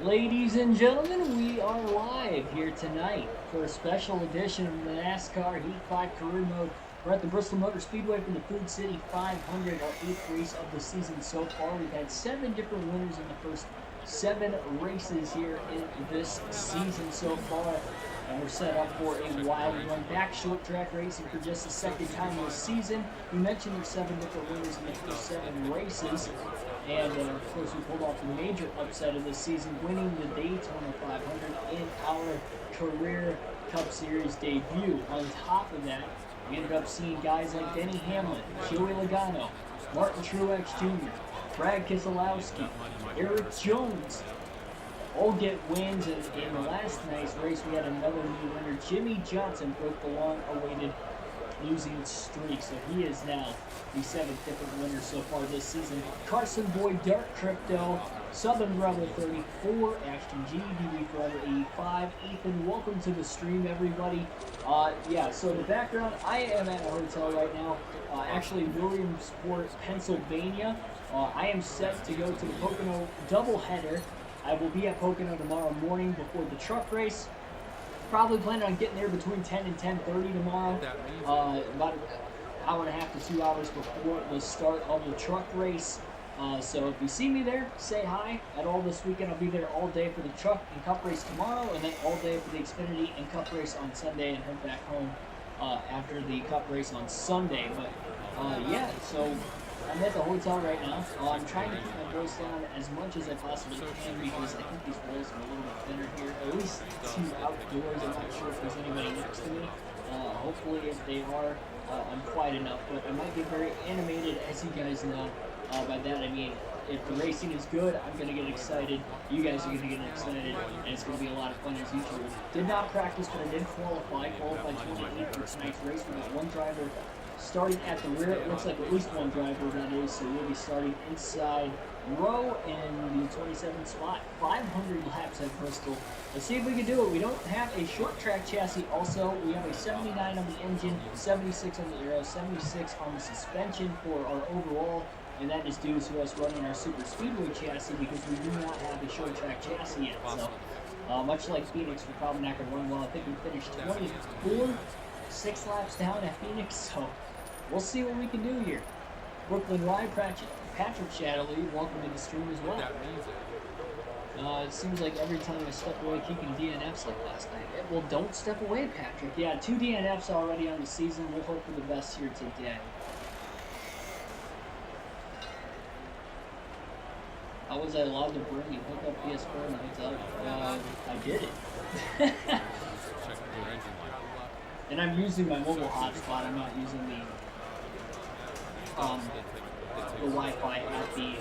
Ladies and gentlemen, we are live here tonight for a special edition of the NASCAR Heat 5 Career Mode. We're at the Bristol Motor Speedway from the Food City 500, our 8th race of the season so far. We've had 7 different winners in the first 7 races here in this season so far. And we're set up for a wild run back short track racing for just the second time this season. We mentioned there's 7 different winners in the first 7 races. And of course, we pulled off the major upset of this season, winning the Daytona 500 in our Career Cup Series debut. On top of that, we ended up seeing guys like Denny Hamlin, Joey Logano, Martin Truex Jr., Brad Keselowski, Eric Jones, all get wins. And in the last night's race, we had another new winner. Jimmy Johnson broke the long-awaited losing streak, so he is now the 7th different winner so far this season. Carson Boyd, Dark Crypto, Southern Rebel 34, Ashton G, DB Forever 85. Ethan, welcome to the stream, everybody. Yeah, so in the background, I am at a hotel right now, actually Williamsport, Pennsylvania. I am set to go to the Pocono doubleheader. I will be at Pocono tomorrow morning before the truck race. Probably planning on getting there between 10 and 10:30 tomorrow, about an hour and a half to 2 hours before the start of the truck race. So if you see me there, say hi. At all this weekend, I'll be there all day for the truck and cup race tomorrow, and then all day for the Xfinity and cup race on Sunday, and head back home after the cup race on Sunday. But yeah, so I'm at the hotel right now. I'm trying to keep my voice down as much as I possibly can because I think these walls are a little bit thinner here. At least 2 outdoors. I'm not sure if there's anybody next to me. Hopefully, if they are, I'm quiet enough. But I might get very animated, as you guys know. By that I mean, if the racing is good, I'm going to get excited. You guys are going to get excited, and it's going to be a lot of fun as usual. Did not practice, but I did qualify. Qualified 28th for tonight's race. We got one driver starting at the rear. It looks like at least one driver, that is, so we'll be starting inside row in the 27th spot. 500 laps at Bristol. Let's see if we can do it. We don't have a short track chassis. Also, we have a 79 on the engine, 76 on the aero, 76 on the suspension for our overall, and that is due to us running our super speedway chassis because we do not have a short track chassis yet. So, much like Phoenix, we're probably not going to run well. I think we finished 24, 6 laps down at Phoenix, so we'll see what we can do here. Brooklyn Rye, Patrick Shadowly, welcome to the stream as well. It seems like every time I step away, keeping DNFs like last night. Well, don't step away, Patrick. Yeah, 2 DNFs already on the season. We'll hope for the best here today. How was I allowed to bring and hook up PS4 in the hotel? I did it. And I'm using my mobile hotspot. I'm not using the Wi-Fi at the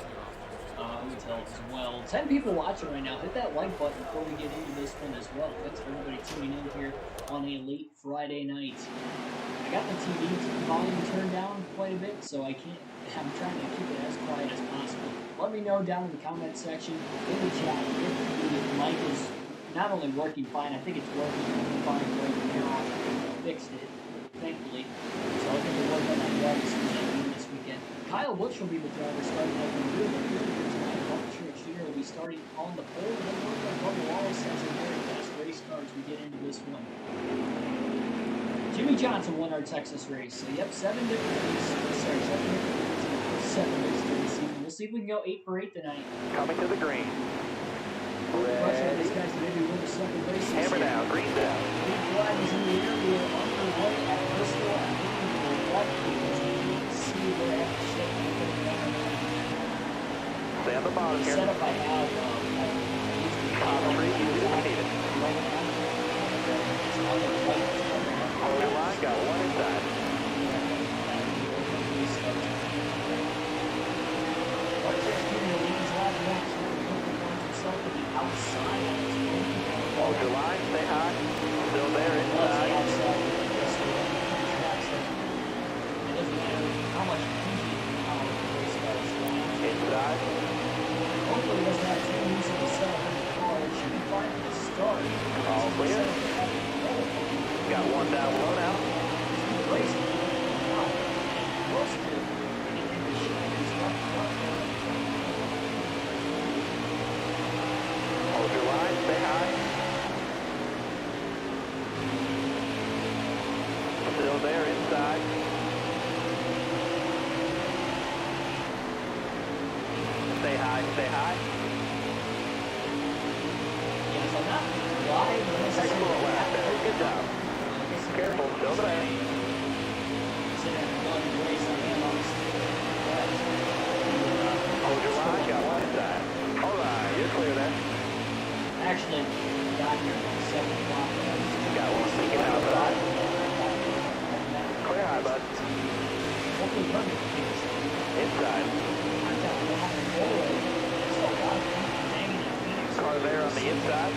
hotel as well. 10 people watching right now. Hit that like button before we get into this one as well. Thanks for everybody tuning in here on a late Friday night. I got the TV volume turned down quite a bit, so I'm trying to keep it as quiet as possible. Let me know down in the comment section, in the chat, if the mic is not only working fine, I think it's working fine right now. Fixed it, thankfully. So I think we're working on that this weekend. Kyle Busch will be the driver starting out in the rear tonight. Martin Truex Jr. will be starting on the pole. And then we're going to Bubba Wallace as a very fast race car as we get into this one. Jimmy Johnson won our Texas race. So, yep, 7 different races. Sorry, 7 different races. 7 races for the season. We'll see if we can go 8 for 8 tonight. Coming to the green. Pressure these guys to maybe win the second race. Hammer down, green down. Big flag is in the air. We are underway at Bristol. I'm looking for what because I can't see where I shit. Stay on the bottom here. Setup I have. Top 3, use it if you need it. Hold your line, got one inside. Hold your line, stay high. Still there, inside. Inside. Hopefully it doesn't have too easy to set up in the car. It should be fine to start. All clear. Got one down low now. Crazy. Wow. over there. Sit at the bloody race on him on the Hold your line, got one inside. All right, you're clear there. Actually, got here at 7 o'clock. Got one peeking outside. Clear high, bud. Hopefully, perfect. Inside. Car there on the inside.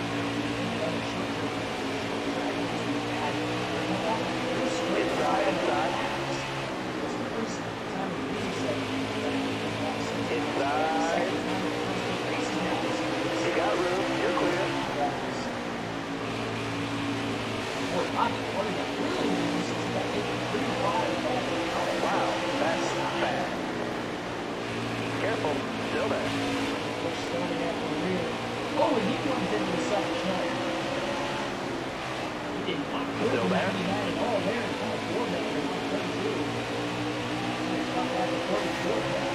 Inside, inside. Inside. You got room, you're clear. Wow, that's not bad. Careful, still there. Oh, and he comes into the second shot. He didn't want to Still there? Oh, there, it's on the board there. It's not bad to 44 there.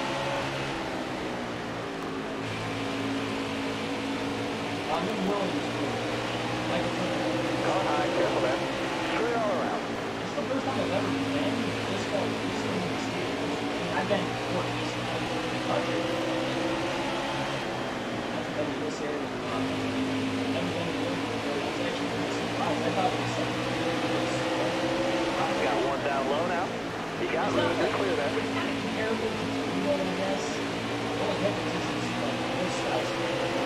I'm in Williams. Car high, careful there. Straight all around. It's the first time I've ever been this far east in the state. I've been more east than I've been in the country. I've been to this area. I've never been to Williams. It's actually really surprised. I thought it was something really Got one down low now. You got room, you're clear there. It's kind of comparable to what I guess. All the difference is like this size.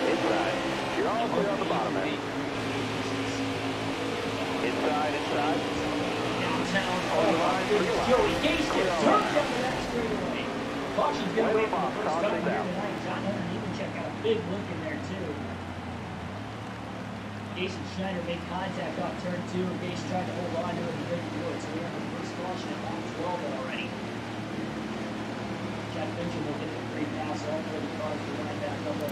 Inside. You're all clear on the bottom end. Inside, inside. Downtown. Hold the line, There's clear Joey line. Gase Clear gets all turned line. up the next straightaway. Caution's going to Way wait for off, the first caution time is here out. tonight. John Henry even check out a big look in there too. Gase and Schneider made contact off turn 2, and Gase tried to hold on to it and break the board. So we have the first caution at lap 12 already. Jack Fincher will get the free pass. All 4 of the cars will line back up on the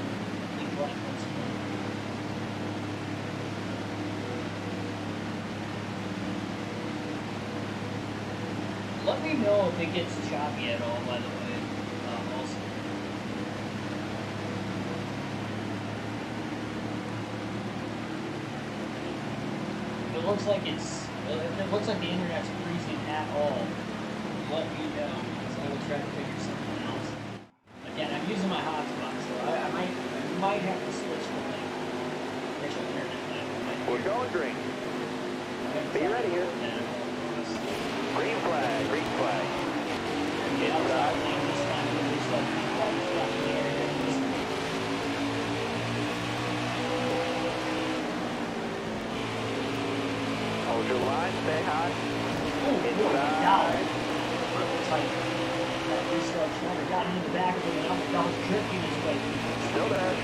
lead right once more. Let me know if it gets choppy at all, by the way. Also. If it looks like if it looks like the internet's freezing at all, let me know, because I will try to figure something else. Again, I'm using my hotspot, so I might have to switch to like official internet plan. We're going green. Be ready here. Green flag, green flag. Inside. Hold your line, stay high. Inside. That restart Schneider got in the back of him, and I was drifting his way. Still there.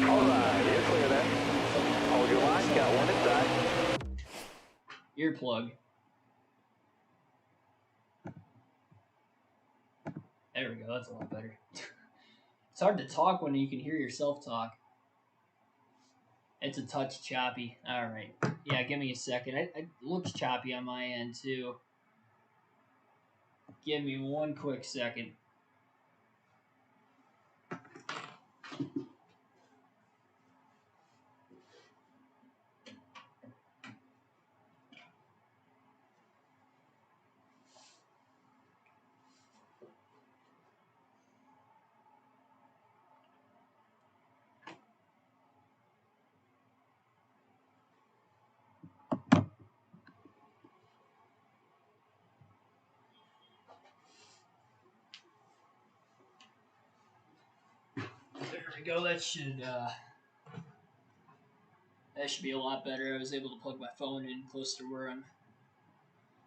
Alright, you're clear there. Hold your line, got one inside. Earplug. There we go, that's a lot better. It's hard to talk when you can hear yourself talk. It's a touch choppy. Alright. Yeah, give me a second. It looks choppy on my end, too. Give me one quick second. There we go. That should be a lot better. I was able to plug my phone in close to where I'm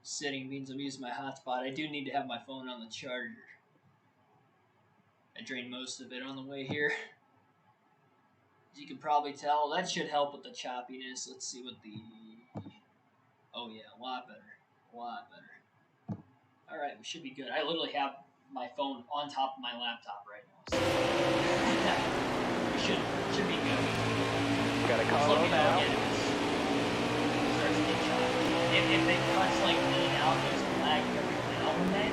sitting. Means I'm using my hotspot. I do need to have my phone on the charger. I drained most of it on the way here. As you can probably tell, that should help with the choppiness. Let's see what the... Oh yeah, a lot better. A lot better. Alright, we should be good. I literally have my phone on top of my laptop right now. So we should be good. Got a Just car let low me know now. again if it starts to get choppy. If it cuts like in and out, there's a lag every now and then,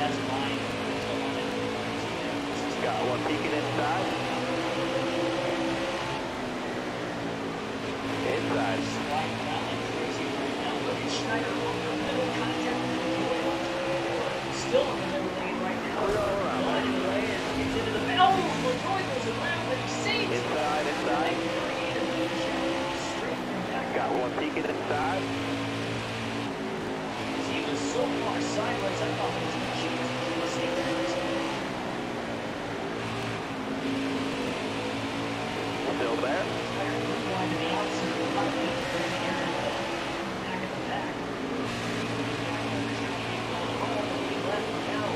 that's fine. Got one peeking inside. Snyder on the middle contact with Joy on still on the middle lane right now. Flying away and gets into the oh, LaJoy goes around, but he saves it. Inside. Straight from back. Got one peeking inside. He was so far sideways, I thought he was going to shoot his mistake there. Still there. Rewind to the outside, back at the back. Left now,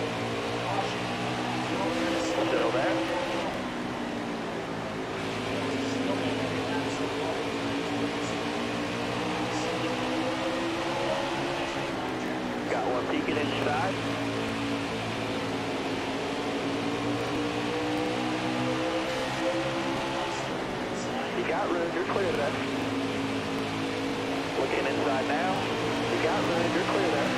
caution. Still there. Got one peeking inside. You got room, you're clear there. Looking inside now. You got room, you're clear there.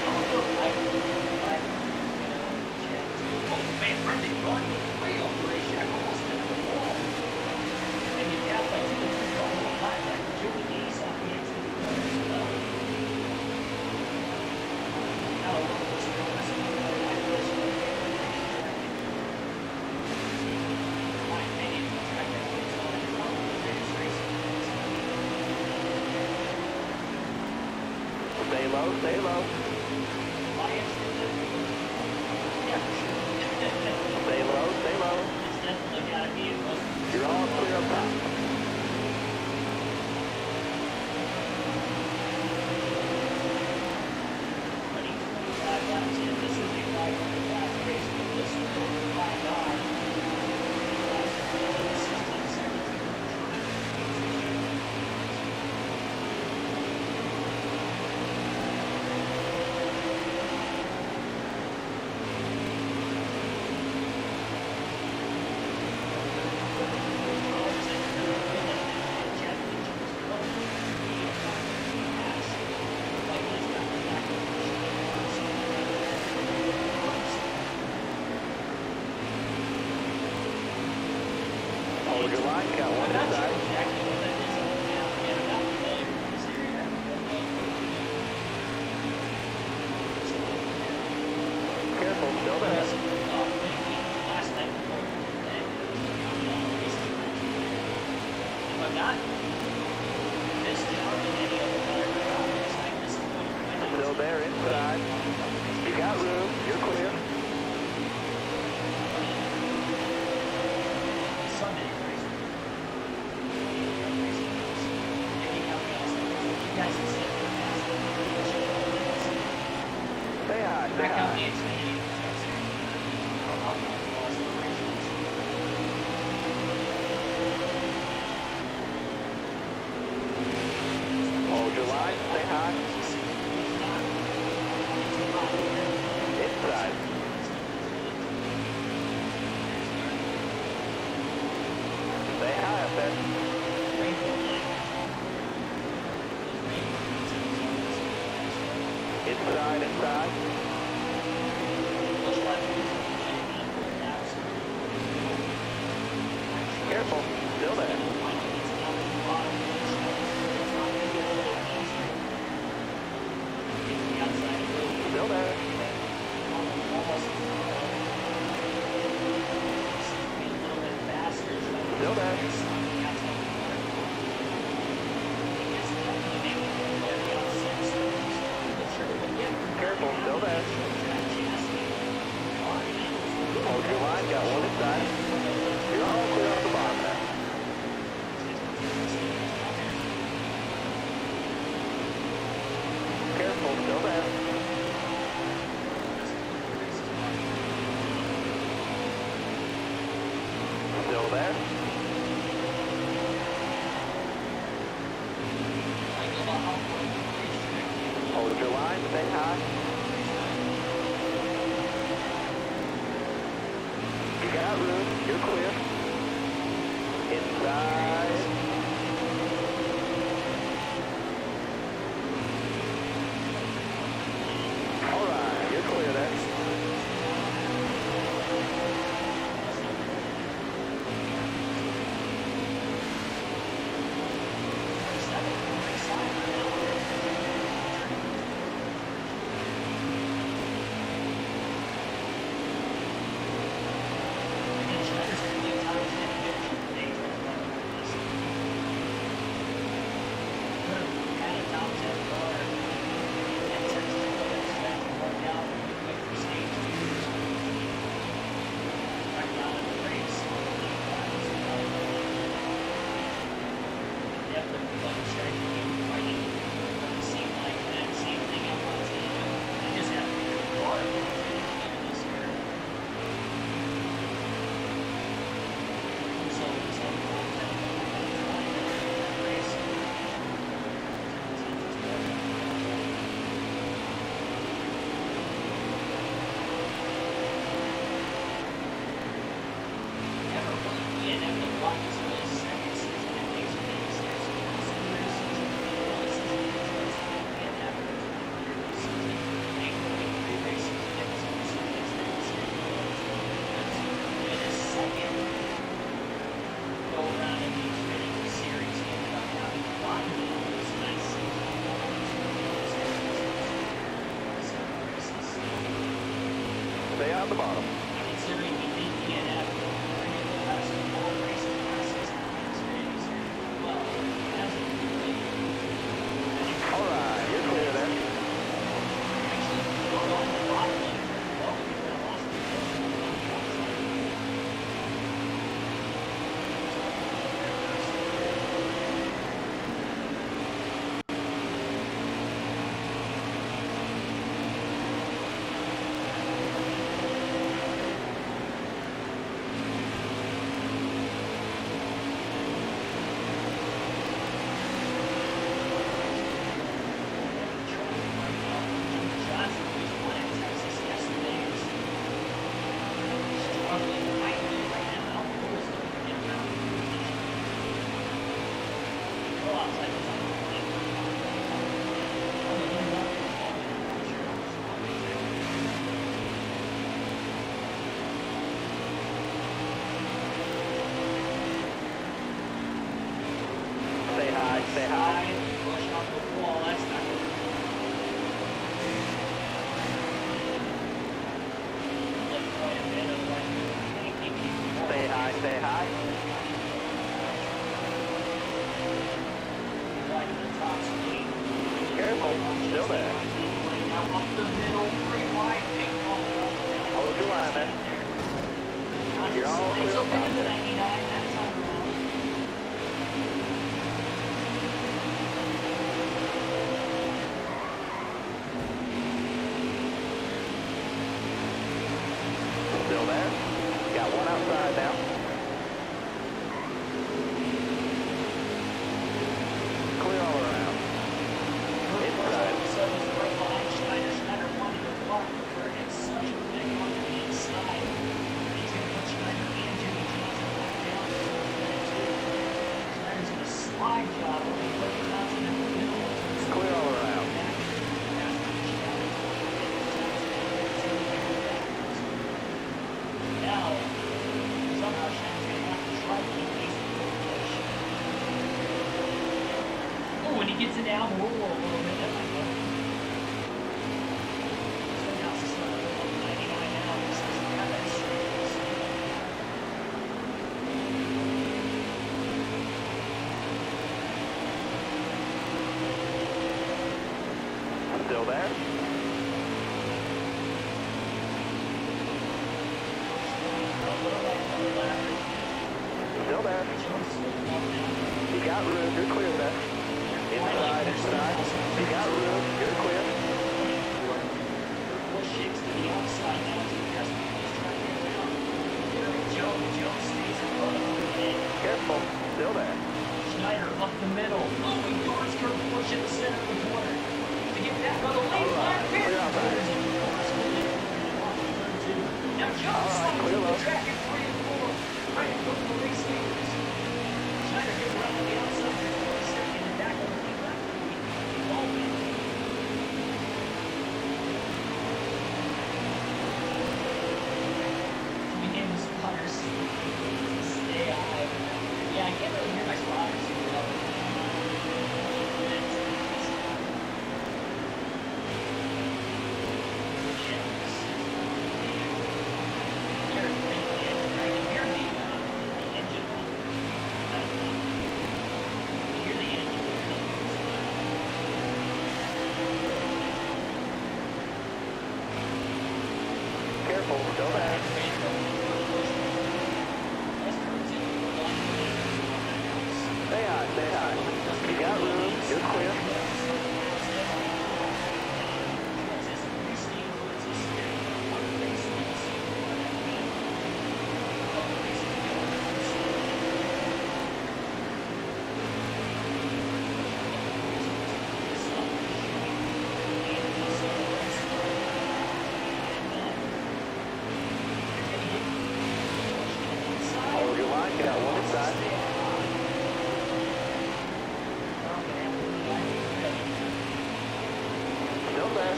Stay low. Stay low. You're all clear up top. Hold your line, got one inside. Careful, still there. Still there inside. You got room, you're clear. Say hi, say hi. Hold your line, say hi. Inside. Say hi up there. Inside. Careful, still there. Still there. Still there. Careful, still there. Hold your line, got one inside. You're all clear off the bottom there. Careful, still there. Still there. Hold your line, stay high. You got room, you're clear. Inside. All right, you're clear there. definitely fun to start getting fighting. It seemed like that same thing up on Montana. I just have to be a car this year. So it's like race. Never really, yeah, never watched this really second season. It makes me think there's some weird season. One season is and after the 20 season, they only 3 races. Next season is the second go around in the Xfinity series. Ended up having 5 wins last season. Stay on the bottom. Considering we did DNF, the last 4 races last season in the Xfinity series. Well, it hasn't really. All right, you're clear there. Actually, we're on the bottom of it. Well, because I lost the Stay high, stay high. Rush off the wall. That's not good. Like quite a bit of like Stay high, stay high. right to the top speed. Careful, still there. Now up the middle, pretty wide, big ball. Hold your line there. You're all clear It's up okay top. to 99, that's on the road. Still there. Got one outside now. Clear all around. Inside. So was right behind Schneider. Schneider wanted to block Kurt. It's such a big one to the inside. He's going to put Schneider and Jimmy Johnson back down. Schneider's going to slide job when he put Johnson in the middle. Clear all around. Now, somehow Schneider's going to have to try to keep pace with the push. Oh, and he gets it down. Whoa, whoa, whoa, that might go. So now it's 99 now. This doesn't have that straight. Still there. Still there. You got room. You're clear there. Inside, inside. You got room. You're clear. Shakes to the outside now. Joe stays in front of him. Careful. Still there. Schneider up the middle. Oh, he darts Kurt Busch in the center of the corner. To get back on the lead line. Clear outside. Now Joe All right, slides clear into low. the track at 3 and 4. Right from the race leaders. Schneider gets around to the outside for a second and back on the lead line. Begin spotters. Stay high. Yeah, I can't really hear my spotters. Careful. Still there. Stay high. Stay high.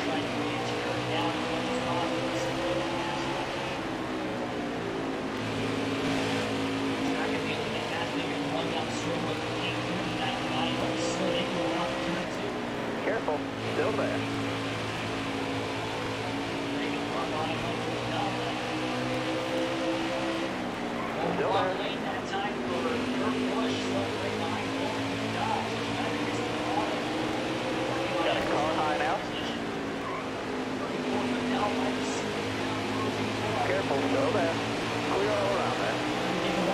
trying to get you down as much as possible. So it's not going to be able to get past me and run down the straightaway with the 899 on the slow. They go off the turn two. Careful, still there. Maybe front line might go down there. Still Well, there. lane that time for Kurt Busch, slow right behind him. Dodge. Schneider gets to the bottom. Got a car high now. Careful, still there. Clear all around there.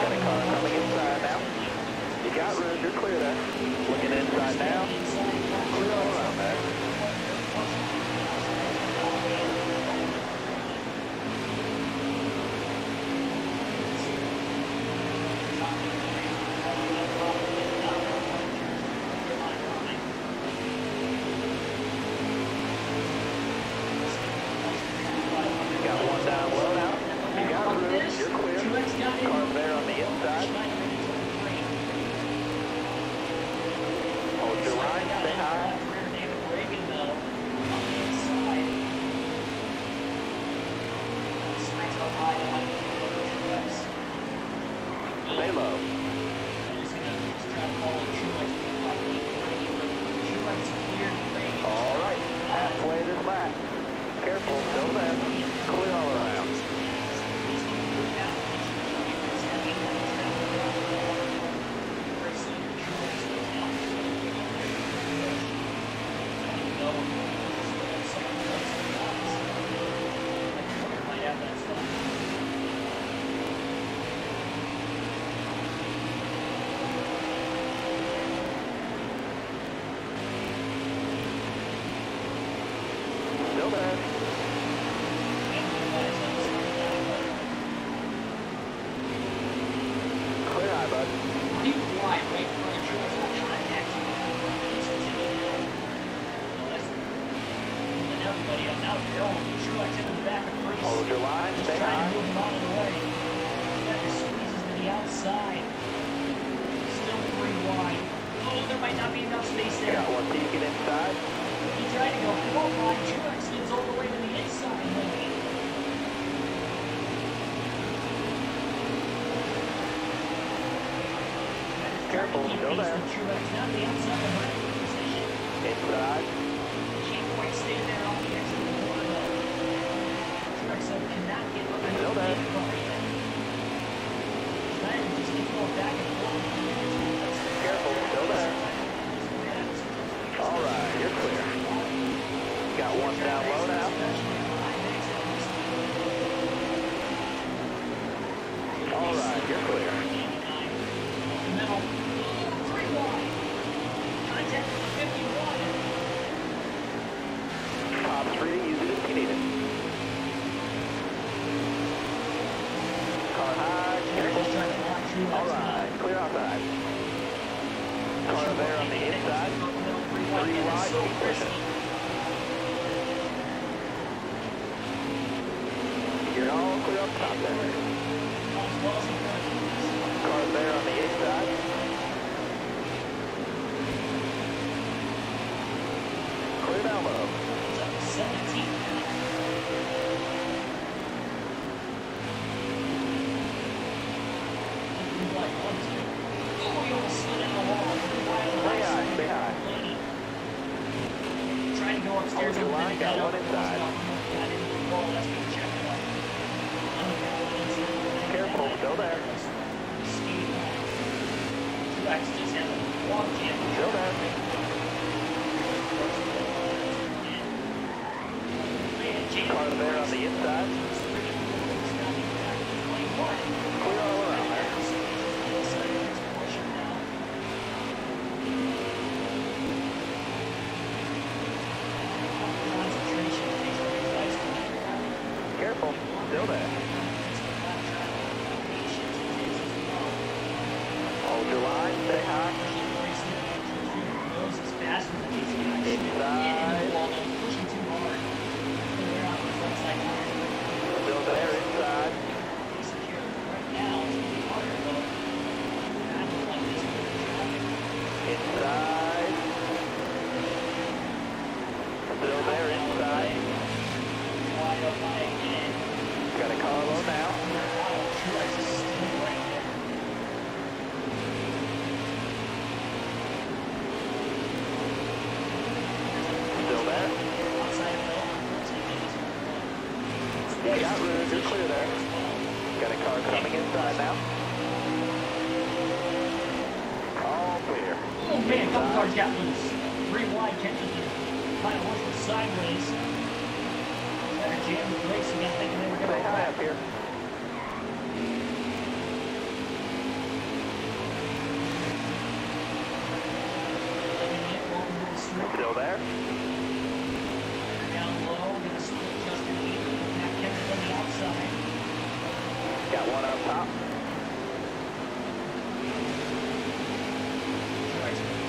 Got a car coming inside now. You got room, you're clear there. Looking inside now. Clear all around there. Got one down low now. You got room, you're clear. Car there on the inside. Hold your line, stay high. Stay low. All right, halfway this lap. Careful, still there. Clear all around. Still there. Clear high, bud. Hold your line, stay high. Squeezes to the outside. Still 3 wide. Oh, there might not be enough space there. Got one peeking inside. He tried to go 4 wide. Truex gets all the way to the inside lane. Careful, still there. Truex now the outside of her position. Inside. Can't quite stay there on the exit of the corner though. Truex cannot get up and Still there. Schneider just keeps going back and forth. Careful, still there. All right, you're clear. Got one down low now. All right, you're clear. Middle, 3 wide. Contact with 51. Top's free to use it if you need it. Car high, careful. All right, clear outside. Car there on the inside. 3 wide, keep pushing. You're all clear up top there. Car there on the inside. Clear down low. 17. Oh, he almost slid in the wall. Stay high, stay high. Trying to go upstairs. Hold your line, got one inside. Careful, still there. Still there. Car there on the inside. Clear all around there. Careful, still there. Hold your line, stay high. Inside. You got room, you're clear there. Got a car coming inside now. All clear. Oh man, a couple cars got loose. 3 wide, Kendrick kind of working sideways. Better jam the brakes again, thinking they were going to Say hi up here. Still there? Down low, gonna split Justin Healy. Now Kendrick on the outside. Got one up top.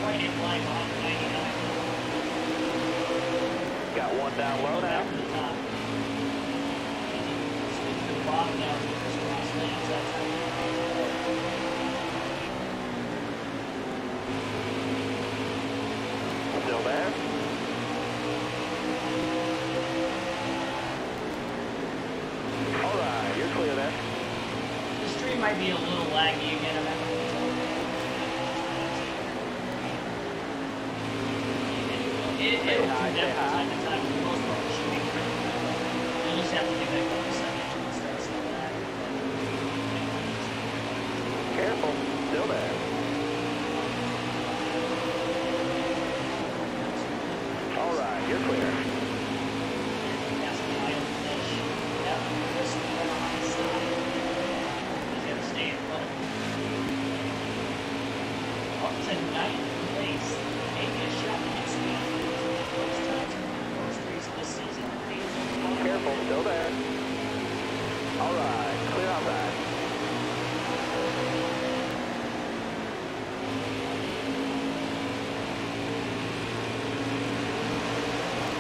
Right in line behind the 99. Got one down low now. To the top. Switch to the bottom now. This cross lanes. That's how Still there? All right, you're clear there. the stream might be a little laggy again. I'm having it'll Say do hi, that say from hi. time to time. For the most part, it should be pretty good. You'll just have to give it a couple seconds when it starts to lag. Careful, still there. All right, you're clear. That's the idle finish. That was on the high side. He's gonna stay in front of him. Up to 9th place. Maybe a shot to get speed. First time in the first race of the season. Careful, still there. All right, clear outside.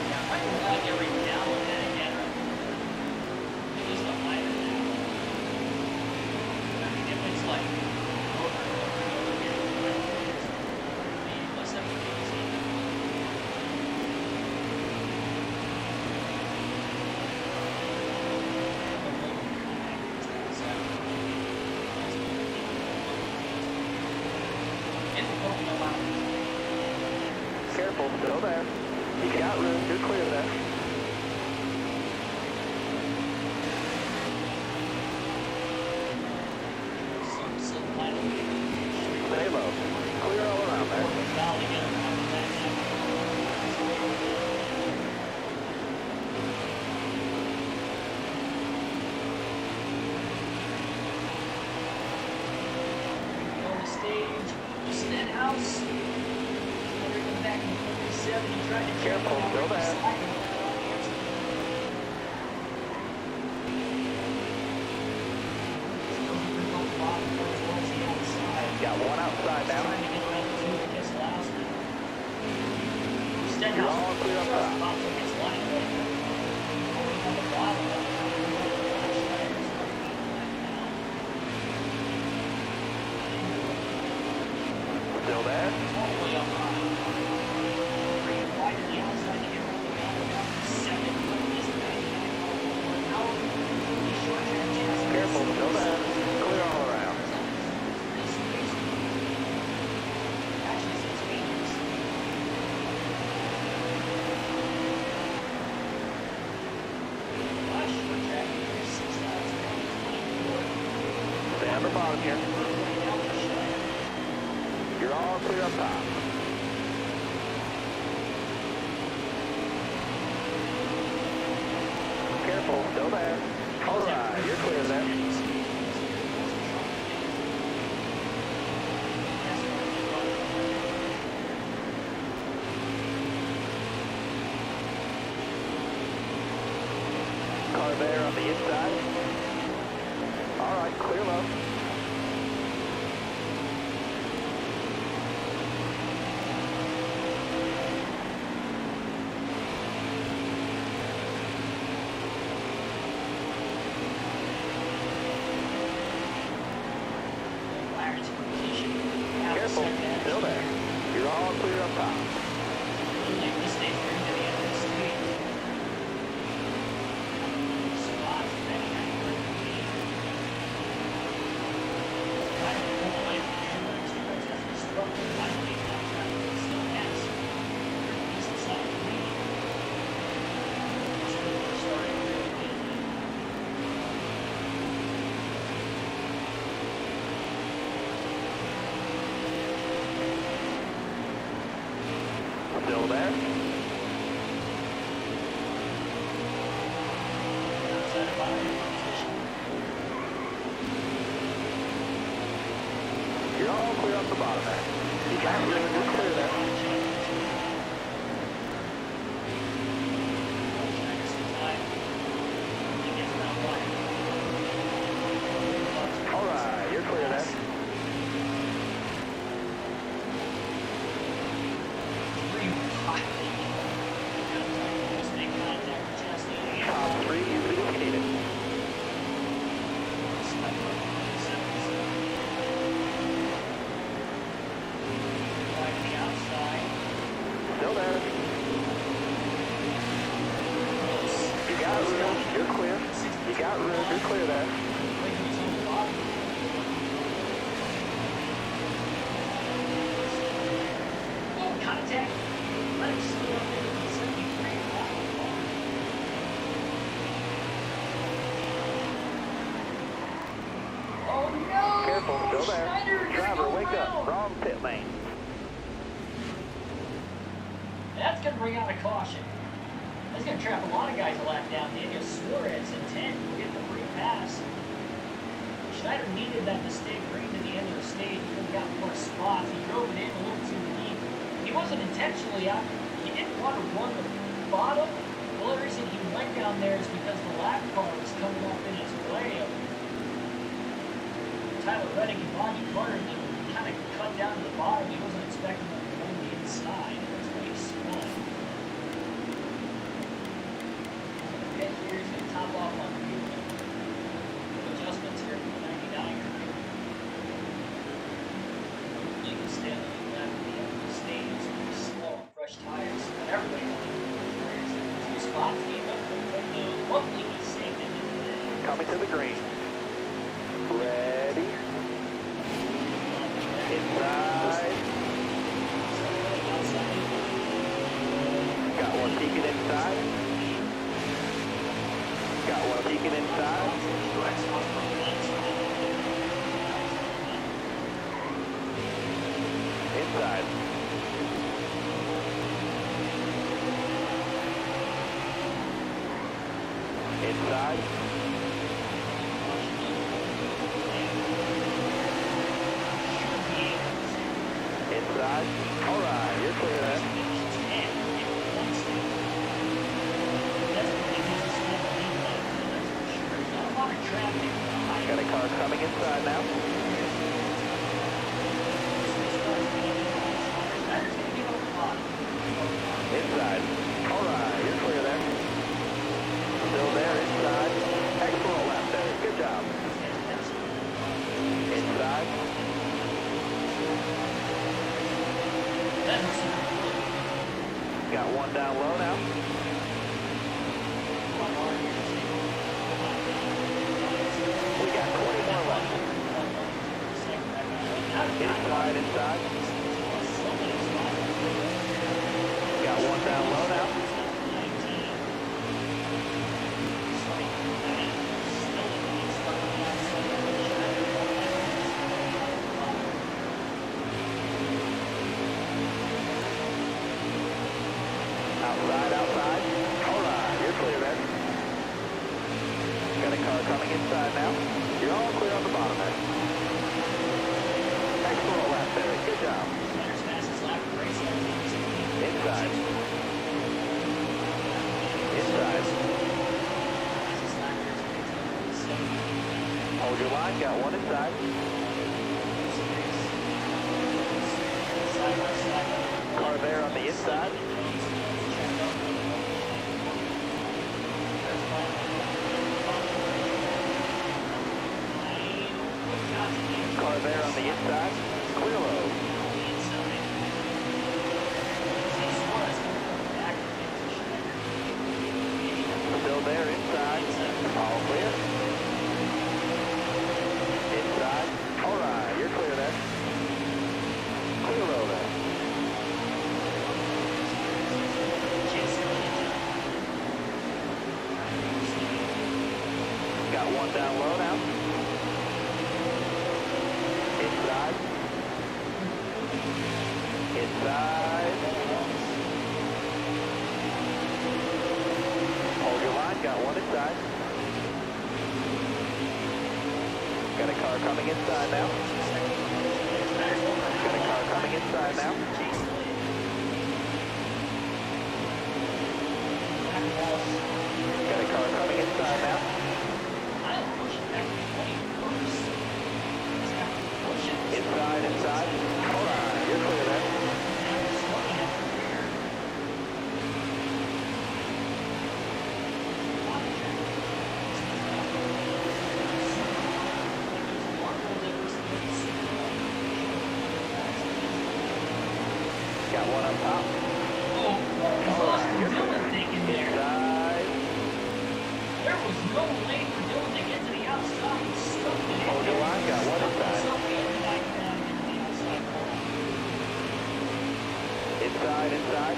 Yeah, I can lag every now and then again. At least on mine now. I mean, if it's like over and over and over again, unless I'm easy. Careful, still there. You got room, you're clear there. Stay low. Clear all around there. Careful, still there. Got one outside now. You're all clear up top. Still there? Careful, still there. Clear all around. Stay on the bottom here. You're all clear up top. Careful, still there. All right, you're clear there. Car there on the inside. All right, clear low. Careful, still there. You're all clear up top. You're all clear up the bottom there. You got room, you're clear there. All right, you're clear there. Top 3, use it if you need it. Still there. You got room, you're clear. You got room, you're clear there. Contact. Let him slow up there. 73. Oh no! Careful, still there. Schneider, you're Driver, going wake around. up. Wrong pit lane. That's going to bring out a caution. That's going to trap a lot of guys a lap down. Daniel Suarez in 10 will get the free pass. Schneider needed that to stay green to the end of the stage. He could have gotten more spots. He drove it in a little too deep. He wasn't intentionally out. He didn't want to run the bottom. The only reason he went down there is because the lap car was coming up in his way. Tyler Reddick and Bonnie Carter kind of cut down to the bottom. He wasn't expecting them to go on the inside. That's why he spun. Okay, here he's going to top off on the adjustments here for the 99er. You can stay on the left of the stage. It's pretty slow on fresh tires. But everybody on the 2 spots came up. Luckily, he saved it in the day. Coming to the green. Ready. Inside. Got one peeking inside. Got one peeking inside. Inside. Inside. Inside. All right, you're clear there. Got a car coming inside now. Inside. All right, you're clear there. Still there, inside. Excellent lap there. Good job. Inside. Got one down low now. We got 20 more left. Inside, inside. Got one down low now. Outside, outside. All right, you're clear there. Got a car coming inside now. You're all clear on the bottom there. Excellent lap there. Good job. Inside. Inside. Hold your line. Got one inside. Car there on the inside. Car there on the inside. Clear low. Still there inside. All clear. Inside. All right, you're clear there. Clear low there. Got one down low now. Inside. Inside. Hold your line. Got one inside. Got a car coming inside now. Got a car coming inside now. Got a car coming inside now. Inside, inside. Hold on, you're clear there. Got one up top. Oh, you're thinking there. Inside. There was no lane for Dylan to get to the outside. He stuck it in. Hold your line, got one inside. Inside, inside.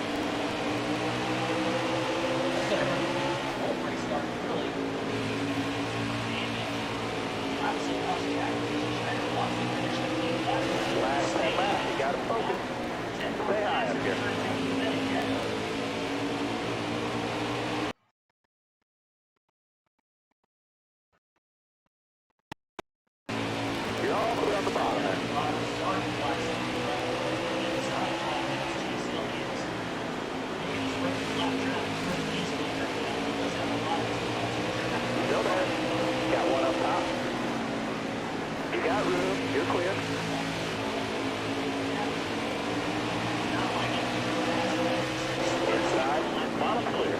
Last time out, you gotta focus. Stay high up here. You're all clear on the bottom there. Still there. Got one up top. You got room. You're clear. Inside. Bottom clear.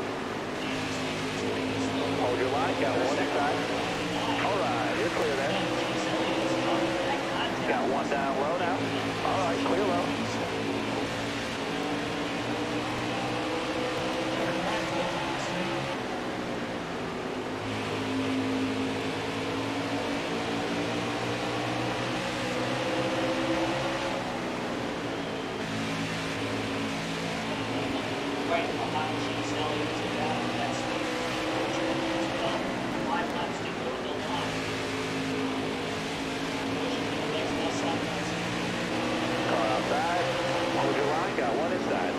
Hold your line. Got one inside. All right. You're clear there. Got one down low now. All right. Clear low. Car outside. Hold your line. Got one inside.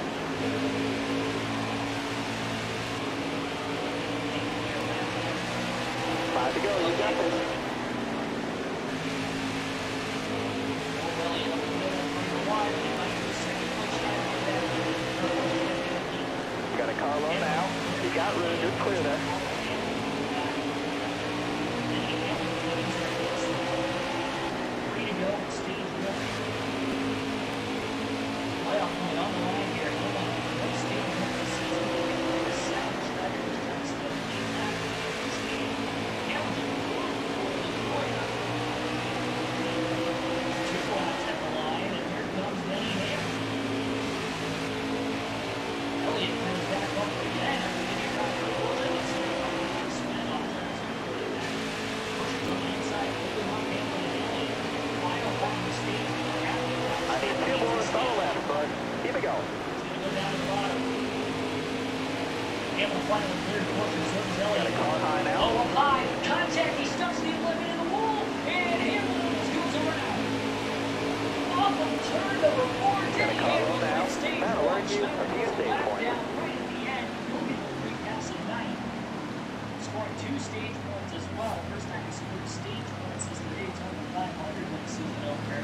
Five to go. You got this. Got a car low now. You got room. You're clear there. Free to go. Stage one. Playoff point on the line here. Hold on. What stage one this season? The second striker is trying to still keep that. Two laps at the line, and here comes Denny Hamlin. Elliott comes back up again after getting back for a little bit. Spin off turns and put it back. Pushing from the inside, pulling up Hamlin and Elliott. Final lap of the stage. I need two more solo laps, bud. Keep it going. He's going to go down to the bottom. Hamlin finally cleared portion, so does Got a Elliott. car high now. Oh, up high. Contact. He stucks the limit in the wall. And Hamlin almost goes around. Off of turn number 4. Got a car low now. Stage That'll one. earn you a few stage points. Down right at the end. He'll get the free pass of 9. Scoring 2 stage points as well. First time he scored stage points since the Daytona 500 when the season opener.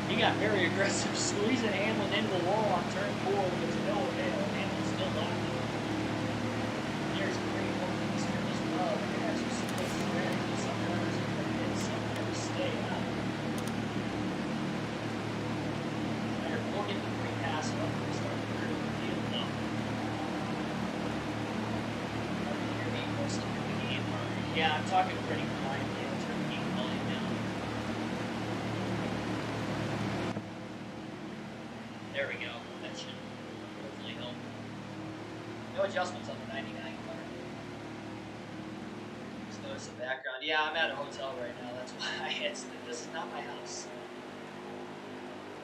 He got very aggressive, squeezing Hamlin into the wall on turn 4 with no avail. Hamlin still left. There's a great one piece here as well. The guys who split the red, some runners are going to get some never stay up. We'll get the free pass up and start the third of the field now. Yeah, I'm talking pretty quietly. I'll turn the volume down. There we go. That should hopefully help. No adjustments on the 99 car. Just notice the background. Yeah, I'm at a hotel right now. That's why this is not my house.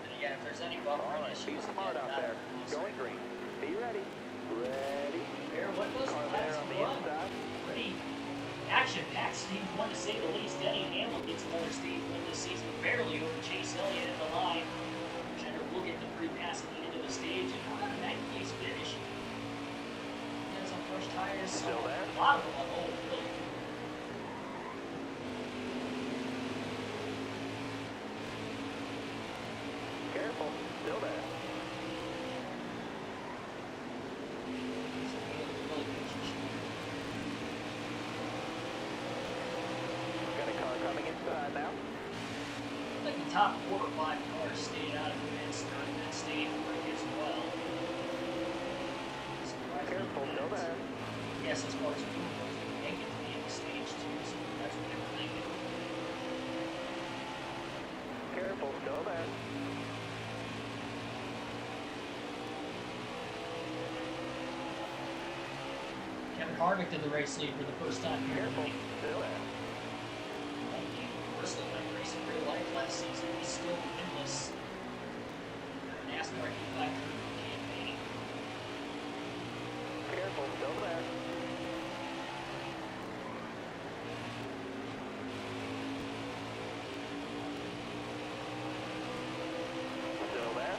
And again, if there's any buffering issues, Be smart out there. Going green. Be ready. Ready. Here, what was Car there on the inside. pretty action-packed stage one to say the least. Denny Hamlin gets another stage win this season, barely over Chase Elliott at the line. Gender will get the free pass at the end of the stage, and how about a ninth place finish? He has some fresh tires. Still there? A lot of them on old, really. top 4 or 5 cars stayed out of the pits during that stage break as well. Careful, still there. Yes, as far as fuel goes, we make it to the end of stage 2, so that's what they were thinking. Careful, still there. Kevin Harvick did the race lead for the first time here. Careful, still there. Bristol went racing real life last season. He's still winless. NASCAR Heat 5 campaign. Careful, still there. Still there.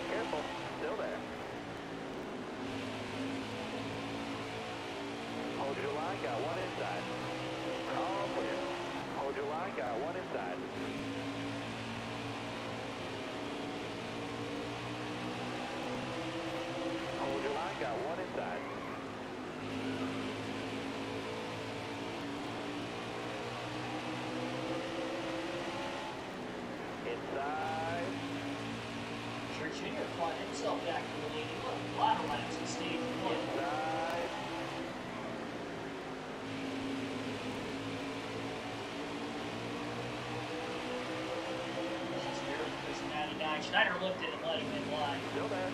Careful, still there. Hold your line, got one inside. All clear. Hold your line, got one inside. Hold your line, got one inside. Inside. Sure, Junior fought himself back to the lead. He won a lot of laps in stage 1. Inside. Schneider looked at it and let him in line. Still there.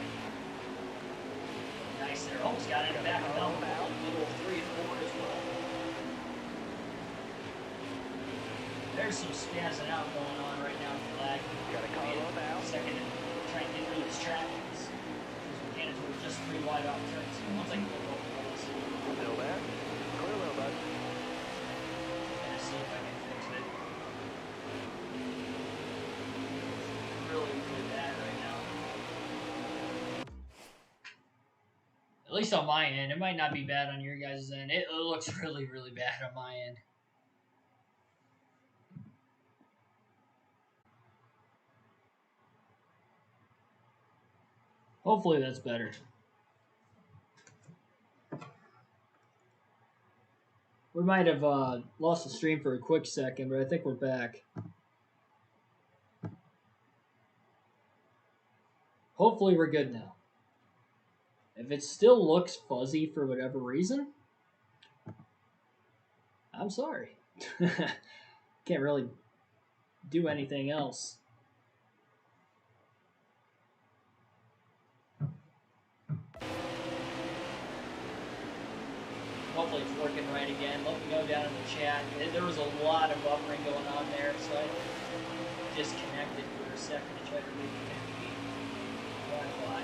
Nice there. Almost got it back down the middle of 3 and 4 as well. There's some spazzing out going on right now in flag. Got a car now. Second and trying to get rid of this traffic. These mechanics were just 3 wide off turns. Once I can go over this. Still there. Clear a little bit. Gonna see if I can fix it. Really, really bad right now. At least on my end. It might not be bad on your guys' end. It looks really, really bad on my end. Hopefully that's better. We might have lost the stream for a quick second, but I think we're back. Hopefully we're good now. If it still looks fuzzy for whatever reason, I'm sorry. Can't really do anything else. Hopefully it's working right again. Let me know down in the chat. There was a lot of buffering going on there, so I disconnected for a second to try to reconnect the Wi-Fi.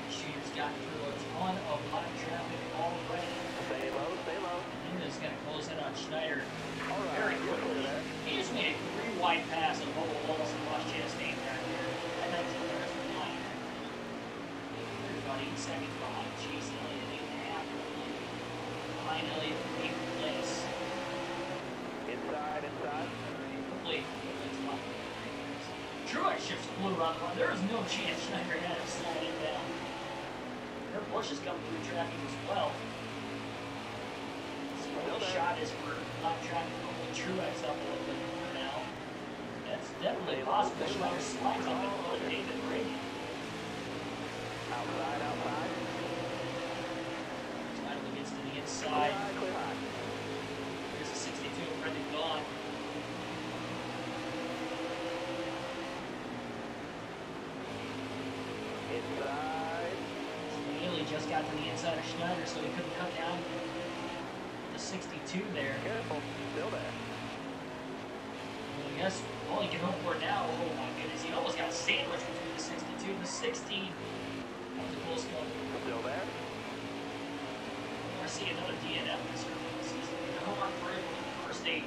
Shooter's gotten through a ton of hot traffic already. Stay low, stay low. And is going to close in on Schneider Alright, very quickly. He just made a 3 wide pass of Bubba Wallace and Ross Chastain back there. And that's the rest of the line. They're about 8 seconds behind Chase Elliott, 8.5. Behind Elliott for 8th place. Inside, inside. Hopefully it's not. Truex shifts blue around the line. There is no chance Schneider had him slowing it down. Kurt Busch is coming through traffic as well. So the shot is for not traffic, hopefully Truex up a little bit more now. That's definitely possible. Schneider slides up and put David Brady. Outside, outside. Schneider gets to the inside. Clear high. Here's a 62, Brendan Gaughan. Inside. Neely just got to the inside of Schneider, so he couldn't cut down the 62 there. Careful, still there. Well, I guess all he can hope for now, oh my goodness, he almost got sandwiched between the 62 and the 16. That was a close one. Still there. We're going to see another DNF this season. Home run for him in the first 8.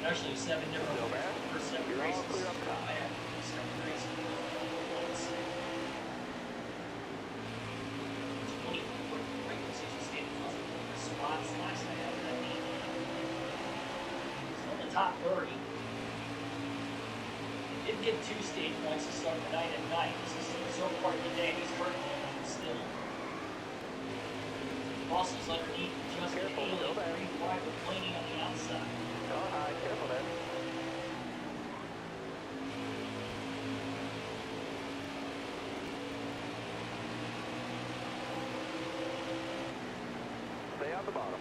Actually, 7 different Still there. first 7 You're all races. clear up top. Might have to do 7 races. Let's see. 24 regular season standings. Spots last night after that meeting. So in the top 30. get 2 stage points to start the night at night. This is so far today. He's currently still. Boston's underneath, just an alien, 3 wide, complaining on the outside. Car high, careful there. Stay on the bottom.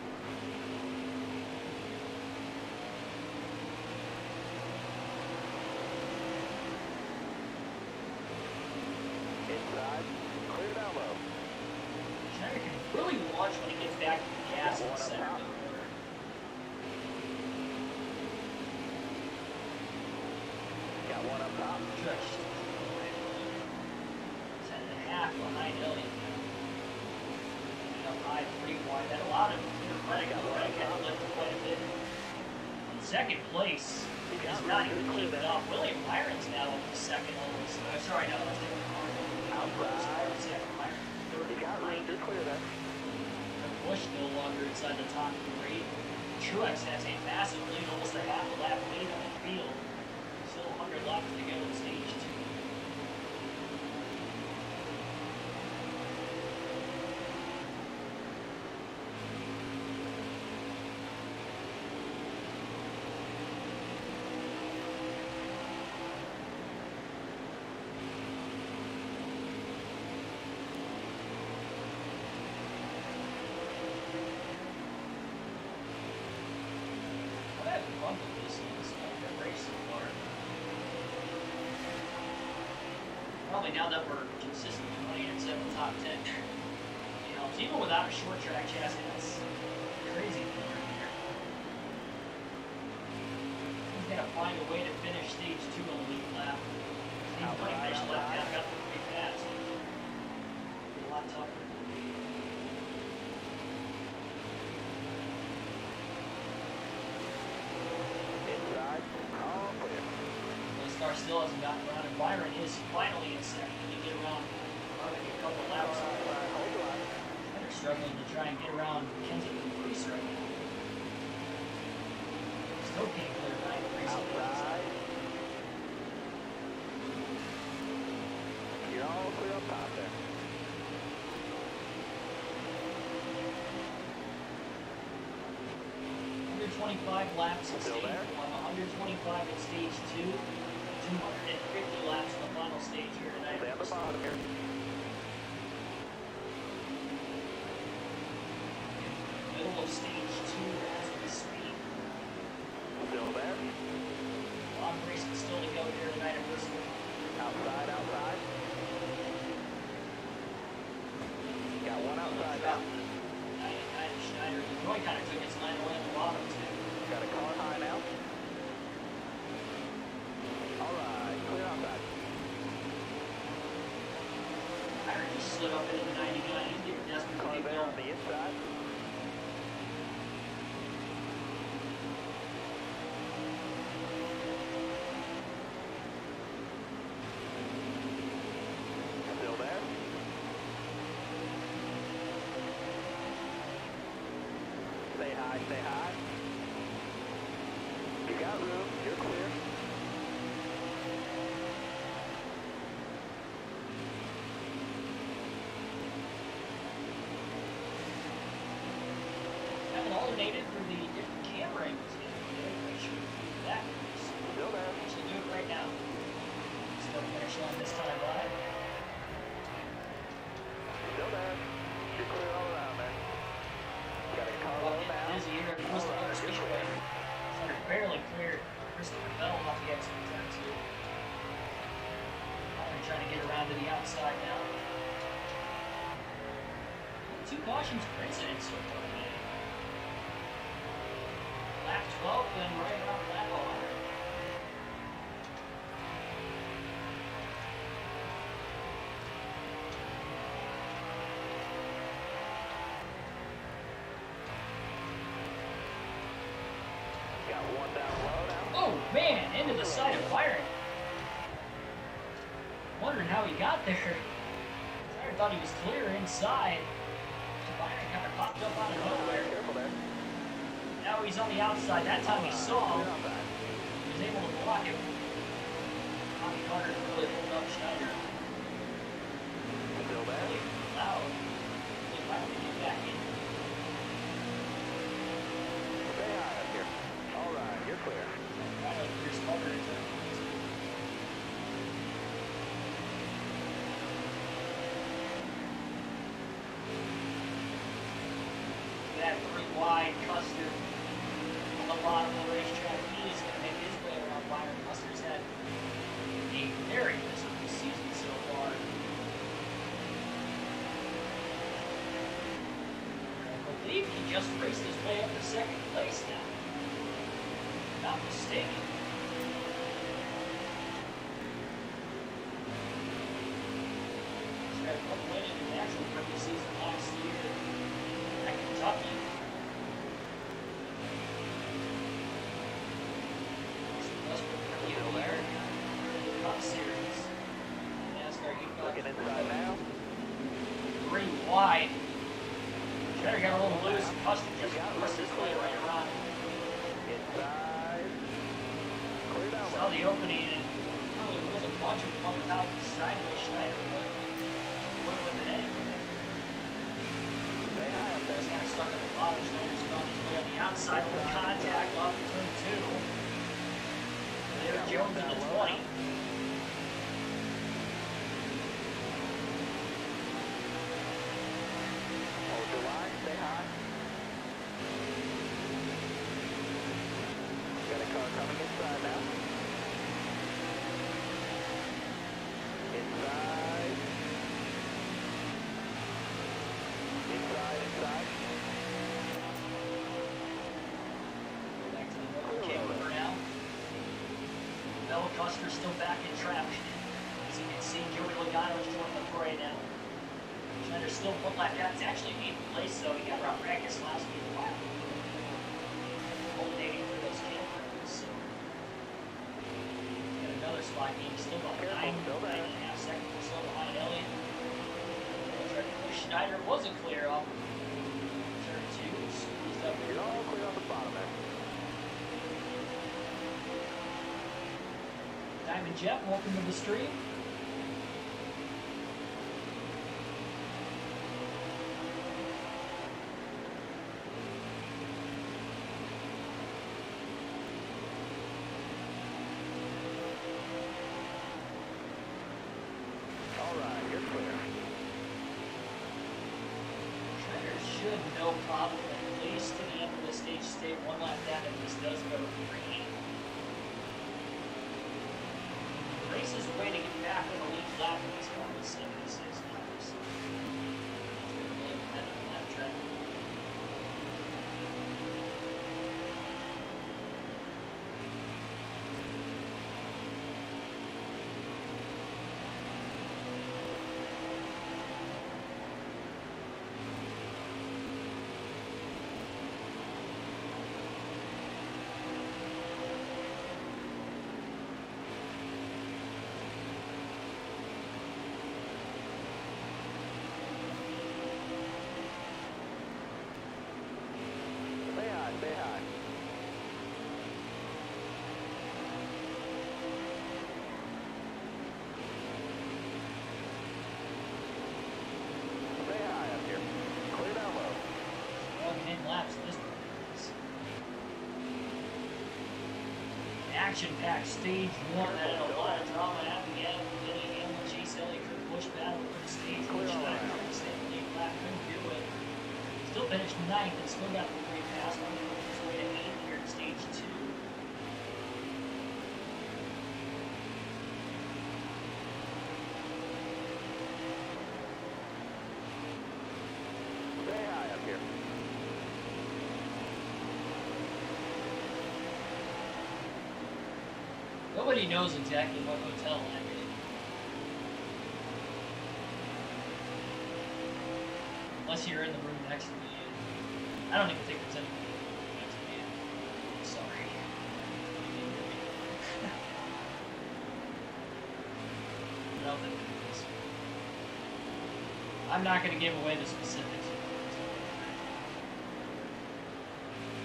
Inside, clear down low. Schneider can really launch when he gets back to the gas in the center of the corner. Got one up top. Just 10.5 behind Elliott. Up high, pretty wide. That allowed him to let it go. Right, had to lift quite a bit. In second place, he's not even keeping up. William Byron's now in the second almost. Sorry, no, that's different. Outside. Second, Byron. You got room, you're clear there. Bush no longer inside the top 3. Truex has a massive lead, almost a half a lap lead on the field. Still 100 laps to go in stage 2. Probably now that we're consistently playing inside the top 10. You know, even without a short track chassis, that's crazy thing right here. He's gonna find a way to finish stage 2 on the lead lap. He's going to finish lap down, got to pretty fast. Be a lot tougher. Inside, all clear. NASCAR still hasn't gotten around, and Byron is finally in second. He get around probably a couple laps. They're struggling to try and get around Kensington Reese right now. Still can't clear Ryan Reese. Outside. You're all clear up top there. 125 laps in Still stage there? 1, 125 in stage 2, 250 laps in the final stage here tonight. Stay on the bottom here. Middle of stage 2 as we speak. Still there? A lot of racing still to go here tonight at Bristol. Outside, outside. Got one outside now. 99 Schneider. Roy kind of took his line away on the bottom too. Got a car high now. All right, clear outside. Schneider just slid up into the 99. He's getting desperate to Car get there on going. the inside. Still there? Stay high, stay high. You got room, you're clear. Haven't alternated for the different camera angles yet. Make sure we do that. Still there. Actually do it right now. Start finish line this time live. Still there. You're clear all around there. Got a car low now. Busy here at the Bristol Motor Speedway. Center barely cleared Christopher Bell off the exit of turn 2. They're trying to get around to the outside now. 2 cautions per incident so far today. Lap 12, then right around lap 100. Got one down low now. Oh man, into the side of Byron. Wondering how he got there. I thought he was clear inside. Byron kind of popped up out of nowhere. Careful there. Now he's on the outside. That time he saw him. Clear outside. He was able to block him. Not Tommy Carter really pulled up Schneider. Still there? Really loud. They finally get back in. Stay high up here. All right, you're clear. Right up here, Carter is up. That 3 wide Custer on the bottom of the racetrack. He is going to make his way around Byron. Custer's had a very miserable season so far. I believe he just raced his way up to second place now. Not mistaken. He's got a couple winning in the actual rookie season last year at Kentucky. Cup Series. NASCAR Looking inside now. 3 wide. Schneider got a little loose. Custer just forced his way right around him. Inside. Clear down Saw low. the opening and really wasn't much of coming out sideways Schneider, but went with it anyway. Stay high up Just there. kind of stuck at the bottom. Schneider's gone his way on the outside with contact off turn 2. There, Jones in the 20. Hold your line. Stay high. Got a car coming inside now. Inside. Inside. Back to the middle, K-Whipper now. Bella Custer still back in traction. As you can see, Joey Logano's joining the fray now. Schneider's still 1 lap down. It's actually 8th place, so he got around practice last week. Wow. Culminating for those cameras, so. Got another spot game, still about Careful, 9.5 seconds or so behind Elliott. Tried to push Schneider, wasn't clear off. Turn 2, squeezed up. You're all clear on the bottom there. Diamond Jeff, welcome to the stream. All right, you're clear. Schneider should no problem at least to the end of the stage stay 1 lap down if this does go green. Race is way to get back on the lead lap in this car with 76 laps. Really competitive lap track. Stay high. Stay high up here. Clear down low. Well, 10 laps at this point. Action-packed stage 1 had a lot of drama at the end. Billy Hamlin, Chase Elliott could push battle for the stage. Clear all Schneider around. couldn't stay in the lead lap, couldn't do it. Still finished 9th and still got the 3 pass. One of his way to 8th here in stage 2. Stay high up here. Nobody knows exactly what hotel I'm in. Unless you're in the room next to me. I don't even think there's anybody in the room next to me. I'm sorry. I don't think there is. I'm not going to give away the specifics.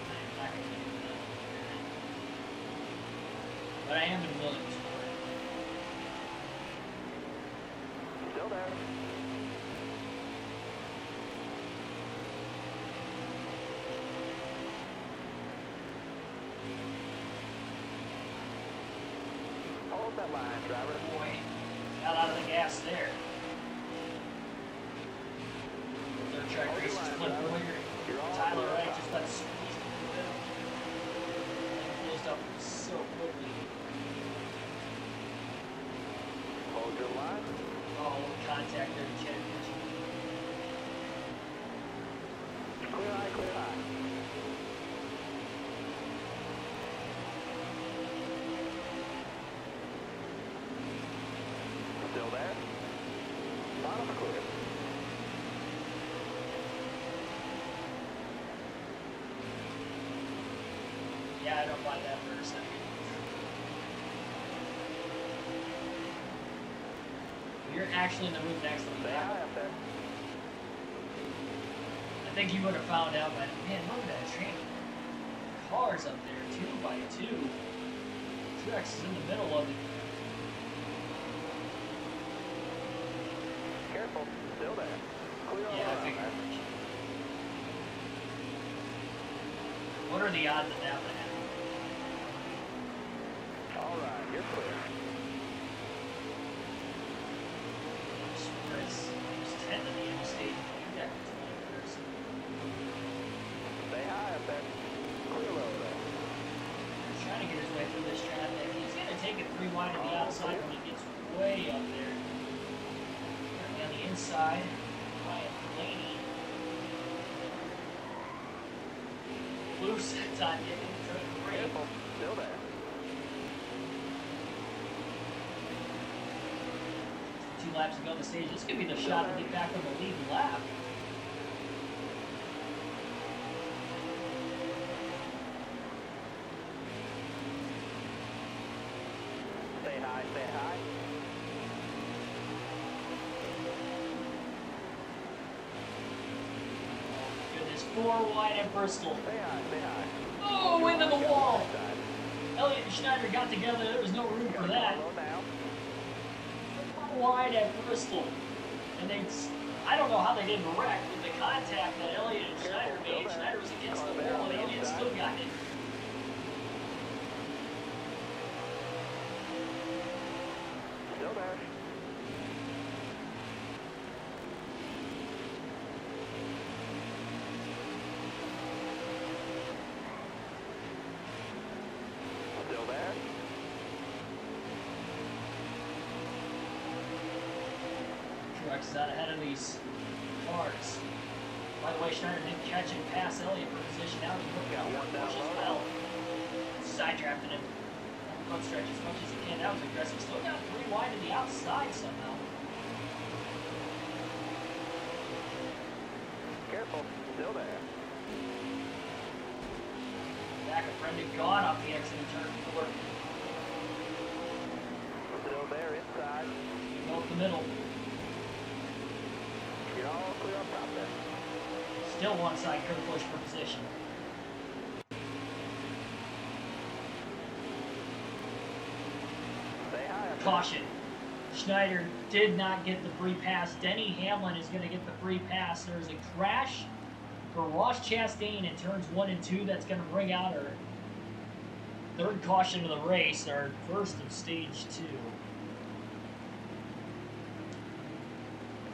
I'm not going to give you that. But I am in Williamsport. that line, driver. Boy, got out of the gas there. Third track Hold your races, line, Flip driver. Boyer, You're all Tyler clear. Wright just about squeezed in the middle. And closed up so quickly. Hold your line. Oh, contact there, Chad. Clear high, clear high. Still there? Bottom's clear. Yeah, I don't buy that for a second. You're actually in the room next to me. Stay high up there. I think you would have found out, but man, look at that train. Cars up there, 2 by 2. Trucks is in the middle of it. Careful. Still there. Clear all Yeah, I around figured. there. What are the odds of that one happening? All right, you're clear. There's 10 in the interstate. You got 21st. Stay high up there. Clear low there. He's trying to get his way through this traffic. He's going to take it 3 wide to the outside when he gets way up there. Currently on the inside, Ryan Blaney. Loose time getting into the break. Careful. Still there. 2 laps to go on the stage. This could be the shot to get back on the lead lap. Stay high, stay high. Goodness, 4 wide at Bristol. Stay high, stay high. Oh, into the wall. Side. Elliott and Schneider got together. There was no room for that. Low now. 4 wide at Bristol. And I don't know how they didn't wreck with the contact that Elliott and Schneider made. Schneider was against the wall and Elliott still got it. Still there. Still there. Truex is out ahead of these cars. By the way, Schneider didn't catch and pass Elliott for position out. He Got one down as low. well. Side drafted him. Front stretch as much as he can. That was aggressive. Still got 3 wide to the outside somehow. Careful. Still there. Back of Brendan Gaughan off the exit of turn 4. Still there inside. Go up the middle. You're all clear up top there. Still one side, Kurt Busch for position. Stay high up there. Caution. Schneider did not get the free pass. Denny Hamlin is going to get the free pass. There's a crash for Ross Chastain in turns 1 and 2. That's going to bring out our 3rd caution of the race, our first of stage 2.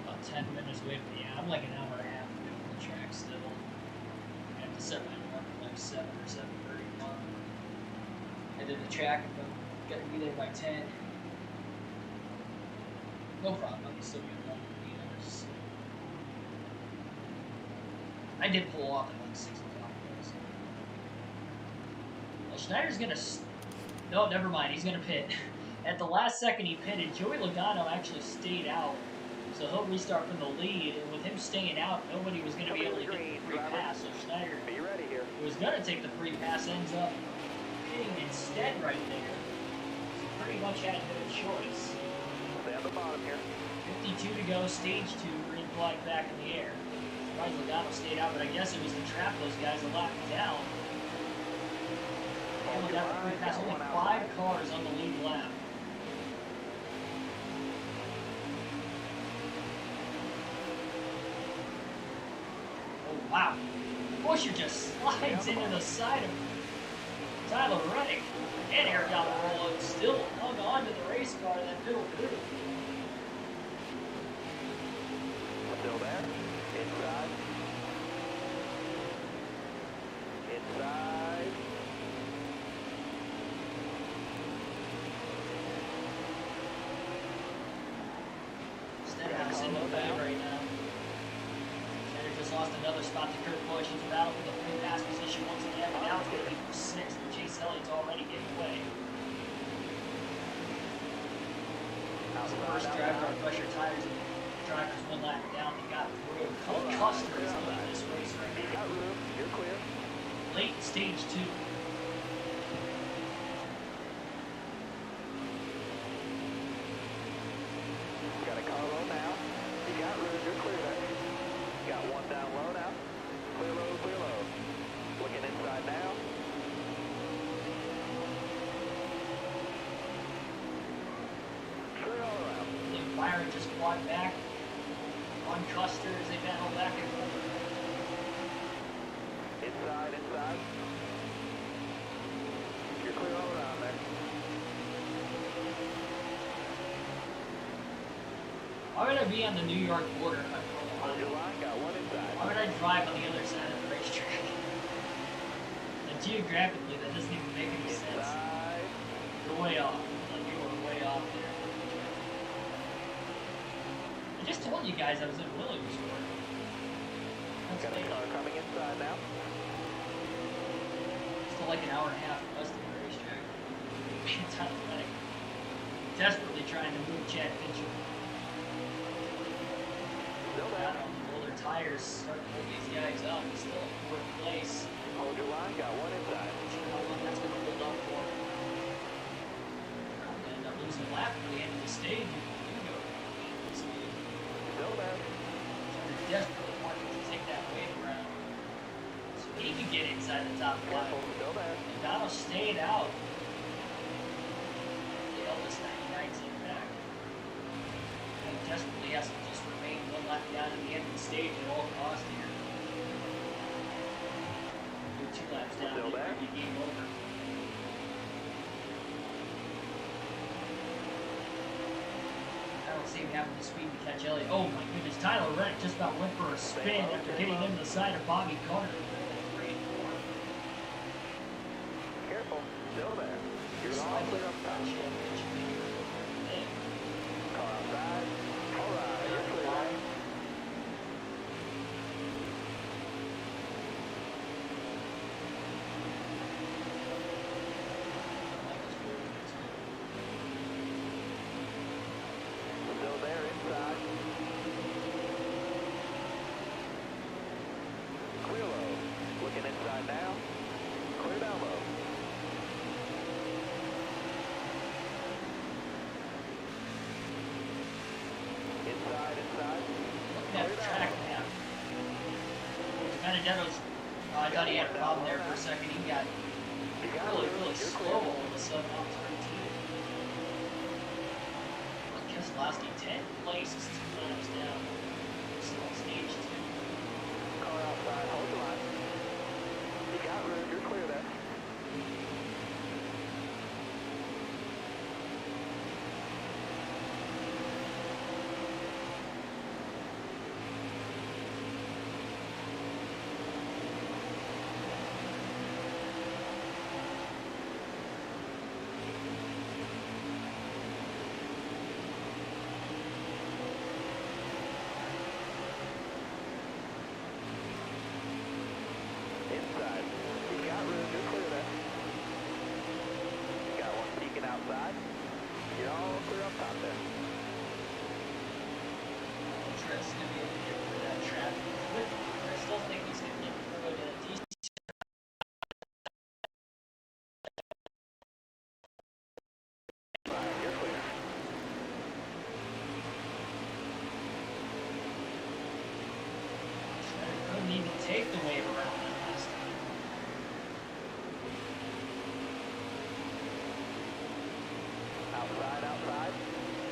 About 10 minutes away from the I'm like an hour and a half away from the track still. I have to set my alarm for like 7 or 7:31. I did the track and I'm got to be there by 10. No problem, I can still get done. I did pull off at like 6 o'clock. Well, Schneider's gonna. No, never mind. He's gonna pit. At the last second, he pitted. Joey Logano actually stayed out, so he'll restart from the lead. And with him staying out, nobody was gonna be able to get the free pass. So Schneider, Be ready here. who was gonna take the free pass, ends up pitting instead right there. So pretty much had no choice. Stay on the bottom here. 52 to go, stage 2, green flag back in the air. Surprised Logano stayed out, but I guess it was to trap those guys a lap down. Hamlin got the free pass, only 5 cars on the lead lap. Oh wow, Buescher just slides into the side of Tyler Reddick. And Eric down the roll and still hung on on to the race car, that middle group. Still there. Inside. Inside. Stenhouse in the lead right now. Center just lost another spot to Kurt Busch. He's battling for the free pass position once again. But now it's going to be for 6th, and Chase Elliott's already getting away. So first driver on pressure tires, and the drivers one lap down. They got through. Cole Custer is leading this race right now. Got room. You're clear. Late stage 2. Got a car low now. You got room. You're clear there. Got one down low now. Clear low, clear low. Looking inside now. Clear all around. Byron just fought back on Custer as they battle back and forth. Inside, inside. You're clear all around there. Why would I be on the New York border? On your line, got one inside. Why would I drive on the other side of the racetrack? And geographically, that doesn't even make any sense. Inside. You're way off. Like, you were way off there. I just told you guys I was in Williamsburg. That's Got a late. car coming inside now. Still like an hour and a half west of the racetrack. It's athletic. Desperately trying to move Chad Fincher. Still I there. don't know, their tires start to hold these guys up. It's still in 4th place. Hold your line, got one inside. Not sure how long that's going to hold up for. They're going to end up losing a lap at the end of the stage if you go this speed. Still there. They're desperately wanting to take that wave around. So he could get inside the top 5. Careful, still there. And Donald stayed out. The Elvis 99 team back. And he desperately has to just remain one lap down at the end of the stage at all costs here. Do 2 laps down, Still it there? might be game over. I don't seem having the speed to catch Elliott. Oh my goodness, Tyler Reddick just about went for a spin after hitting into the side of Bobby Carter. Careful, still there. You're all Slightly clear up top. championship. Car outside. All right, you're clear. Still there inside. Clear low. Looking inside now. Clear down low. Inside, inside. Looking at the track map. Benedetto's, I thought he had a problem there for a second. He got You got really, room. really You're slow clear. all of a sudden off turn 2. Keselowski 10th place is 2 laps down. Still on stage 2. Car outside. Hold the line. You got room. You're clear there. Inside. You got room. You're clear there. Got one peeking outside. You're all clear up top there. Interesting to be able to get through that traffic quickly. I still think he's going to get through it in a decent. Right, you're clear. Couldn't even take the wave around that last time. Outside, outside.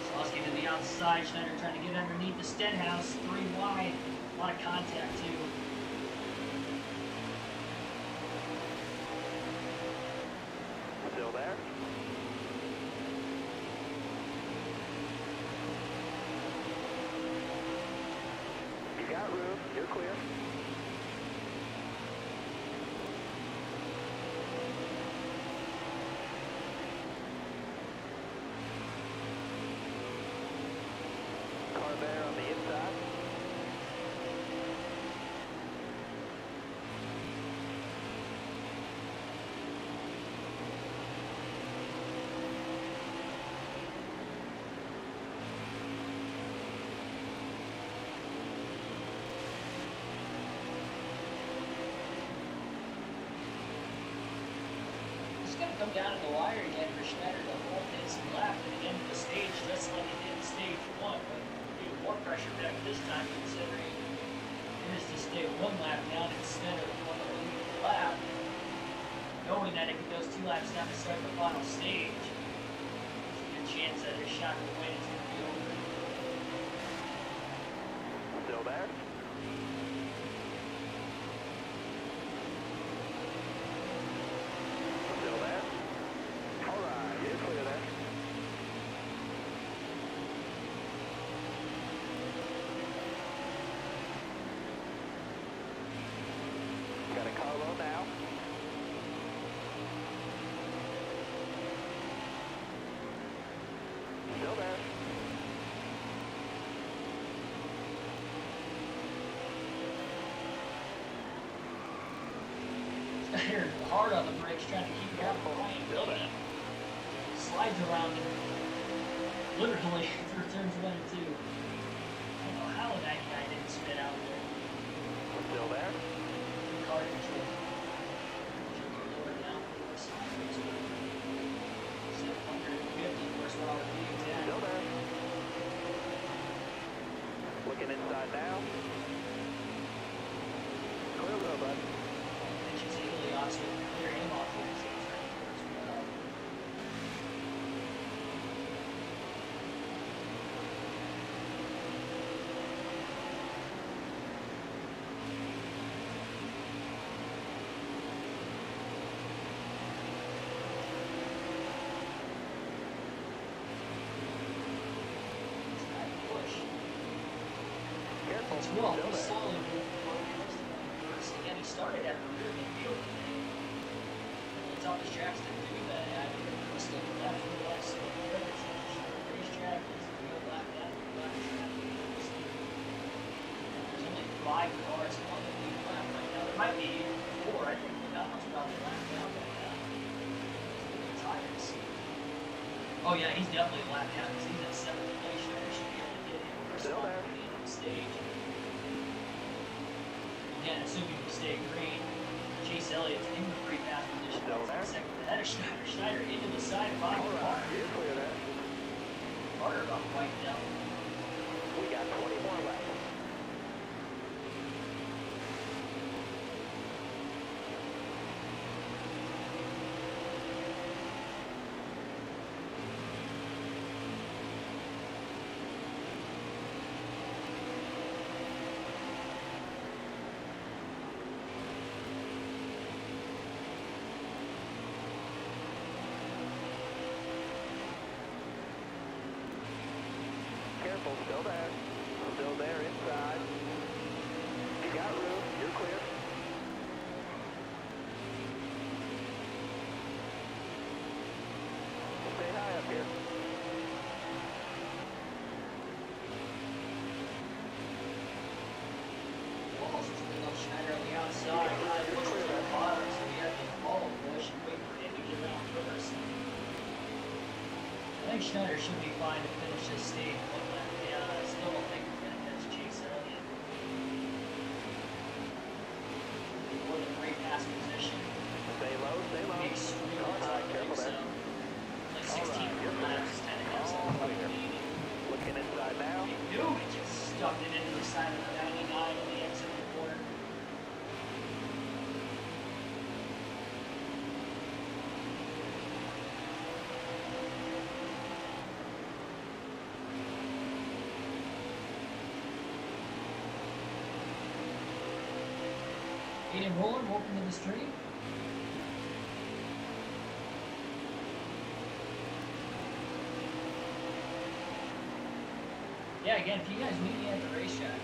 Keselowski to the outside. Schneider trying to get underneath the Stenhouse. 3 wide. A lot of contact too. Still there. got room. You're clear. Car there on the inside. It's going to come down to the wire again for Schneider to hold his lap at the end of the stage, just like he did in stage one. But even more pressure back this time, considering it is to stay one lap down instead of one lap. Knowing that if he goes 2 laps down to start the final stage, there's a good chance that his shot to win is going to be over. Still there? Still there? All right, you're clear there. Got a car low now. Still there. They're hard on the brakes, trying to keep up behind building. Slides around him, literally through turns 1 and 2. I don't know how that guy didn't spin out there. Still there. Car control. Should be lower down for us. 750 horsepower V10. Still there. Looking inside now. Clear road, bud. Pitches Helios with clear him off here. So he's ready for us well. It's that push. Careful. It's well, Still he's there. solid with first. Again, he started at the rear midfield today. It's on his tracks to do that. I mean, he's still left for the last 6 minutes. Racetrack is a real lap down the left track. There's only 5 cars on the lead lap right now. There might be 4. I think that one's probably lap down right now. The tires. Oh yeah, he's definitely lap down because he's in 7th place. I should be able to get him first Still on there. the stage. Again, assuming we stay green, Chase Elliott's in the free pass position. Still there. Second ahead of Schneider. Schneider into the side bottom All car. right, you're clear there. Carter got wiped out. We got 20 more laps. Careful, still there. Still there inside. You got room, you're clear. Stay high up here. Walls is with no Schneider on the outside. High push to the bottom, so we have to follow push and wait for him to get around first. I think Schneider should be fine to finish this stage 1 lap down. I still don't think we're going to catch Chase Elliott. We're in a great pass position. Stay low, stay low. Be extremely All right, tight, careful so there. like All 16 right, you're laps, kind of has All some clear. lead. Looking inside now. Dude, he just stuffed it into the side of the 99 on the exit of the corner. Aiden Roland, welcome to the stream. Yeah, again, if you guys meet me at the racetrack,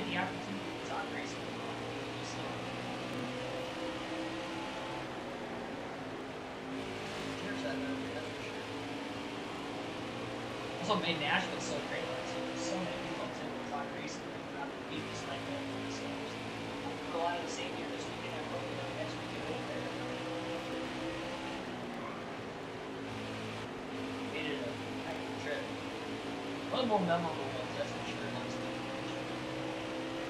the opportunity to talk racing. So, cheers out of it, that's for sure. That's what made Nashville so great last year. There's so many people to talk racing throughout the week, just like that. So, we'll go out of the same year this weekend. I hope next weekend over there. Made it a heck of a trip. One more memorable ones, that's for sure.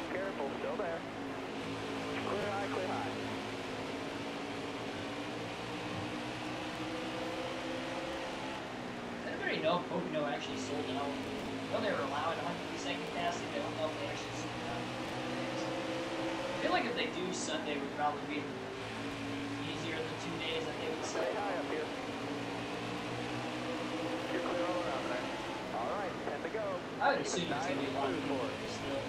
Careful, still there. Clear high, clear high. Does anybody know if Pocono actually sold out? I know they were allowing 100% capacity, but I don't know if they actually sold out. I feel like if they do, Sunday would probably be easier than 2 days that they would Stay say. high up here. You're clear all around there. All right, 10 to go. I would assume it's going to be a lot of people still.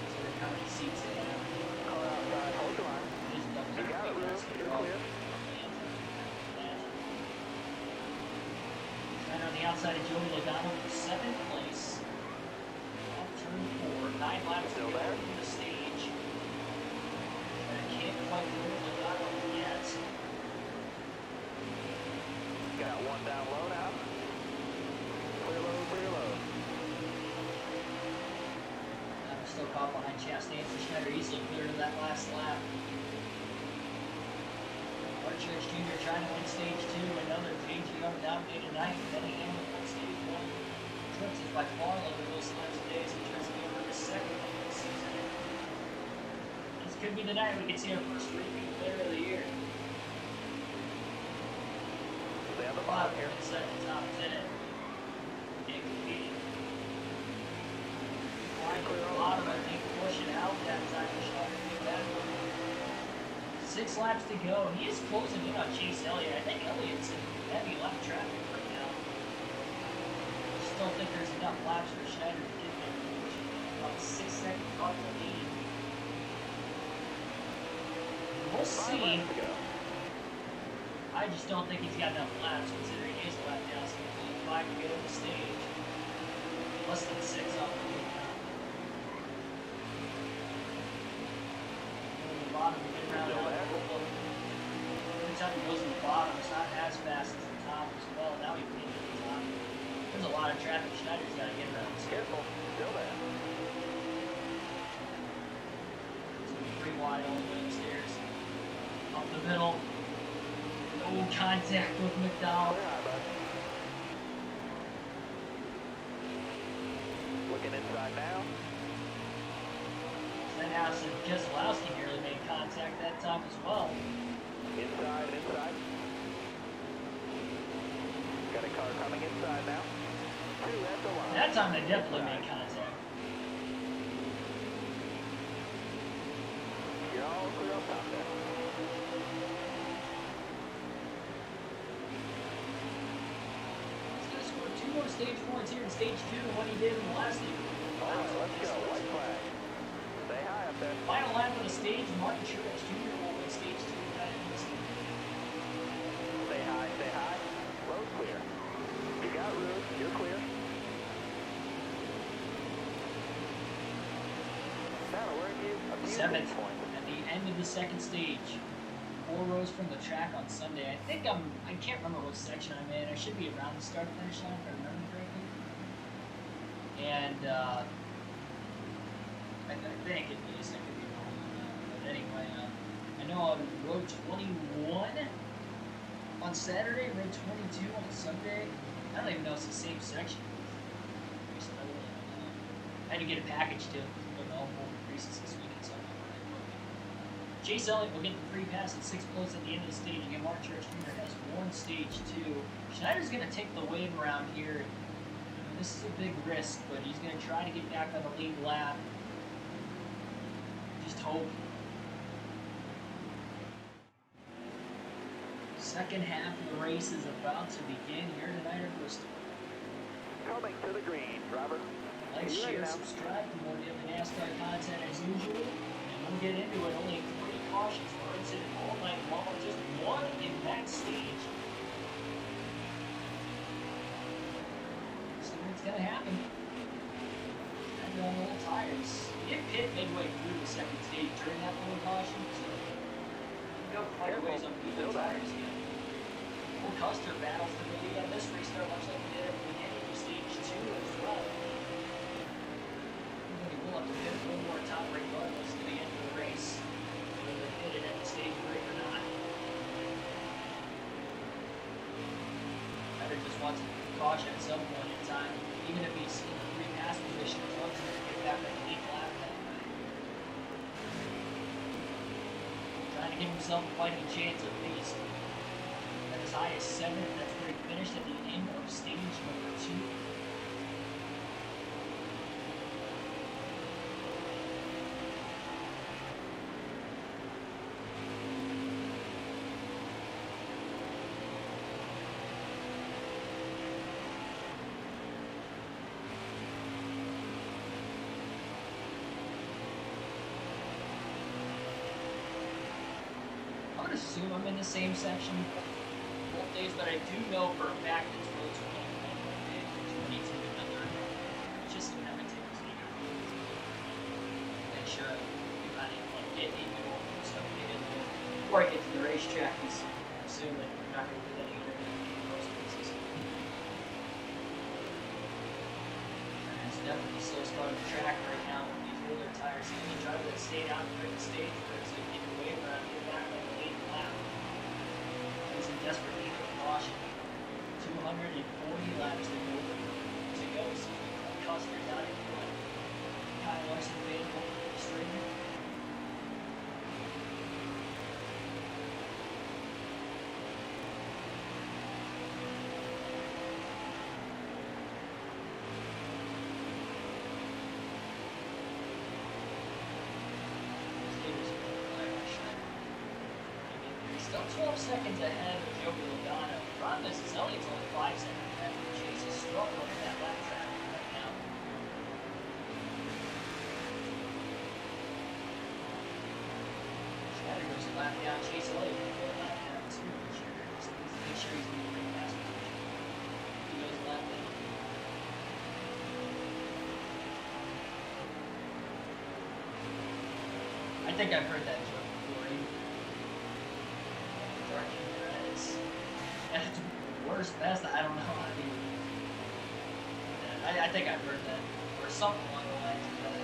So how many seats they have. Car outside, hold the line. You got it, Ruth. You're clear. And on the outside of Joey Logano for 7th place. Off turn 4, 9 laps to go in the stage. And I can't quite move Logano yet. Got one down low now. Clear low, clear low. I'm still caught behind Chastain and Schneider, easily clear to that last lap. Church Jr. trying to win stage 2, another JGR dominated night, then again with stage 1. Trucks is by far one of those last days, and tries to go for his second of the season. This could be the night we can see our first repeat player of the year. They have a Bottom bottom here. inside the top 10. And competing. Flying to the bottom, I think, pushing out that time to shot that one. 6 laps to go. He is closing in on Chase Elliott. I think Elliott's in heavy lap traffic right now. I just don't think there's enough laps for Schneider to get there. About 6 seconds off the lead. We'll see. I just don't think he's got enough laps considering his lap now is only 5 to get on the stage. Less than 6 off the lead now. Bottom to get around every time he goes to the bottom, it's not as fast as the top as well. Now he can get to the top. There's a lot of traffic Schneider's got to get around. Careful, still there. It's going to be pretty wide all the way upstairs. Up the middle. No contact with McDowell. Clear high, bud. Looking inside now. Then Allison Keselowski nearly made contact that time as well. Inside, inside. Got a car coming inside now. 2 at the line. That time they definitely made contact. You're all clear up top there. He's going to score 2 more stage points here in stage 2 than what he did in the last year. All right, let's go. White flag. Stay high up there. Final lap of the stage, Martin Truex Jr. will win stage 2. Stay high, stay high. Road clear. You got room, you're clear. That'll earn you a few 7th points. at the end of the second stage. 4 rows from the track on Sunday. I can't remember what section I'm in. I should be around the start finish line if I remember correctly. And I think at least I could be wrong on that. But anyway, I know I'm road 21 on Saturday, road 22 on Sunday. I don't even know if it's the same section. I had to get a package too. Put all 4 races this weekend, so I'm not really. Chase Elliott will get the free pass in 6th place at the end of the stage. Again, Mark Church Jr. has won stage 2. Schneider's going to take the wave around here. This is a big risk, but he's going to try to get back on the lead lap. Just hope. Second half of the race is about to begin here tonight at Bristol. Coming to the green, Robert. Like, share, subscribe for more daily NASCAR content as usual. And we'll get into it. Only 3 cautions for incident all night long. Just 1 in that stage. See what's going to happen. little tires. He did pit midway through the second stage during that little caution, so he go quite a ways on little tires again. Well, Custer battles to the lead on this restart, much like he did at the beginning of stage 2 as well. He will have to pit one more time regardless to the end of the race, whether they hit it at the stage break or not. Either just wants to caution at some point in time, even if he's in the free pass position, as long as he's going to get back that 8th lap that night. Trying to give himself a fighting chance at least. At as high as 7th, that's where he finished at the end of stage number 2. I would assume I'm in the same section both days, but I do know for a fact it's row 21 one day, 22 another. Just so have to take this leader. Make sure I'm not even like get even more stuff to get into before I get to the racetrack. Because I assume that we're not going to do that either in most places. And it's definitely slow starting the track right now with these older tires. Any driver that stayed out during the stage where it's like getting away from it, get back like the 8th lap. He's in desperate need of caution. 240 laps to go. So Custer's out in front. Kyle Larson available for the streamer. Still 12 seconds ahead of Joey Logano. The problem is Elliott's only 5 seconds ahead. Chase is struggling in that lap traffic right now. Schneider goes a lap down. Chase Elliott will go a lap down too. Just needs to make sure he's in the right pass position. He goes a lap down. I think I've heard that joke before. That's worst, best, I don't know. I mean, I think I've heard that, or something along the lines of that.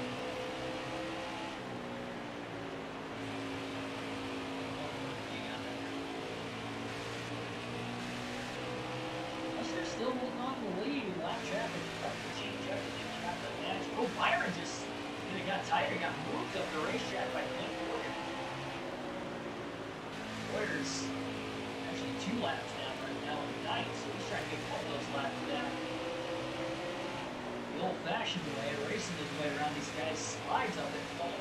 They're still holding on to the lead. Lap traffic to change everything. Traffic match. Oh, Byron just got tired. Got moved up the racetrack by Clint Boyer. Boyer's actually 2 laps down right now in the ninth, so he's trying to get all those laps back. The old-fashioned way, racing his way around these guys' slides up at fault.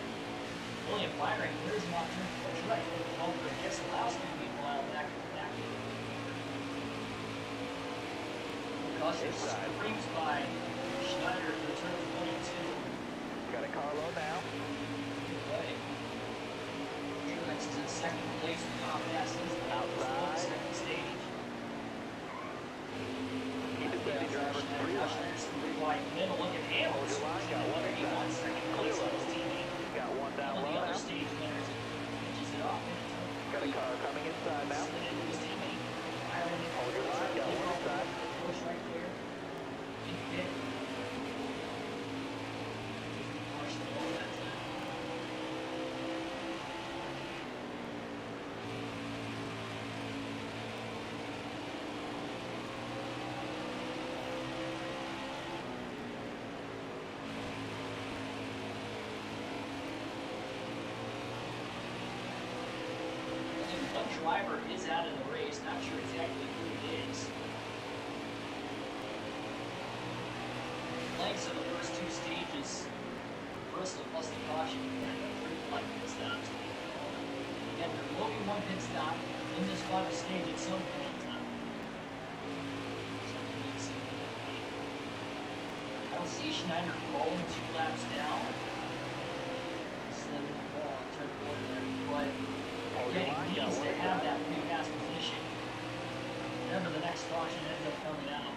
William Byron clears him off turn 4 right. Over against Lowski, meanwhile, back to the back. Caution screams by Schneider for turn 22. Got a car low now. Good way. Truex is in second place with Tom Passes. Outside. Second stage. Keep it steady, driver. Schneider's wide middle. Look at Hamilton. Got one. He won second place on his teammate. Got one down One of low the other now. stage winners pitches it off. Got a car coming inside now. Slid into his teammate. Byron Hold your line. Got one inside. push right there. In pit. Caution all that time. One driver is out of the race, not sure exactly who it is. Lengths of the first 2 stages, Bristol plus the caution, and the 3 flight pit stops. Again, there will be 1 pit stop in this final stage at some point in time. I don't see Schneider rolling 2 laps down. Instead of the ball on turn 4 there, but again, he needs to have that free pass position. Whenever the next caution ends up coming out.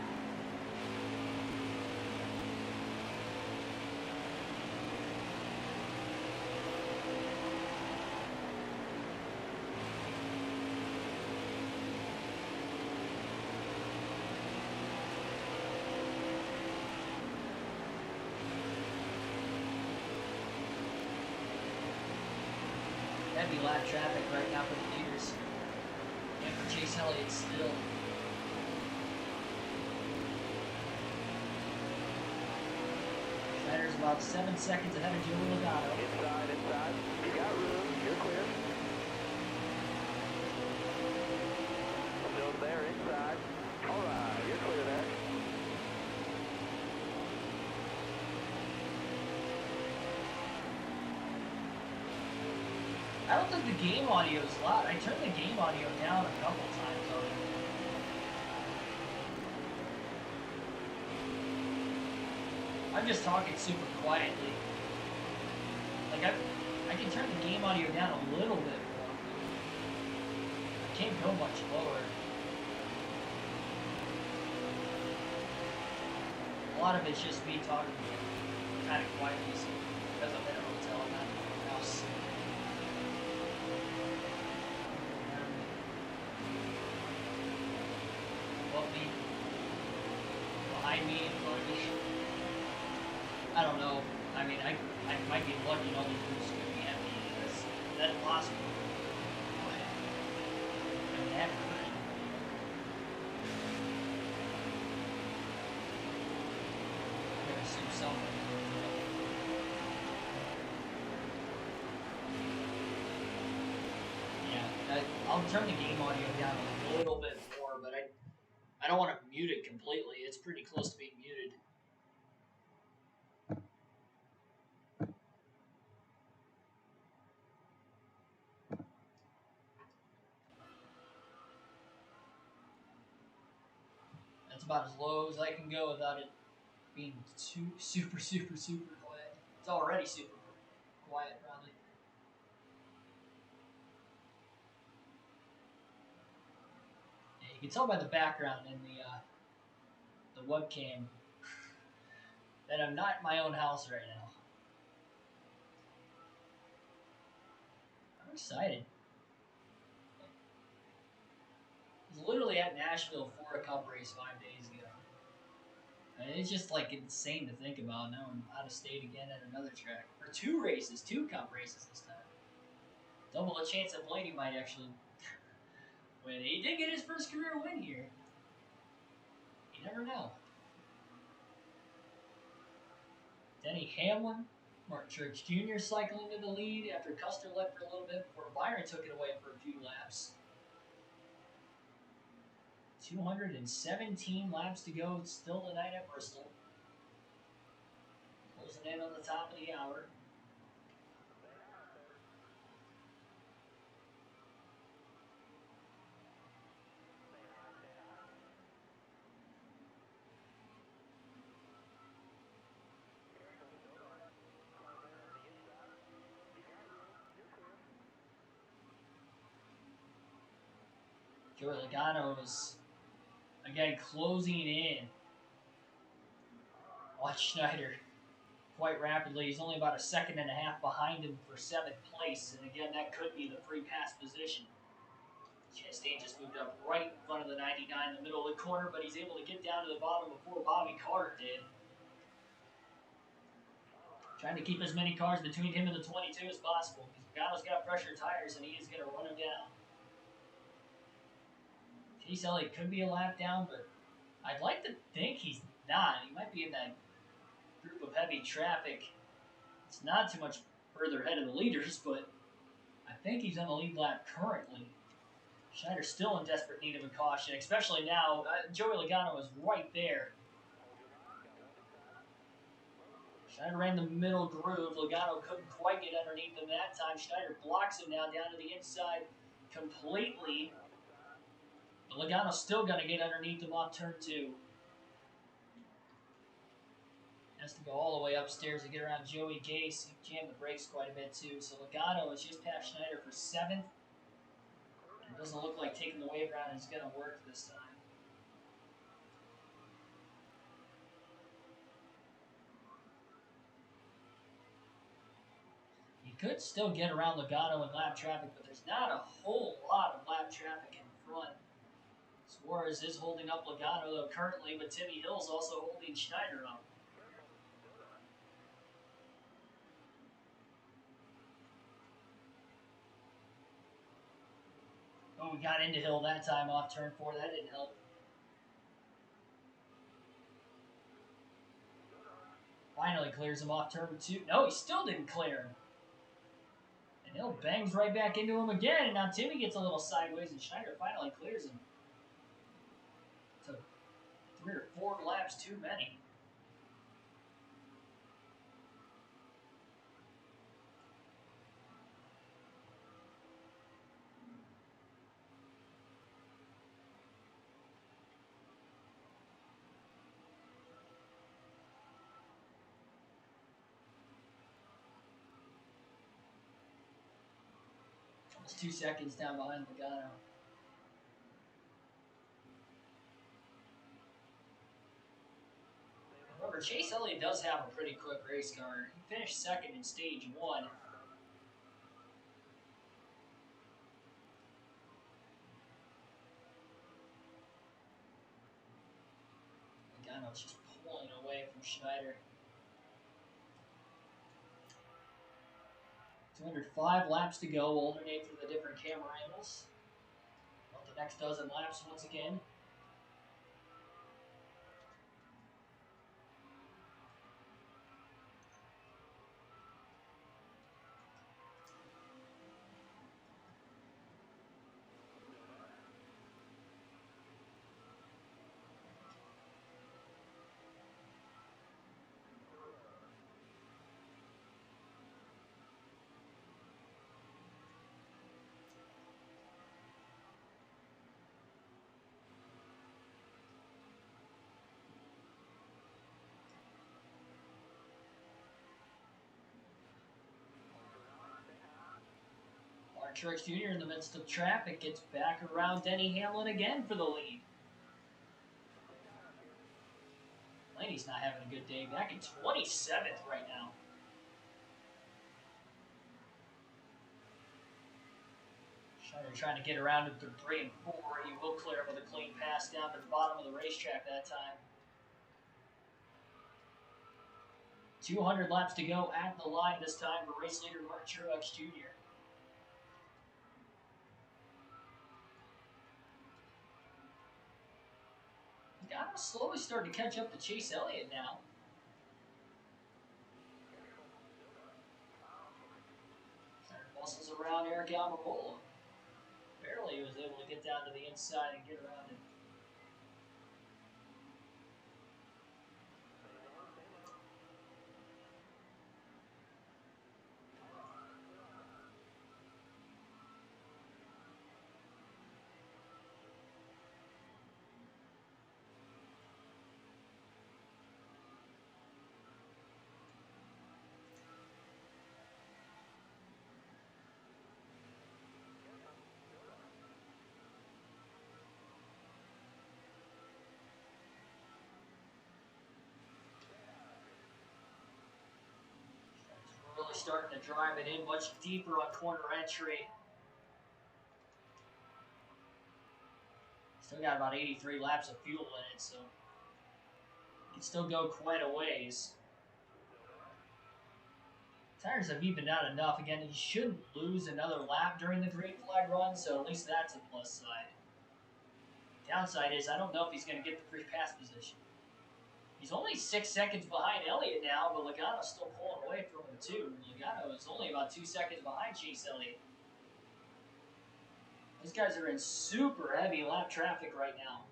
lap traffic right now for the leaders. And for Chase Elliott still. Schneider's about 7 seconds ahead of Joey Logano. Inside. You got room. You're clear. Still there, inside. All right, you're clear there. I don't think the game audio is loud. I turned the game audio down a couple times already. I'm just talking super quietly. Like I can turn the game audio down a little bit more. I can't go much lower. A lot of it's just me talking kind of quietly because I'm in a hotel and not in my house. Above me, behind me, in front of me. I don't know. I mean, I might be lucky and all these roofs could be empty. That's possible. But I mean, I haven't heard anybody. I'm gonna assume someone. Yeah, I'll turn the game audio down a little bit more, but I don't want to mute it completely. It's pretty close to being muted. That's about as low as I can go without it being too super quiet. It's already super quiet, probably. Yeah, you can tell by the background in the webcam that I'm not in my own house right now. I'm excited. I was literally at Nashville for a Cup race 5 days ago. And it's just like insane to think about. Now I'm out of state again at another track. For two Cup races this time. Double the chance that Blaney might actually win. He did get his first career win here. You never know. Denny Hamlin, Mark Truex Jr. cycling to the lead after Custer led for a little bit before Byron took it away for a few laps. 217 laps to go still tonight at Bristol. Closing in on the top of the hour. Joey Logano is, again, closing in on Schneider quite rapidly. He's only about a second and a half behind him for 7th place, and again, that could be the pre-pass position. Chastain just moved up right in front of the 99 in the middle of the corner, but he's able to get down to the bottom before Bobby Carter did. Trying to keep as many cars between him and the 22 as possible, because Logano's got pressure tires, and he is going to run him down. Chase Elliott could be a lap down, but I'd like to think he's not. He might be in that group of heavy traffic. It's not too much further ahead of the leaders, but I think he's on the lead lap currently. Schneider's still in desperate need of a caution, especially now. Joey Logano is right there. Schneider ran the middle groove. Logano couldn't quite get underneath him that time. Schneider blocks him now down to the inside completely. But Logano's still going to get underneath him off turn 2. Has to go all the way upstairs to get around Joey Gase. He jammed the brakes quite a bit too. So Logano is just past Schneider for 7th. It doesn't look like taking the wave around is going to work this time. He could still get around Logano in lap traffic, but there's not a whole lot of lap traffic in front. Suarez is holding up Logano though currently, but Timmy Hill's also holding Schneider up. Oh, we got into hill that time off turn 4. That didn't help. Finally clears him off turn 2. No, he still didn't clear him. And Hill bangs right back into him again. And now Timmy gets a little sideways, and Schneider finally clears him. So 3 or 4 laps too many. Almost 2 seconds down behind Logano. Remember, Chase Elliott does have a pretty quick race car. He finished second in stage 1. Logano's just pulling away from Schneider. 205 laps to go. We'll alternate through the different camera angles. About the next dozen laps once again. Truex Jr. in the midst of traffic gets back around Denny Hamlin again for the lead. Laney's not having a good day. Back in 27th right now. Schneider trying to get around him through 3 and 4. He will clear him with a clean pass down to the bottom of the racetrack that time. 200 laps to go at the line this time for race leader Martin Truex Jr. Logano slowly starting to catch up to Chase Elliott now. Muscles around Eric Almirola. Barely he was able to get down to the inside and get around him. Really starting to drive it in much deeper on corner entry. Still got about 83 laps of fuel in it, so you can still go quite a ways. Tires have evened out enough. Again, he shouldn't lose another lap during the green flag run, so at least that's a plus side. Downside is I don't know if he's going to get the free pass position. He's only 6 seconds behind Elliott now, but Logano's still pulling away from him too. Logano is only about 2 seconds behind Chase Elliott. Those guys are in super heavy lap traffic right now.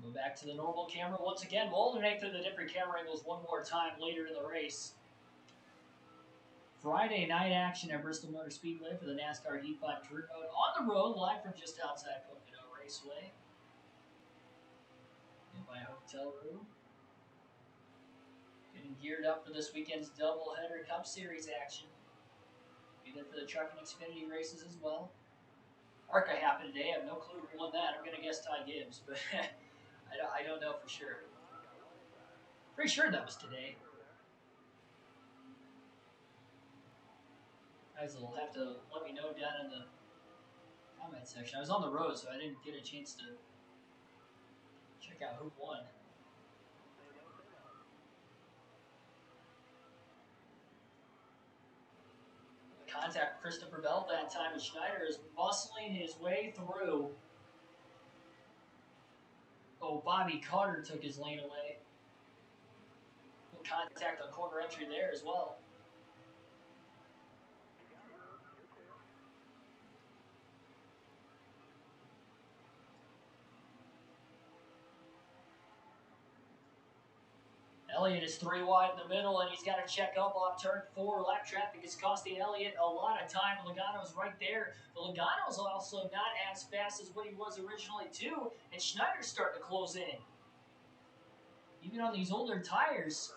We'll go back to the normal camera once again. We'll alternate through the different camera angles one more time later in the race. Friday night action at Bristol Motor Speedway for the NASCAR Heat 5 Career Mode on the road, live from just outside Pocono Raceway. In my hotel room. Getting geared up for this weekend's doubleheader Cup Series action. for the Truck and Xfinity races as well. ARCA happened today. I have no clue who won that. I'm going to guess Ty Gibbs, but I don't know for sure. Pretty sure that was today. Guys will have to let me know down in the comment section. I was on the road, so I didn't get a chance to check out who won. Contact Christopher Bell that time, and Schneider is muscling his way through. Oh, Bobby Carter took his lane away. Contact on corner entry there as well. Elliott is 3 wide in the middle, and he's got to check up on turn 4. Lap traffic is costing Elliott a lot of time. Logano's right there, but Logano's also not as fast as what he was originally, too, and Schneider's starting to close in. Even on these older tires,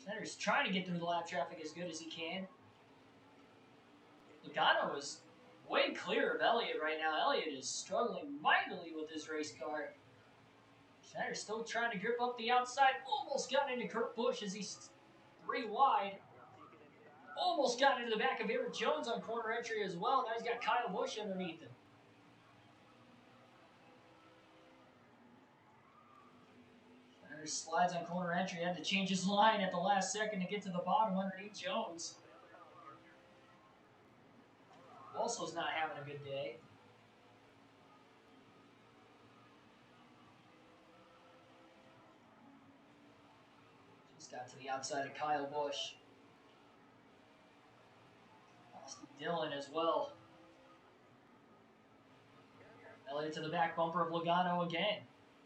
Schneider's trying to get through the lap traffic as good as he can. Logano is way clear of Elliott right now. Elliott is struggling mightily with his race car. Schneider's still trying to grip up the outside. Almost got into Kurt Busch as he's 3 wide. Almost got into the back of Eric Jones on corner entry as well. Now he's got Kyle Busch underneath him. Schneider slides on corner entry. Had to change his line at the last second to get to the bottom underneath Jones. Walso's not having a good day. Just got to the outside of Kyle Busch. Austin Dillon as well. Elliott to the back bumper of Logano again.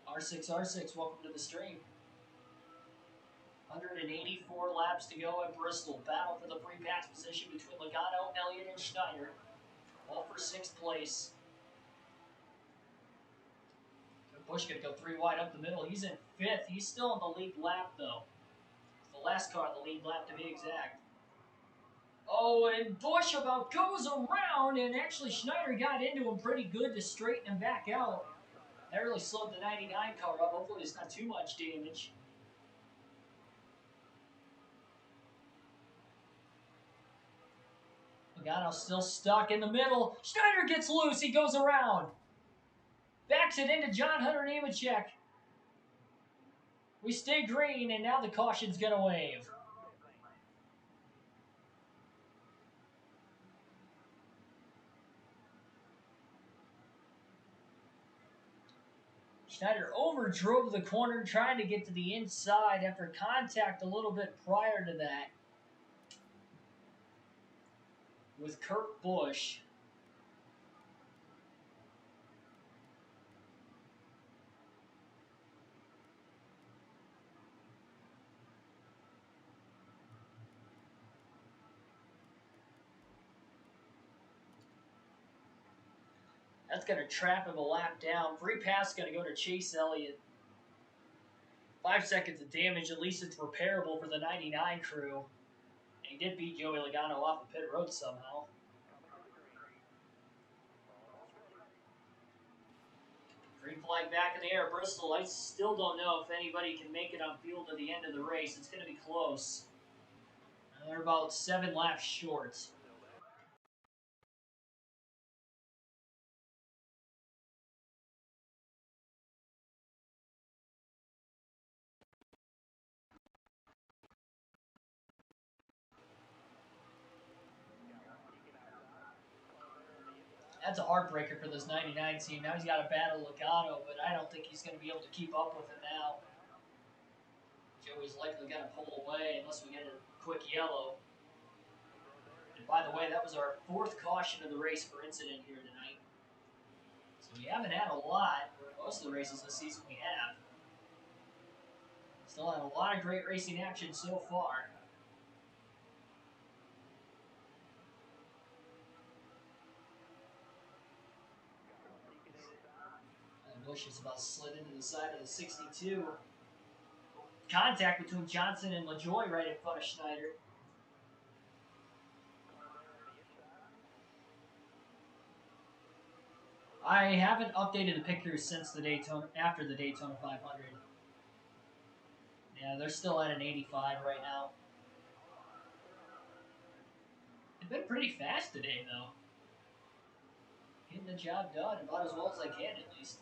R6, welcome to the stream. 184 laps to go at Bristol. Battle for the pre-pass position between Logano, Elliott, and Schneider. All for 6th place. Busch going to go 3 wide up the middle. He's in 5th. He's still in the lead lap, though. It's the last car in the lead lap, to be exact. Oh, and Busch about goes around, and actually Schneider got into him pretty good to straighten him back out. That really slowed the 99 car up. Hopefully it's not too much damage. Logano's still stuck in the middle. Schneider gets loose. He goes around. Backs it into John Hunter Nemechek. We stay green, and now the caution's going to wave. Schneider overdrove the corner trying to get to the inside after contact a little bit prior to that with Kurt Busch. That's going to trap him a lap down. Free pass going to go to Chase Elliott. 5 seconds of damage. At least it's repairable for the 99 crew. And he did beat Joey Logano off the pit road somehow. Green flag back in the air. Bristol, I still don't know if anybody can make it on field to the end of the race. It's going to be close. They're about 7 laps short. That's a heartbreaker for this 99 team. Now he's got to battle Logano, but I don't think he's going to be able to keep up with it now. Joey's likely going to pull away unless we get a quick yellow. And by the way, that was our 4th caution of the race for incident here tonight. So we haven't had a lot. Most of the races this season we have. Still had a lot of great racing action so far. Busch is about slid into the side of the 62. Contact between Johnson and LaJoie right in front of Schneider. I haven't updated the pictures since the Daytona, after the Daytona 500. Yeah, they're still at an 85 right now. They've been pretty fast today, though. Getting the job done about as well as I can, at least.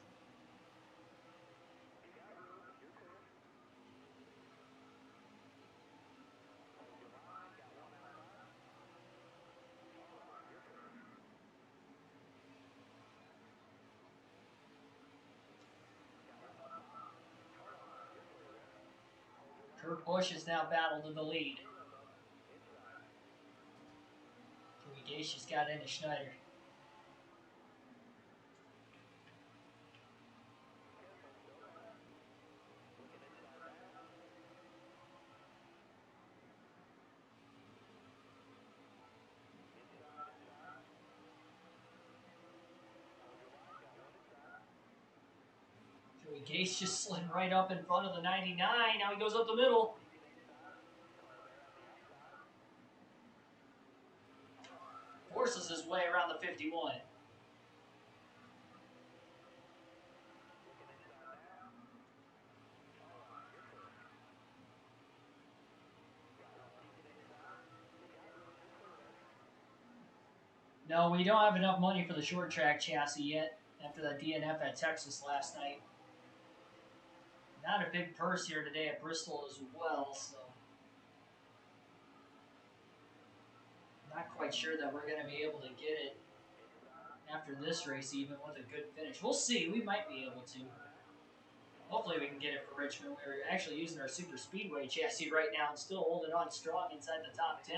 Kurt Busch is now battled in the lead. Joey Gase just got into Schneider. Joey Gase just slid right up in front of the 99. Now he goes up the middle. Forces his way around the 51. No, we don't have enough money for the short track chassis yet after that DNF at Texas last night. Not a big purse here today at Bristol as well, so not quite sure that we're going to be able to get it after this race, even with a good finish. We'll see. We might be able to. Hopefully we can get it for Richmond. We're actually using our Super Speedway chassis right now and still holding on strong inside the top 10.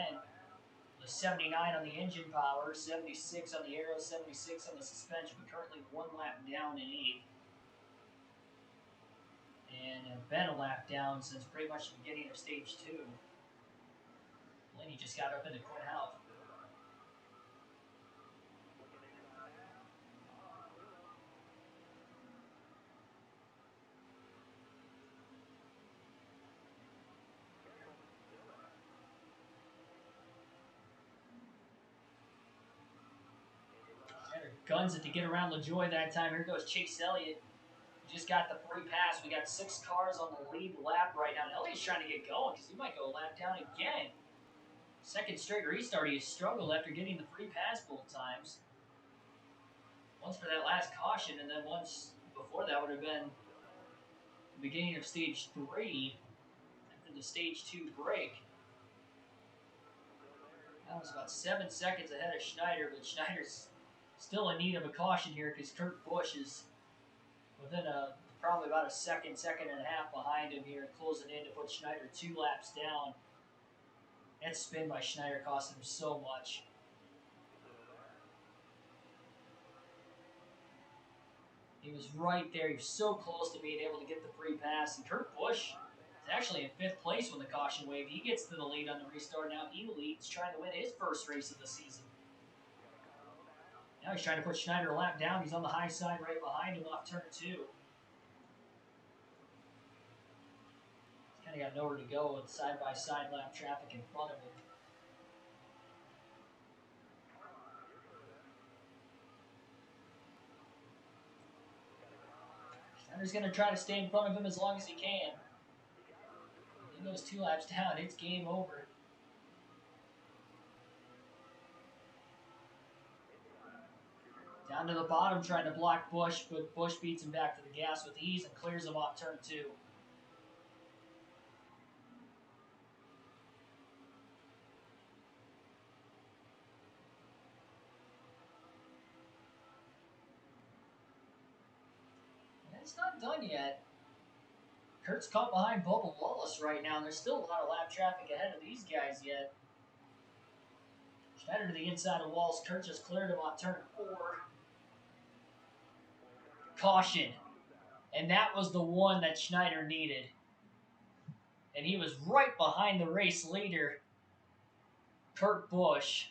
The 79 on the engine power, 76 on the aero, 76 on the suspension, but currently one lap down in 8th. And have been a lap down since pretty much the beginning of stage 2. Lenny just got up into Quinn Houff. Guns it to get around LaJoy that time. Here goes Chase Elliott. Just got the free pass. We got 6 cars on the lead lap right now. Elliott's trying to get going because he might go a lap down again. Second straight restart. He struggled after getting the free pass both times. Once for that last caution, and then once before that would have been the beginning of stage 3 after the stage 2 break. That was about 7 seconds ahead of Schneider, but Schneider's still in need of a caution here because Kurt Busch is within probably about a second and a half behind him here, closing in to put Schneider 2 laps down. That spin by Schneider cost him so much. He was right there. He was so close to being able to get the free pass. And Kurt Busch is actually in 5th place when the caution wave. He gets to the lead on the restart. Now he leads, trying to win his first race of the season. Now he's trying to put Schneider a lap down. He's on the high side right behind him off turn 2. He's kind of got nowhere to go with side-by-side lap traffic in front of him. Schneider's going to try to stay in front of him as long as he can. He goes 2 laps down. It's game over. Down to the bottom, trying to block Busch, but Busch beats him back to the gas with ease and clears him off turn 2. And it's not done yet. Kurt's caught behind Bubba Wallace right now, and there's still a lot of lap traffic ahead of these guys yet. Schneider to the inside of Wallace. Kurt just cleared him on turn 4. Caution. And that was the one that Schneider needed. And he was right behind the race leader, Kurt Busch.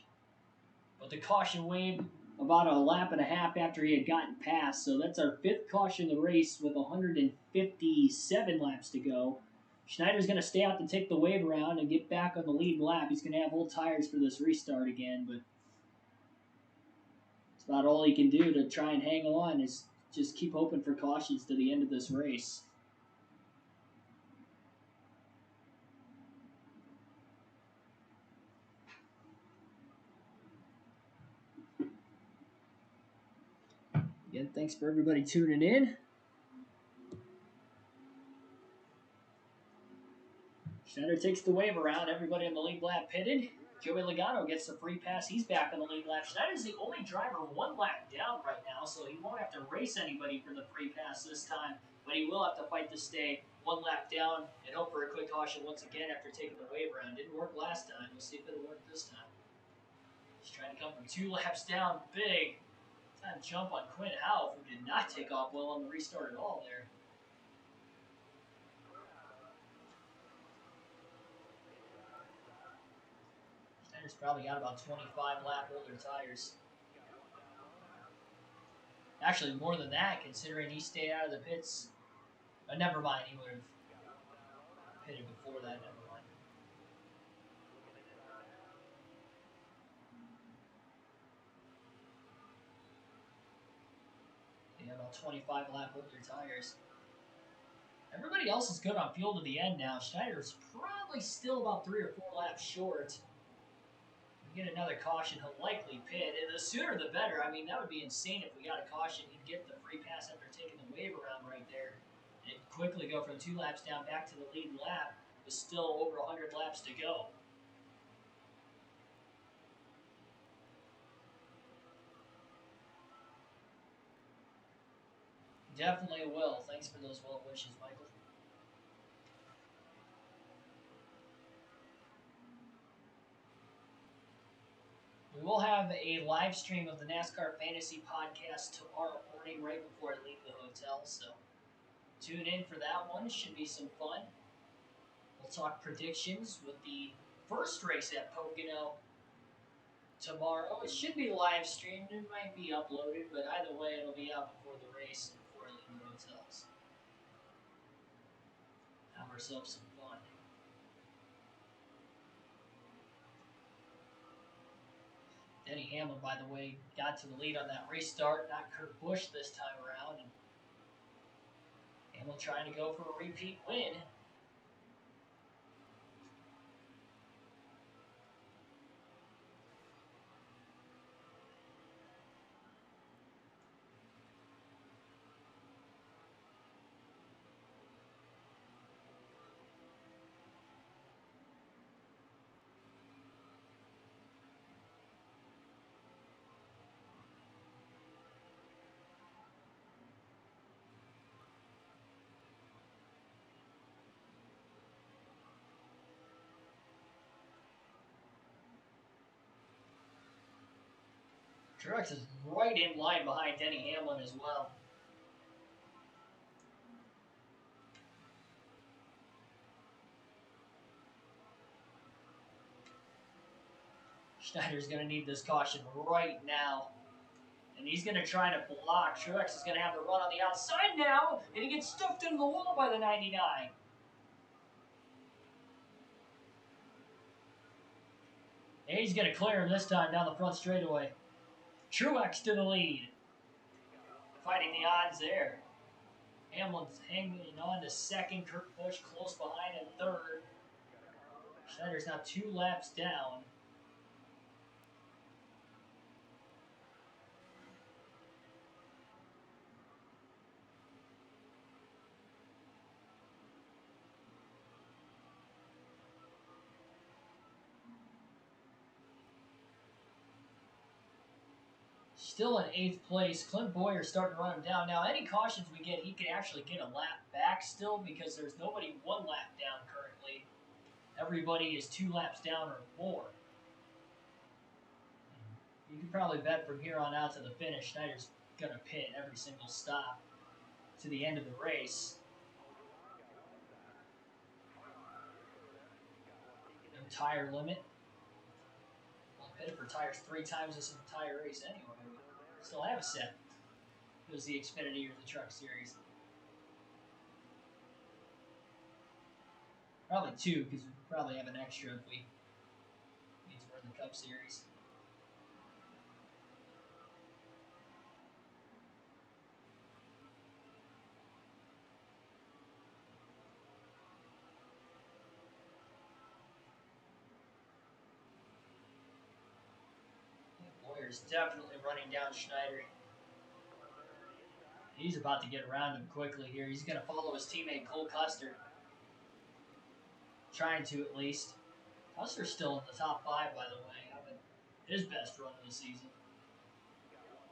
But the caution waved about a lap and a half after he had gotten past. So that's our 5th caution of the race with 157 laps to go. Schneider's going to stay out to take the wave around and get back on the lead lap. He's going to have old tires for this restart again, but It's about all he can do to try and hang on is just keep hoping for cautions to the end of this race. Again, thanks for everybody tuning in. Schneider takes the wave around. Everybody on the lead lap pitted. Joey Logano gets the free pass. He's back on the lead lap. Schneider's the only driver one lap down right now, so he won't have to race anybody for the free pass this time, but he will have to fight to stay one lap down and hope for a quick caution once again after taking the wave around. Didn't work last time. We'll see if it'll work this time. He's trying to come from 2 laps down. Big time jump on Quinn Houff, who did not take off well on the restart at all there. Schneider's probably got about 25 lap older tires. Actually, more than that, considering he stayed out of the pits. Never mind, he would have pitted before that. Never mind. They have about 25 lap older tires. Everybody else is good on fuel to the end now. Schneider's probably still about 3 or 4 laps short. Get another caution, he'll likely pit. And the sooner the better. I mean, that would be insane if we got a caution. He'd get the free pass after taking the wave around right there. And quickly go from 2 laps down back to the lead lap with still over 100 laps to go. Definitely will. Thanks for those well wishes, Michael. We will have a live stream of the NASCAR Fantasy Podcast tomorrow morning right before I leave the hotel, so tune in for that one. Should be some fun. We'll talk predictions with the first race at Pocono tomorrow. It should be live streamed. It might be uploaded, but either way, it'll be out before the race and before I leave the hotels. Have ourselves some fun. Denny Hamlin, by the way, got to the lead on that restart, not Kurt Busch this time around. And Hamlin trying to go for a repeat win. Truex is right in line behind Denny Hamlin as well. Schneider's going to need this caution right now. And he's going to try to block. Truex is going to have to run on the outside now. And he gets stuffed into the wall by the 99. And he's going to clear him this time down the front straightaway. Truex to the lead. Fighting the odds there. Hamlin's hanging on to second. Kurt Busch close behind in third. Schneider's now 2 laps down. Still in 8th place. Clint Boyer starting to run him down. Now, any cautions we get, he can actually get a lap back still because there's nobody 1 lap down currently. Everybody is 2 laps down or more. You can probably bet from here on out to the finish, Schneider's going to pit every single stop to the end of the race. No tire limit. Well, pitted for tires 3 times this entire race anyway. We still have a set. It was the Xfinity or the Truck Series. Probably 2, because we probably have an extra if we need to run the Cup Series. is definitely running down Schneider. He's about to get around him quickly here. He's going to follow his teammate Cole Custer. Trying to, at least. Custer's still in the top 5, by the way. Having his best run of the season.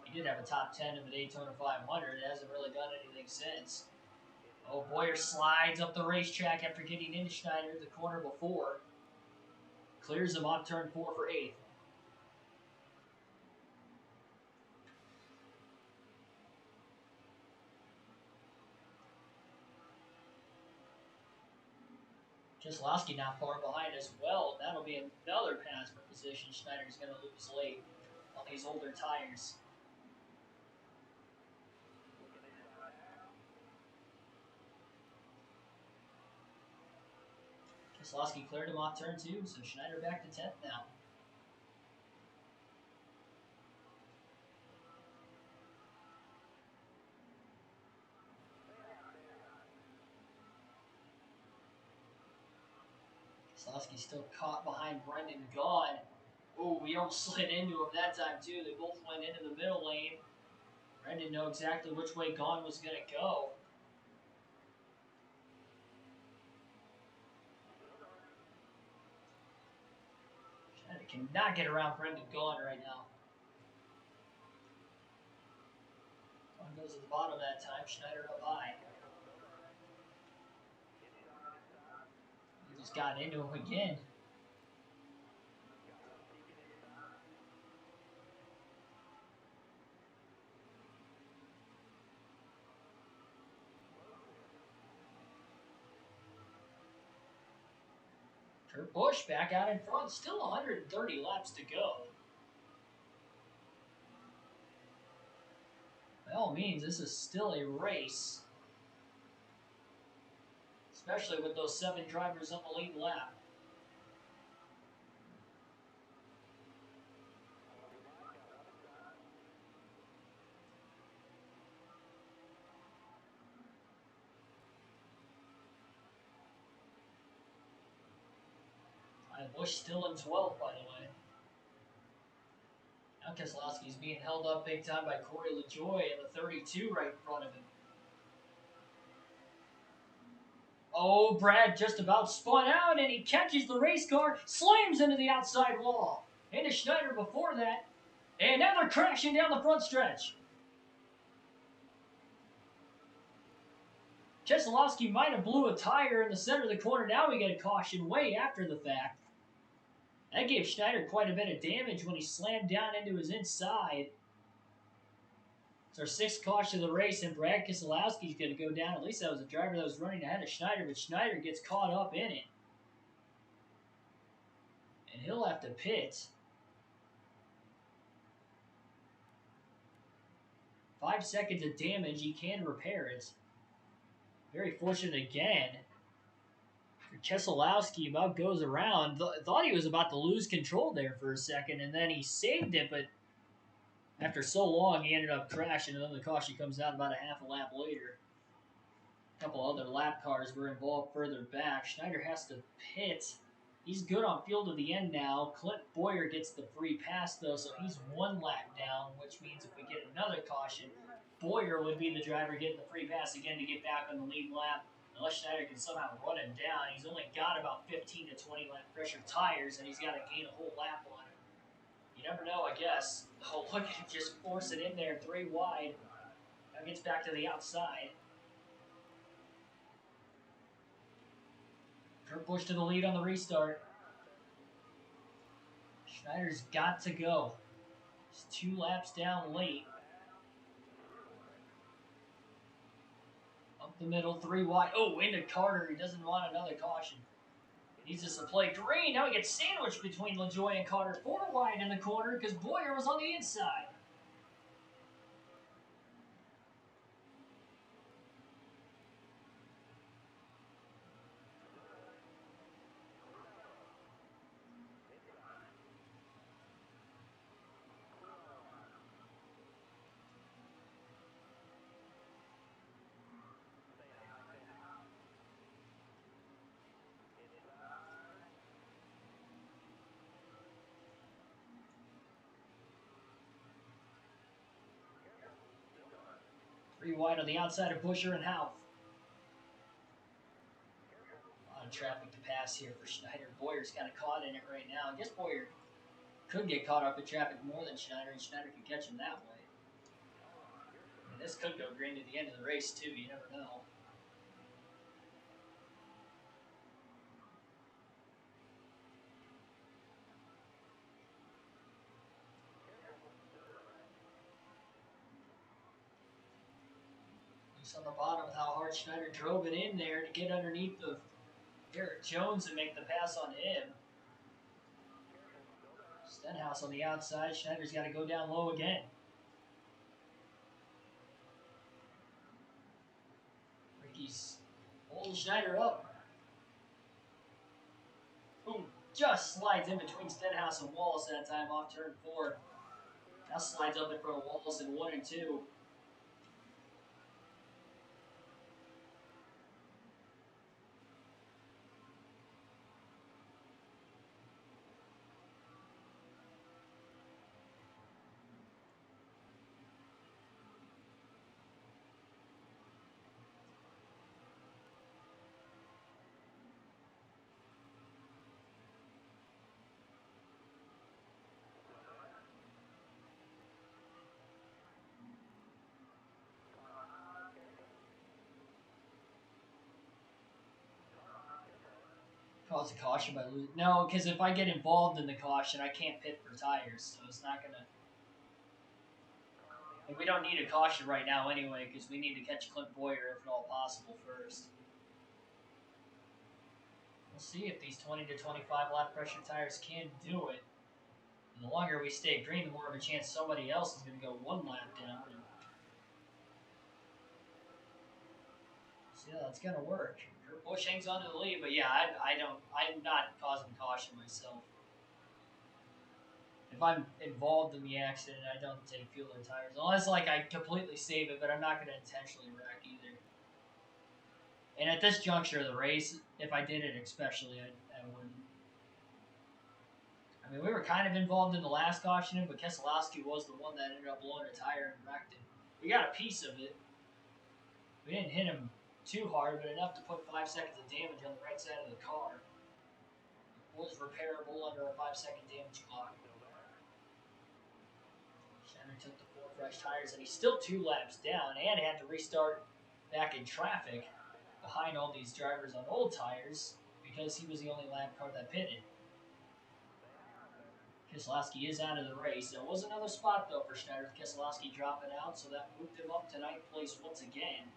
He did have a top 10 in the Daytona 500. It hasn't really done anything since. Oh, Boyer slides up the racetrack after getting into Schneider the corner before. Clears him on turn 4 for 8th. Keselowski not far behind as well. That'll be another pass for position. Schneider's going to lose late on these older tires. Keselowski cleared him off turn 2, so Schneider back to 10th now. Keselowski still caught behind Brendan Gaughan. Oh, we almost slid into him that time too. They both went into the middle lane. Brendan knew exactly which way Gaughan was going to go. Schneider cannot get around Brendan Gaughan right now. Gaughan goes at the bottom that time. Schneider up high. He just got into him again. Kurt Busch back out in front. Still 130 laps to go. By all means, this is still a race. Especially with those 7 drivers on the lead lap. Busch still in 12th, by the way. Now Keselowski's being held up big time by Corey LaJoie in the 32 right in front of him. Oh, Brad just about spun out, and he catches the race car, slams into the outside wall. Into Schneider before that, and now they're crashing down the front stretch. Keselowski might have blew a tire in the center of the corner. Now we get a caution way after the fact. That gave Schneider quite a bit of damage when he slammed down into his inside. It's our 6th caution of the race, and Brad Keselowski's going to go down. At least that was a driver that was running ahead of Schneider, but Schneider gets caught up in it. And he'll have to pit. 5 seconds of damage. He can repair it. Very fortunate again. Keselowski about goes around. Thought he was about to lose control there for a second, and then he saved it, but after so long, he ended up crashing, and then the caution comes out about a half a lap later. A couple other lap cars were involved further back. Schneider has to pit. He's good on fuel to the end now. Clint Boyer gets the free pass, though, so he's 1 lap down, which means if we get another caution, Boyer would be the driver getting the free pass again to get back on the lead lap. Unless Schneider can somehow run him down. He's only got about 15 to 20 lap pressure tires, and he's got to gain a whole lap on him. You never know, I guess. Oh, look at him just force it in there, 3 wide. Now gets back to the outside. Kurt Busch to the lead on the restart. Schneider's got to go. He's 2 laps down late. Up the middle, 3 wide. Oh, into Carter. He doesn't want another caution. He needs us to play green. Now he gets sandwiched between LaJoie and Carter. 4 wide in the corner because Boyer was on the inside. Pretty wide on the outside of Busher and Houff. A lot of traffic to pass here for Schneider. Boyer's kind of caught in it right now. I guess Boyer could get caught up in traffic more than Schneider, and Schneider could catch him that way. And this could go green at the end of the race, too. You never know. Loose on the bottom with how hard Schneider drove it in there to get underneath of Eric Jones and make the pass on him. Stenhouse on the outside. Schneider's got to go down low again. Ricky's holding Schneider up. Boom. Just slides in between Stenhouse and Wallace that time off turn 4. Now slides up in front of Wallace in 1 and 2. Cause a caution by losing. No, because if I get involved in the caution, I can't pit for tires, so it's not gonna. And we don't need a caution right now anyway, because we need to catch Clint Boyer if at all possible first. We'll see if these 20 to 25 lap pressure tires can do it. And the longer we stay green, the more of a chance somebody else is going to go 1 lap down. And see how that's going to work. Kurt Busch hangs on to the lead, but yeah, I'm not causing caution myself. If I'm involved in the accident, I don't take fuel or tires. Unless, like, I completely save it, but I'm not going to intentionally wreck either. And at this juncture of the race, if I did it especially, I wouldn't. I mean, we were kind of involved in the last caution, but Keselowski was the one that ended up blowing a tire and wrecked it. We got a piece of it. We didn't hit him too hard, but enough to put 5 seconds of damage on the right side of the car. It was repairable under a 5-second damage clock. Schneider took the 4 fresh tires, and he's still 2 laps down and had to restart back in traffic behind all these drivers on old tires because he was the only lap car that pitted. Keselowski is out of the race. There was another spot, though, for Schneider with Keselowski dropping out, so that moved him up to 9th place once again.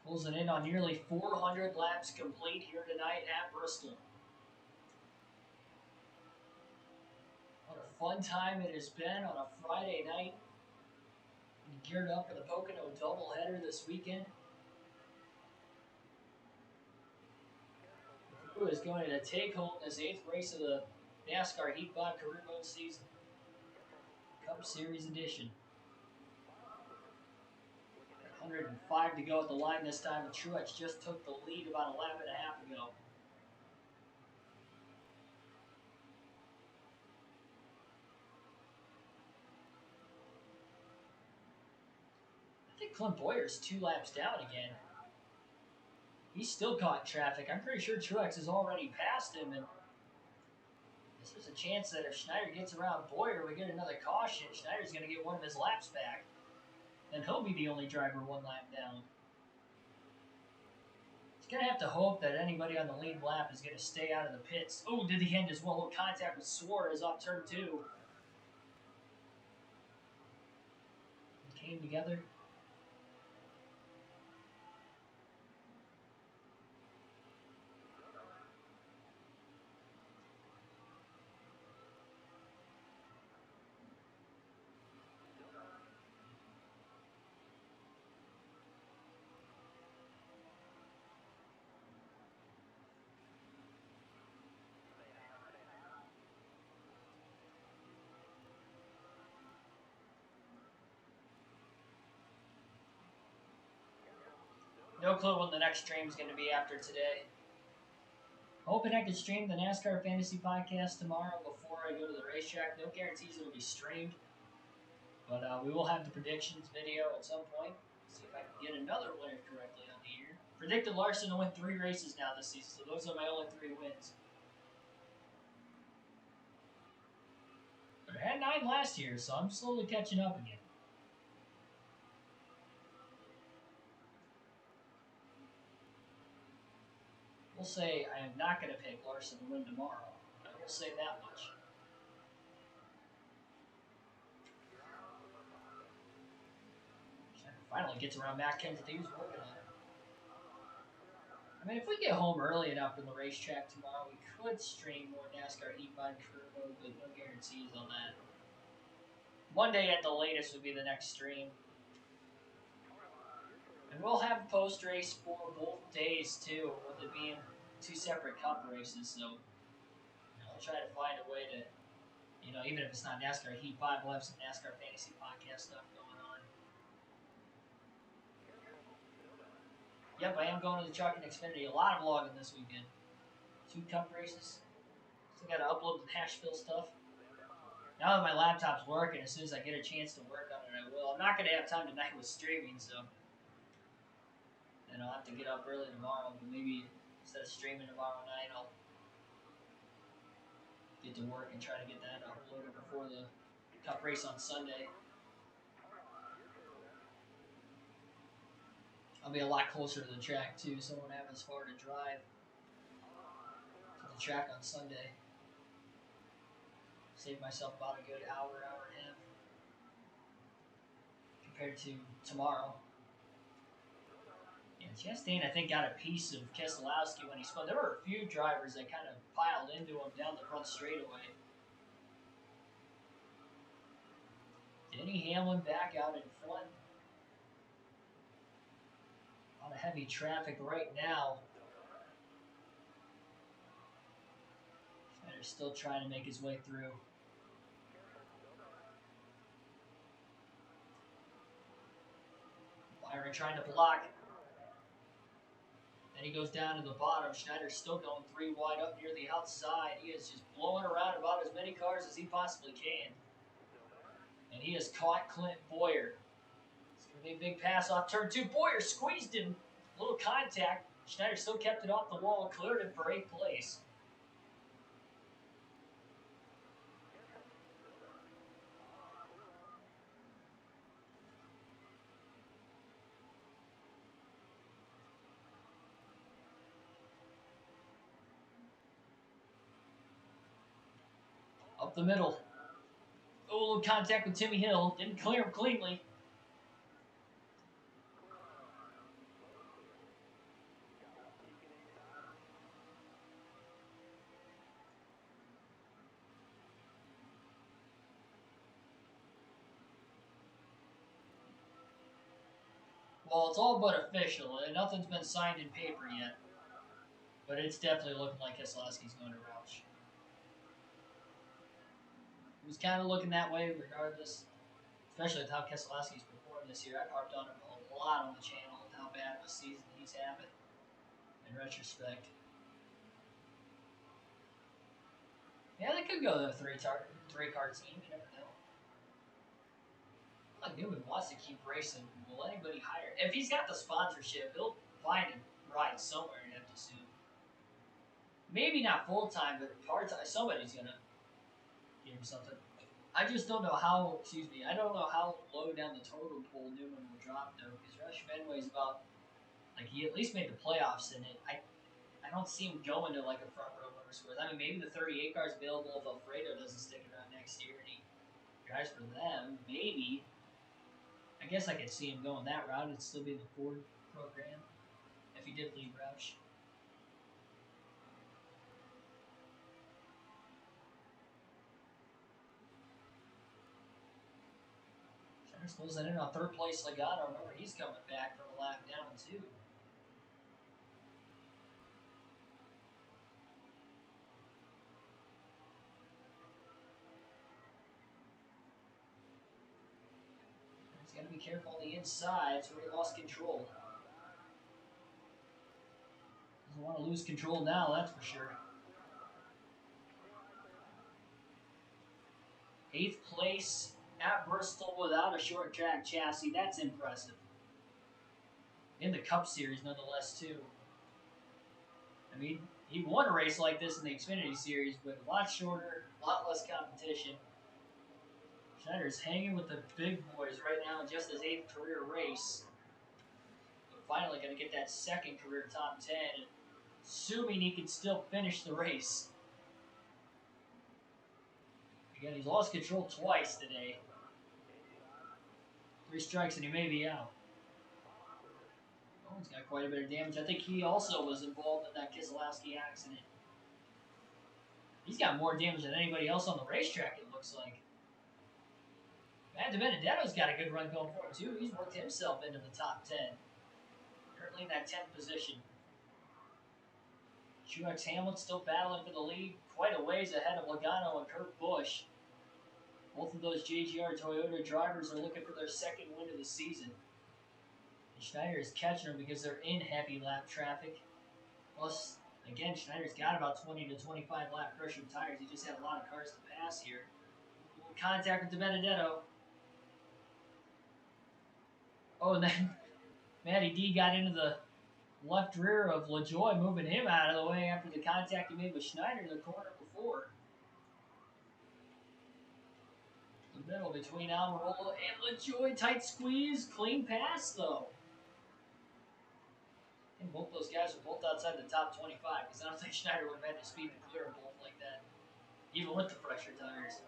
Closing in on nearly 400 laps complete here tonight at Bristol. What a fun time it has been on a Friday night. Geared up for the Pocono doubleheader this weekend. Who is going to take home this 8th race of the NASCAR Heat 5 Career Mode Season Cup Series Edition. 105 to go at the line this time, and Truex just took the lead about a lap and a half ago. I think Clint Boyer's 2 laps down again. He's still caught in traffic. I'm pretty sure Truex has already passed him, and this is a chance that if Schneider gets around Boyer, we get another caution. Schneider's going to get one of his laps back. Then he'll be the only driver 1 lap down. He's going to have to hope that anybody on the lead lap is going to stay out of the pits. Oh, did he end as well? Contact with Suarez off turn 2. Came together. No clue when the next stream is going to be after today. Hoping I can stream the NASCAR Fantasy Podcast tomorrow before I go to the racetrack. No guarantees it'll be streamed. But we will have the predictions video at some point. See if I can get another winner correctly on the year. Predicted Larson to win 3 races now this season, so those are my only 3 wins. But I had 9 last year, so I'm slowly catching up again. We'll say I am not going to pick Larson to win tomorrow. I will say that much. Finally gets around Matt Kenseth. He was working on it. I mean, if we get home early enough from the racetrack tomorrow, we could stream more NASCAR Heat 5 Career Mode, but no guarantees on that. Monday at the latest would be the next stream. And we'll have post-race for both days, too, with it being 2 separate cup races. So I'll try to find a way to, even if it's not NASCAR Heat 5, we'll have some NASCAR Fantasy Podcast stuff going on. Yep, I am going to the Truck and Xfinity. A lot of vlogging this weekend. 2 cup races. Still got to upload the Nashville stuff. Now that my laptop's working, as soon as I get a chance to work on it, I will. I'm not going to have time tonight with streaming, so then I'll have to get up early tomorrow. But maybe instead of streaming tomorrow night, I'll get to work and try to get that uploaded before the cup race on Sunday. I'll be a lot closer to the track, too, so I won't have as far to drive to the track on Sunday. Save myself about a good hour and a half compared to tomorrow. Yeah, Chastain, I think, got a piece of Keselowski when he spun. There were a few drivers that kind of piled into him down the front straightaway. Denny Hamlin back out in front. A lot of heavy traffic right now. Schneider's still trying to make his way through. Byron trying to block. Then he goes down to the bottom. Schneider's still going 3 wide up near the outside. He is just blowing around about as many cars as he possibly can. And he has caught Clint Bowyer. It's going to be a big pass off turn 2. Bowyer squeezed him. A little contact. Schneider still kept it off the wall. Cleared him for 8th place. Up the middle. Oh, a little contact with Timmy Hill. Didn't clear him cleanly. Well, it's all but official. Nothing's been signed in paper yet. But it's definitely looking like Keselowski's going to Roush. It was kind of looking that way regardless. Especially with how Keselowski's performed this year. I've harped on him a lot on the channel and how bad of a season he's having in retrospect. Yeah, they could go to a three-car team. You never know. Like Newman wants to keep racing. Will anybody hire? If he's got the sponsorship, he'll find a ride somewhere, you'd have to assume. Maybe not full-time, but part-time. Somebody's going to give him something. I just don't know how, I don't know how low down the total pool Newman will drop, though, because Rush Fenway's about, he at least made the playoffs in it. I don't see him going to, a front row motorsports. I mean, maybe the 38 car's available if Alfredo doesn't stick around next year and he drives for them. Maybe. I guess I could see him going that route. It'd still be the Ford program if he did leave Roush. Schneider's closing in on 3rd place Logano. Remember, he's coming back from a lap down, too. He's got to be careful on the inside, so he lost control. Don't want to lose control now, that's for sure. 8th place at Bristol without a short track chassis. That's impressive. In the Cup Series, nonetheless, too. I mean, he won a race like this in the Xfinity Series, but a lot shorter, a lot less competition. Schneider's hanging with the big boys right now in just his 8th career race. But finally going to get that 2nd career top 10, assuming he can still finish the race. Again, he's lost control twice today. 3 strikes and he may be out. Oh, he's got quite a bit of damage. I think he also was involved in that Keselowski accident. He's got more damage than anybody else on the racetrack, it looks like. Matt DiBenedetto's got a good run going for him, too. He's worked himself into the top 10. Currently in that 10th position. Truex Hamlin still battling for the lead, quite a ways ahead of Logano and Kurt Busch. Both of those JGR Toyota drivers are looking for their 2nd win of the season. And Schneider is catching them because they're in heavy lap traffic. Plus, again, Schneider's got about 20 to 25 lap pressure tires. He just had a lot of cars to pass here. Contact with DiBenedetto. Oh, and then Matty D got into the left rear of LaJoie, moving him out of the way after the contact he made with Schneider in the corner before. The middle between Almirola and LaJoie, tight squeeze, clean pass though. I think both those guys are both outside the top 25 because I don't think Schneider would have had the speed to clear them both like that, even with the pressure tires.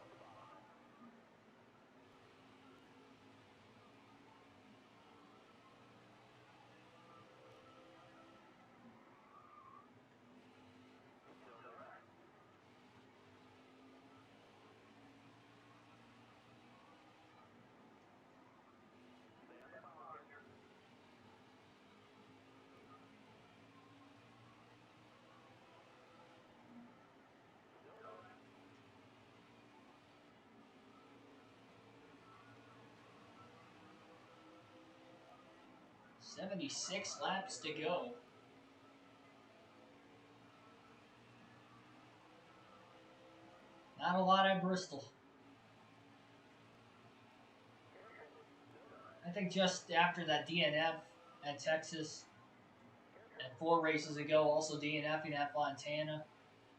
"76 laps to go." Not a lot at Bristol. I think just after that DNF at Texas and 4 races ago, also DNFing at Fontana,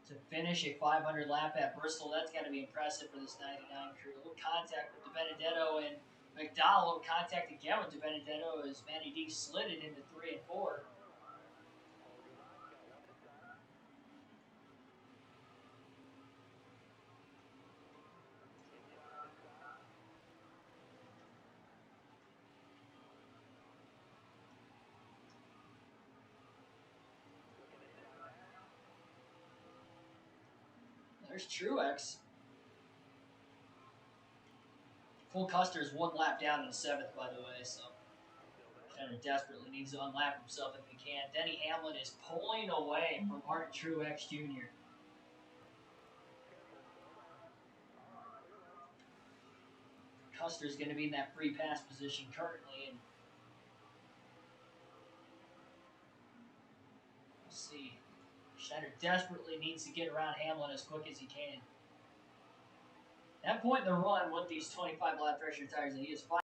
to finish a 500 lap at Bristol, that's got to be impressive for this 99 crew. A little contact with DiBenedetto and McDowell. Contact again with DiBenedetto as Matty D slid it into 3 and 4. There's Truex. Full Custer's 1 lap down in 7th, by the way, so Schneider desperately needs to unlap himself if he can. Denny Hamlin is pulling away from Martin Truex Jr. Custer's going to be in that free pass position currently, and we'll see. Schneider desperately needs to get around Hamlin as quick as he can. At that point in the run with these 25 lap pressure tires, and he is fine.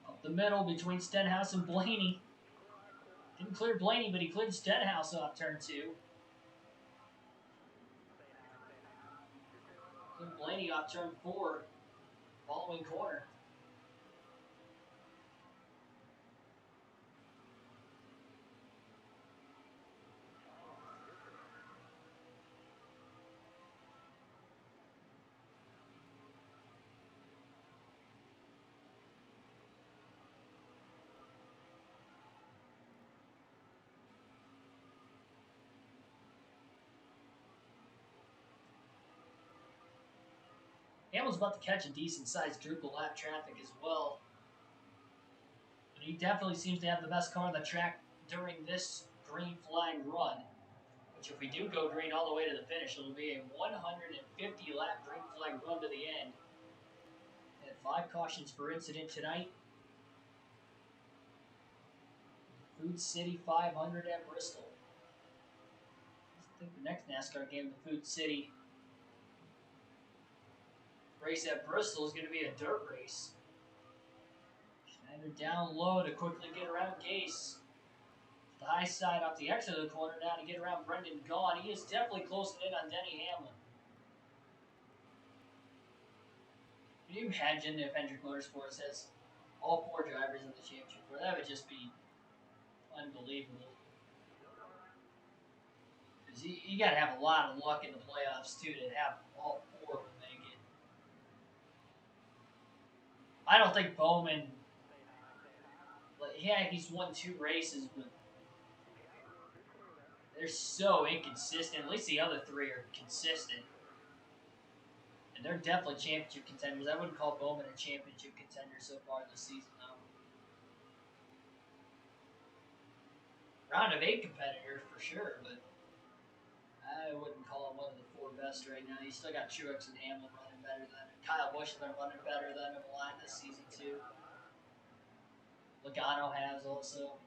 Up the middle between Stenhouse and Blaney. Didn't clear Blaney, but he cleared Stenhouse off turn 2. Cleared Blaney off turn 4, following corner. Hamlin's about to catch a decent-sized group of lap traffic as well. But he definitely seems to have the best car on the track during this green flag run, which if we do go green all the way to the finish, it'll be a 150 lap green flag run to the end. And 5 cautions per incident tonight. Food City 500 at Bristol. I think the next NASCAR game, the Food City race at Bristol, is going to be a dirt race. Schneider down low to quickly get around Gase. The high side off the exit of the corner now to get around Brendan Gaughan. He is definitely closing in on Denny Hamlin. Can you imagine if Hendrick Motorsports has all 4 drivers in the championship? Well, that would just be unbelievable. Because you got to have a lot of luck in the playoffs, too, to have all 4 of them make it. I don't think Bowman, yeah, he's won 2 races, but they're so inconsistent. At least the other 3 are consistent. And they're definitely championship contenders. I wouldn't call Bowman a championship contender so far this season, though. Round of 8 competitor for sure, but I wouldn't call him one of the 4 best right now. You still got Truex and Hamlin running better than him. Kyle Busch has been running better than him a lot this season, too. Logano has also.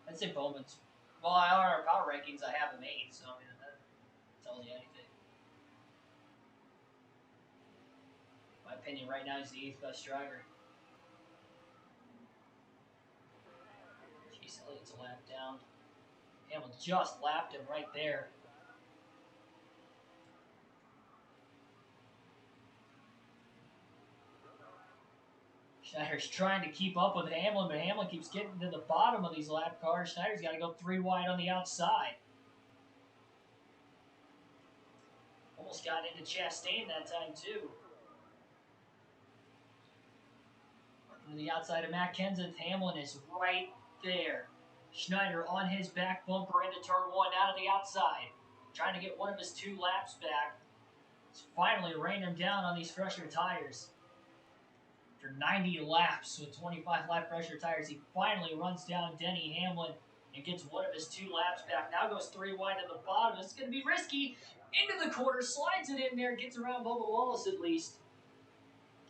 I'd say Bowman's. Well, on our power rankings, I have him 8, so I mean, that tells you anything. In my opinion, right now, he's the 8th best driver. Jeez, Elliott's a lap down. Hamilton just lapped him right there. Schneider's trying to keep up with Hamlin, but Hamlin keeps getting to the bottom of these lap cars. Schneider's got to go 3 wide on the outside. Almost got into Chastain that time, too. On the outside of Matt Kenseth, Hamlin is right there. Schneider on his back bumper into turn 1 out of the outside. Trying to get one of his 2 laps back. He's finally raining him down on these fresher tires. After 90 laps with 25 lap pressure tires, he finally runs down Denny Hamlin and gets one of his 2 laps back. Now goes 3 wide to the bottom. This is going to be risky. Into the corner, slides it in there, gets around Bubba Wallace at least.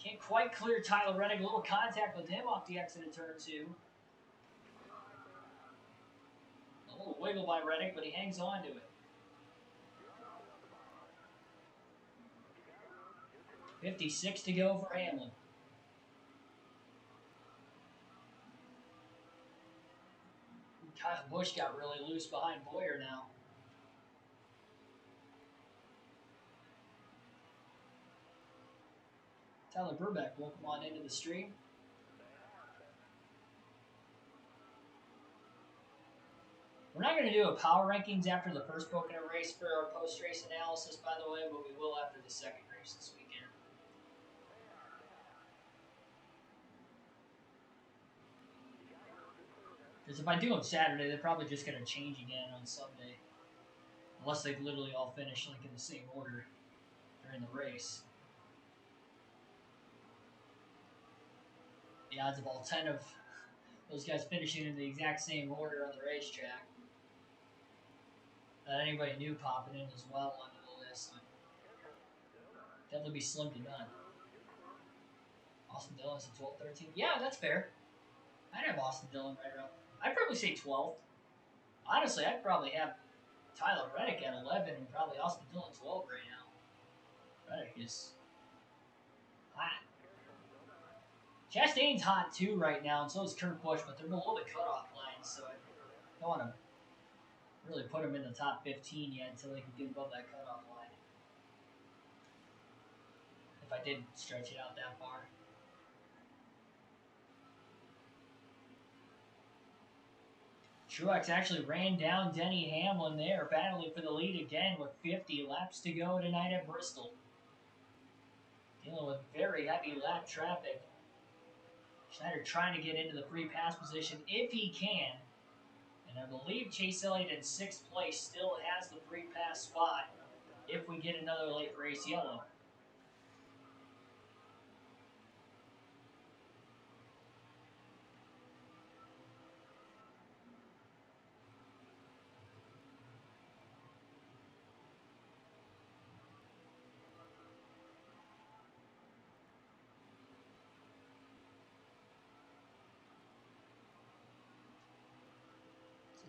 Can't quite clear Tyler Reddick. A little contact with him off the exit of turn 2. A little wiggle by Reddick, but he hangs on to it. 56 to go for Hamlin. Kyle Busch got really loose behind Boyer now. Tyler Burbeck will come on into the stream. We're not going to do a power rankings after the first Pocono race for our post-race analysis, by the way, but we will after the second race this weekend. Because if I do them Saturday, they're probably just going to change again on Sunday. Unless they literally all finish like in the same order during the race. The odds of all 10 of those guys finishing in the exact same order on the racetrack. Anybody new popping in as well onto the list would definitely be slim to none. Austin Dillon's at 12, 13. Yeah, that's fair. I'd have Austin Dillon right around. I'd probably say 12. Honestly, I'd probably have Tyler Reddick at 11 and probably Austin Dillon 12 right now. Reddick is hot. Chastain's hot too right now, and so is Kurt Busch, but they're below the cutoff line, so I don't want to really put them in the top 15 yet until they can get above that cutoff line. If I did stretch it out that far. Truex actually ran down Denny Hamlin there, battling for the lead again with 50 laps to go tonight at Bristol. Dealing with very heavy lap traffic. Schneider trying to get into the free pass position if he can. And I believe Chase Elliott in 6th place still has the free pass spot if we get another late race yellow.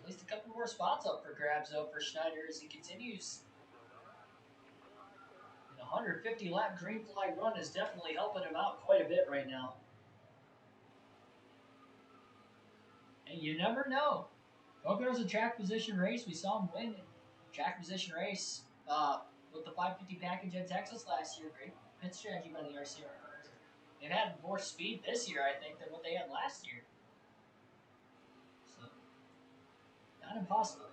At least a couple more spots up for grabs, though, for Schneider as he continues. An 150 lap green flag run is definitely helping him out quite a bit right now. And you never know. Pocono's a track position race. We saw him win a track position race with the 550 package at Texas last year. Great pit strategy by the RC owners. They've had more speed this year, I think, than what they had last year. So, not impossible.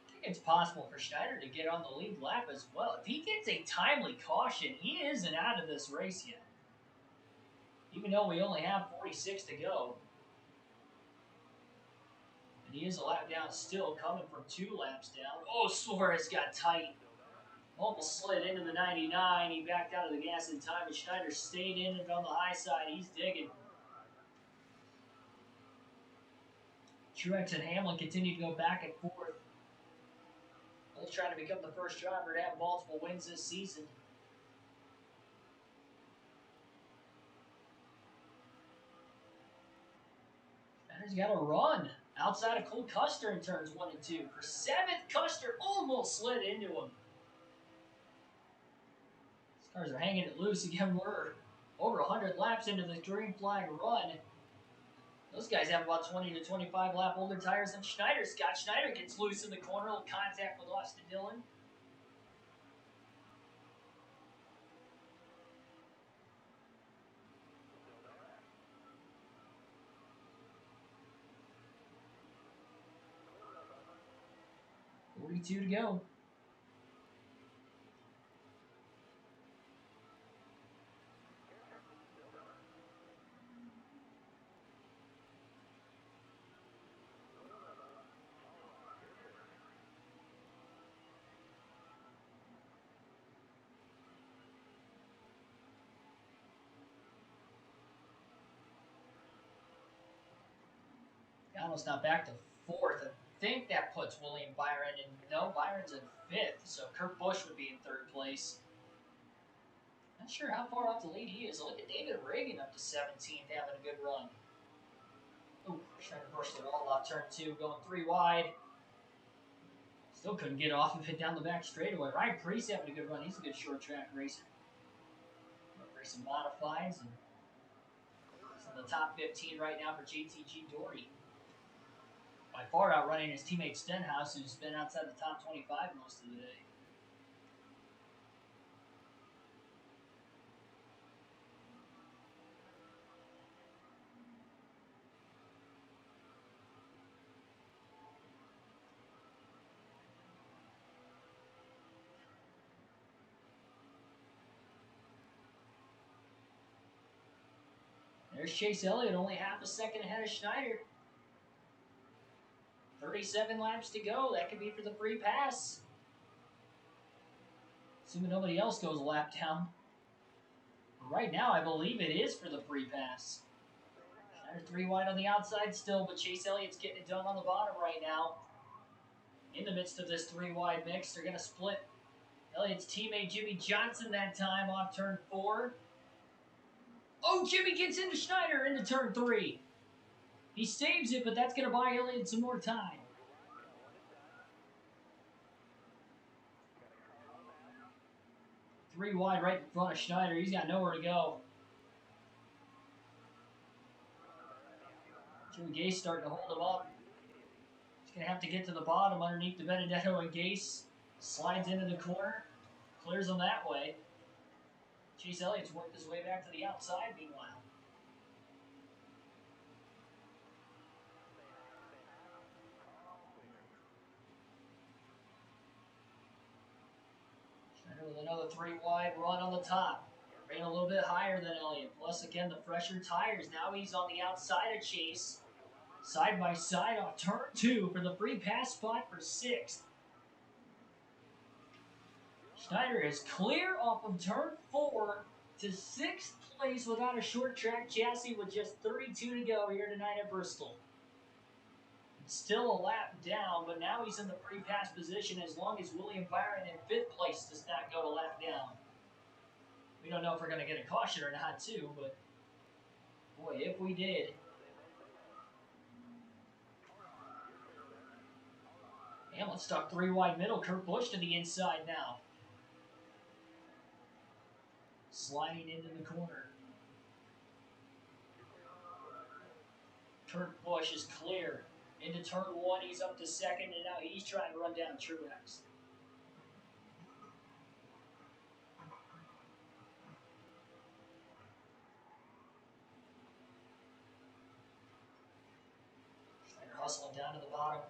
I think it's possible for Schneider to get on the lead lap as well. If he gets a timely caution, he isn't out of this race yet. Even though we only have 46 to go. And he is a lap down still, coming from 2 laps down. Oh, Suarez got tight. Almost slid into the 99. He backed out of the gas in time, and Schneider stayed in and on the high side. He's digging. Truex and Hamlin continue to go back and forth. Both trying to become the first driver to have multiple wins this season. Schneider's got a run outside of Cole Custer in turns 1 and 2. For 7th, Custer almost slid into him. These cars are hanging it loose again. We're over 100 laps into the green flag run. Those guys have about 20 to 25 lap older tires than Schneider's got. Schneider gets loose in the corner. Little contact with Austin Dillon. .42 to go. Almost not back to 4th. I think that puts William Byron in. No, Byron's in 5th, so Kurt Busch would be in 3rd place. Not sure how far off the lead he is. Look at David Reagan up to 17th, having a good run. Ooh, trying to brush the wall off turn 2, going 3 wide. Still couldn't get off of it down the back straightaway. Ryan Preece having a good run. He's a good short track racer. Racing modifieds, and he's in the top 15 right now for JTG Doherty. By far outrunning his teammate Stenhouse, who's been outside the top 25 most of the day. There's Chase Elliott, only half a second ahead of Schneider. 37 laps to go. That could be for the free pass. Assuming nobody else goes a lap down. But right now, I believe it is for the free pass. Schneider 3 wide on the outside still, but Chase Elliott's getting it done on the bottom right now. In the midst of this 3 wide mix, they're going to split Elliott's teammate Jimmy Johnson that time off turn 4. Oh, Jimmy gets into Schneider into turn 3. He saves it, but that's going to buy Elliott some more time. Three wide right in front of Schneider. He's got nowhere to go. Joey Gase starting to hold him up. He's going to have to get to the bottom underneath the Benedetto, and Gase slides into the corner. Clears him that way. Chase Elliott's worked his way back to the outside meanwhile. With another 3 wide run on the top. Ran a little bit higher than Elliott. Plus, again, the fresher tires. Now he's on the outside of Chase. Side by side on turn 2 for the free pass spot for 6th. Schneider is clear off of turn 4 to 6th place without a short track chassis with just 32 to go here tonight at Bristol. Still a lap down, but now he's in the free pass position as long as William Byron in 5th place does not go a lap down. We don't know if we're going to get a caution or not, too, but Boy, if we did. Hamlin stuck 3 wide middle. Kurt Busch to the inside now. Sliding into the corner. Kurt Busch is clear. Into turn 1, he's up to second, and now he's trying to run down Truex. Schneider hustling down to the bottom.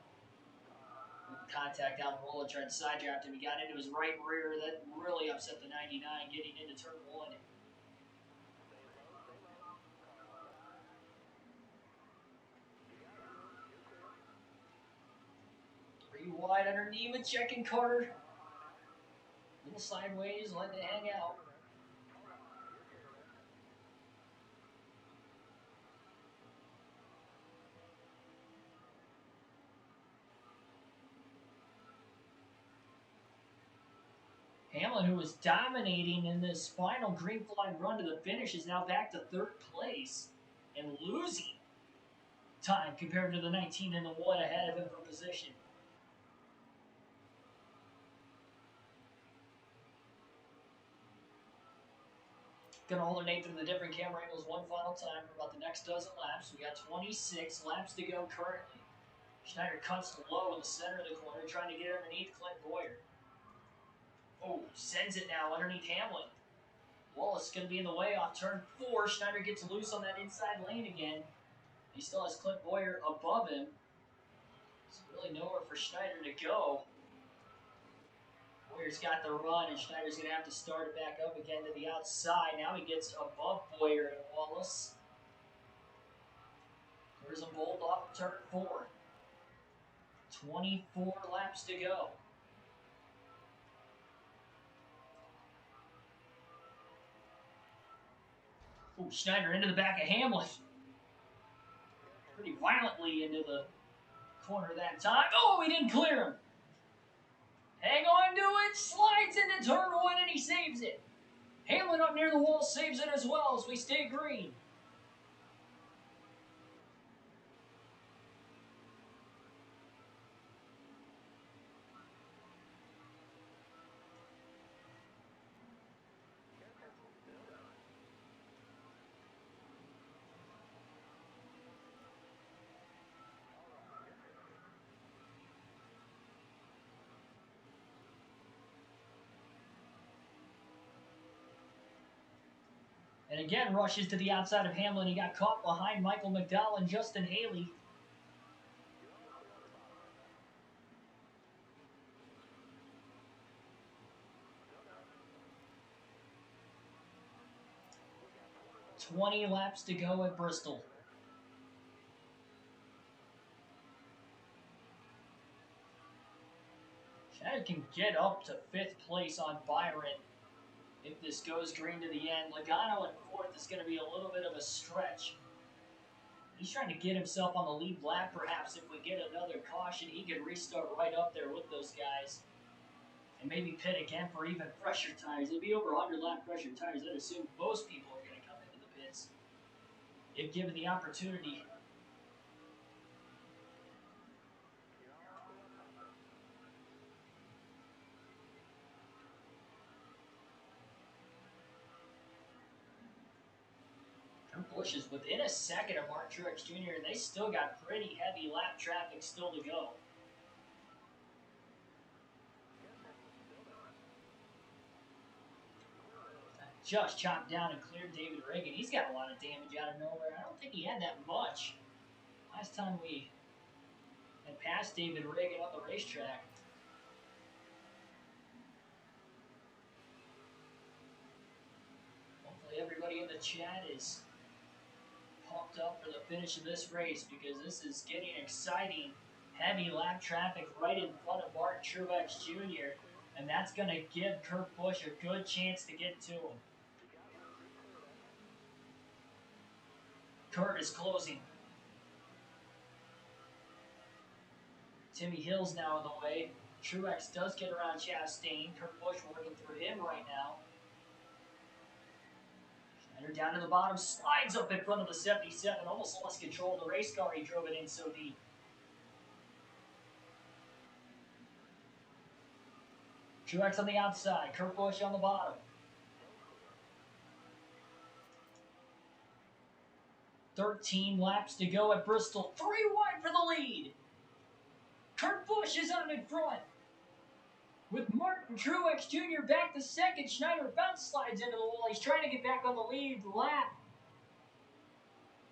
Contact out the roller, tried to side draft him. He got into his right rear. That really upset the 99 getting into turn 1. 3 wide underneath with checking Carter. Little sideways, letting it hang out. Hamlin, who was dominating in this final green flag run to the finish, is now back to 3rd place and losing time compared to the 19 and the 1 ahead of him for position. Gonna alternate through the different camera angles one final time for about the next dozen laps. We got 26 laps to go currently. Schneider cuts low in the center of the corner, trying to get underneath Clint Boyer. Oh, sends it now underneath Hamlin. Wallace is going to be in the way off turn 4. Schneider gets loose on that inside lane again. He still has Clint Boyer above him. There's really nowhere for Schneider to go. Boyer's got the run, and Schneider's going to have to start it back up again to the outside. Now he gets above Boyer and Wallace. There's a bolt off turn 4. 24 laps to go. Ooh, Schneider into the back of Hamlin. Pretty violently into the corner that time. Oh, he didn't clear him. Hang on to it, slides into turn 1, and he saves it. Hamlin up near the wall saves it as well as we stay green. And again, rushes to the outside of Hamlin. He got caught behind Michael McDowell and Justin Haley. "20 laps to go at Bristol." Schneider can get up to 5th place on Byron if this goes green to the end. Logano in 4th is going to be a little bit of a stretch. He's trying to get himself on the lead lap. Perhaps if we get another caution, he could restart right up there with those guys. And maybe pit again for even fresher tires. It'd be over 100 lap pressure tires. I'd assume most people are going to come into the pits if given the opportunity. Busch is within a second of Mark Truex Jr., and they still got pretty heavy lap traffic still to go. Just chopped down and cleared David Reagan. He's got a lot of damage out of nowhere. I don't think he had that much last time we had passed David Reagan on the racetrack. Hopefully everybody in the chat is pumped up for the finish of this race, because this is getting exciting. Heavy lap traffic right in front of Martin Truex Jr., and that's going to give Kurt Busch a good chance to get to him. Kurt is closing. Timmy Hill's now in the way. Truex does get around Chastain. Kurt Busch working through him right now. Schneider down to the bottom, slides up in front of the 77, almost lost control of the race car. He drove it in so deep. Truex on the outside, Kurt Busch on the bottom. 13 laps to go at Bristol. 3 wide for the lead. Kurt Busch is on in front. With Martin Truex Jr. back to second, Schneider bounce slides into the wall. He's trying to get back on the lead lap.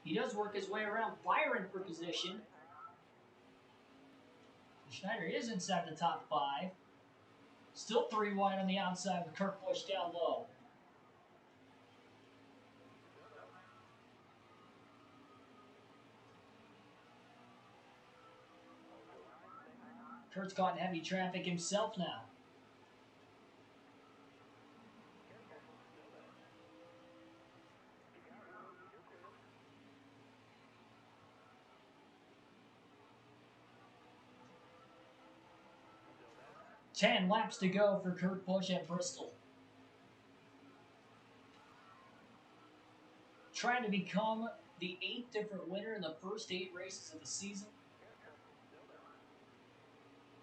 He does work his way around Byron for position. Schneider is inside the top 5. Still 3 wide on the outside with Kurt Busch down low. Kurt's caught in heavy traffic himself now. Ten laps to go for Kurt Busch at Bristol. Trying to become the 8th different winner in the first 8 races of the season.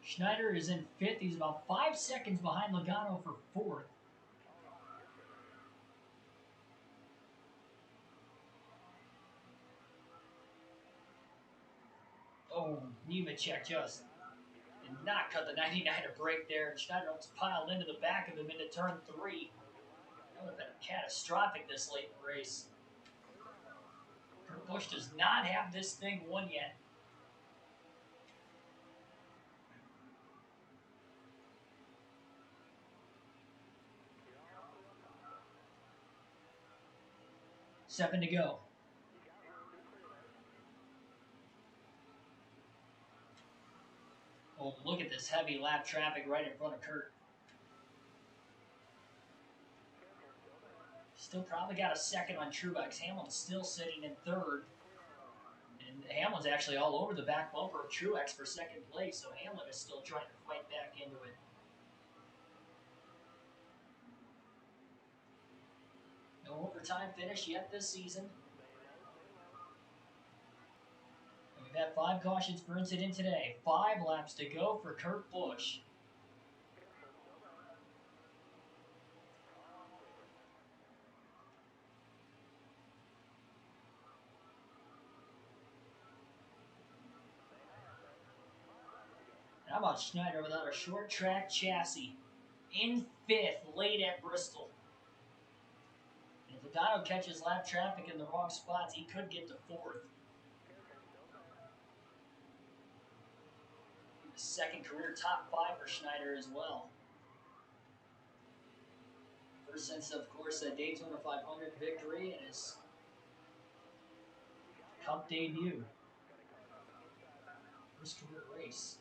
Schneider is in 5th. He's about 5 seconds behind Logano for 4th. Oh, Nemechek just did not cut the 99er brake there. Schneider almost piled into the back of him into turn 3. That would have been catastrophic this late in the race. Kurt Busch does not have this thing won yet. Seven to go. Oh, look at this heavy lap traffic right in front of Kurt. Still probably got a second on Truex. Hamlin's still sitting in 3rd. And Hamlin's actually all over the back bumper of Truex for 2nd place, so Hamlin is still trying to fight back into it. No overtime finish yet this season. And we've had 5 cautions per incident today. 5 laps to go for Kurt Busch. How about Schneider without a short track chassis? In 5th, late at Bristol. And if Logano catches lap traffic in the wrong spots, he could get to 4th. Second career top 5 for Schneider as well. First since, of course, a Daytona 500 victory and his Cup debut. First career race.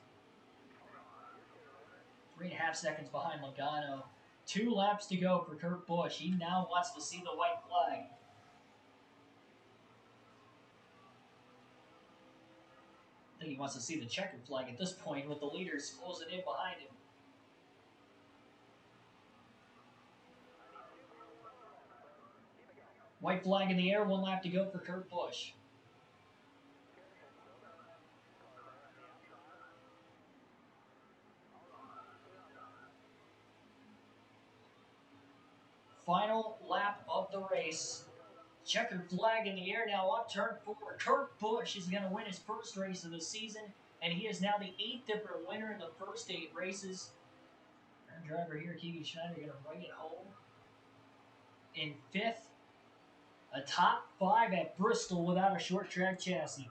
3.5 seconds behind Logano. 2 laps to go for Kurt Busch. He now wants to see the white flag. I think he wants to see the checkered flag at this point with the leaders closing in behind him. White flag in the air, 1 lap to go for Kurt Busch. Final lap of the race. Checkered flag in the air now up turn 4. Kurt Busch is going to win his first race of the season, and he is now the 8th different winner in the first 8 races. Our driver here, Keegan Schneider, going to bring it home. In 5th, a top 5 at Bristol without a short track chassis.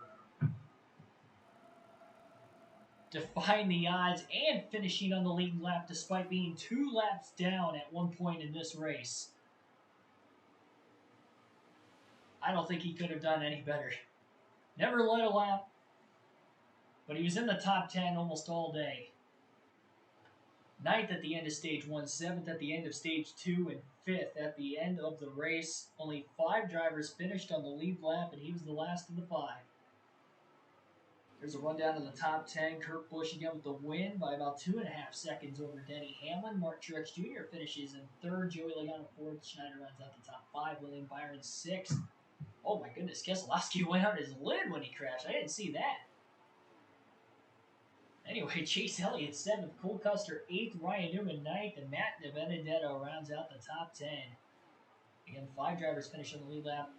Defying the odds and finishing on the leading lap despite being 2 laps down at one point in this race. I don't think he could have done any better. Never led a lap, but he was in the top 10 almost all day. 9th at the end of stage 1, 7th at the end of stage 2, and 5th at the end of the race. Only 5 drivers finished on the lead lap, and he was the last of the 5. There's a rundown of the top 10. Kurt Busch again with the win by about 2.5 seconds over Denny Hamlin. Mark Truex Jr. finishes in third. Joey Logano fourth. Schneider runs out the top 5. William Byron sixth. Oh my goodness, Keselowski went on his lid when he crashed. I didn't see that. Anyway, Chase Elliott 7th. Cole Custer 8th. Ryan Newman 9th. And Matt DiBenedetto rounds out the top 10. Again, 5 drivers finish on the lead lap.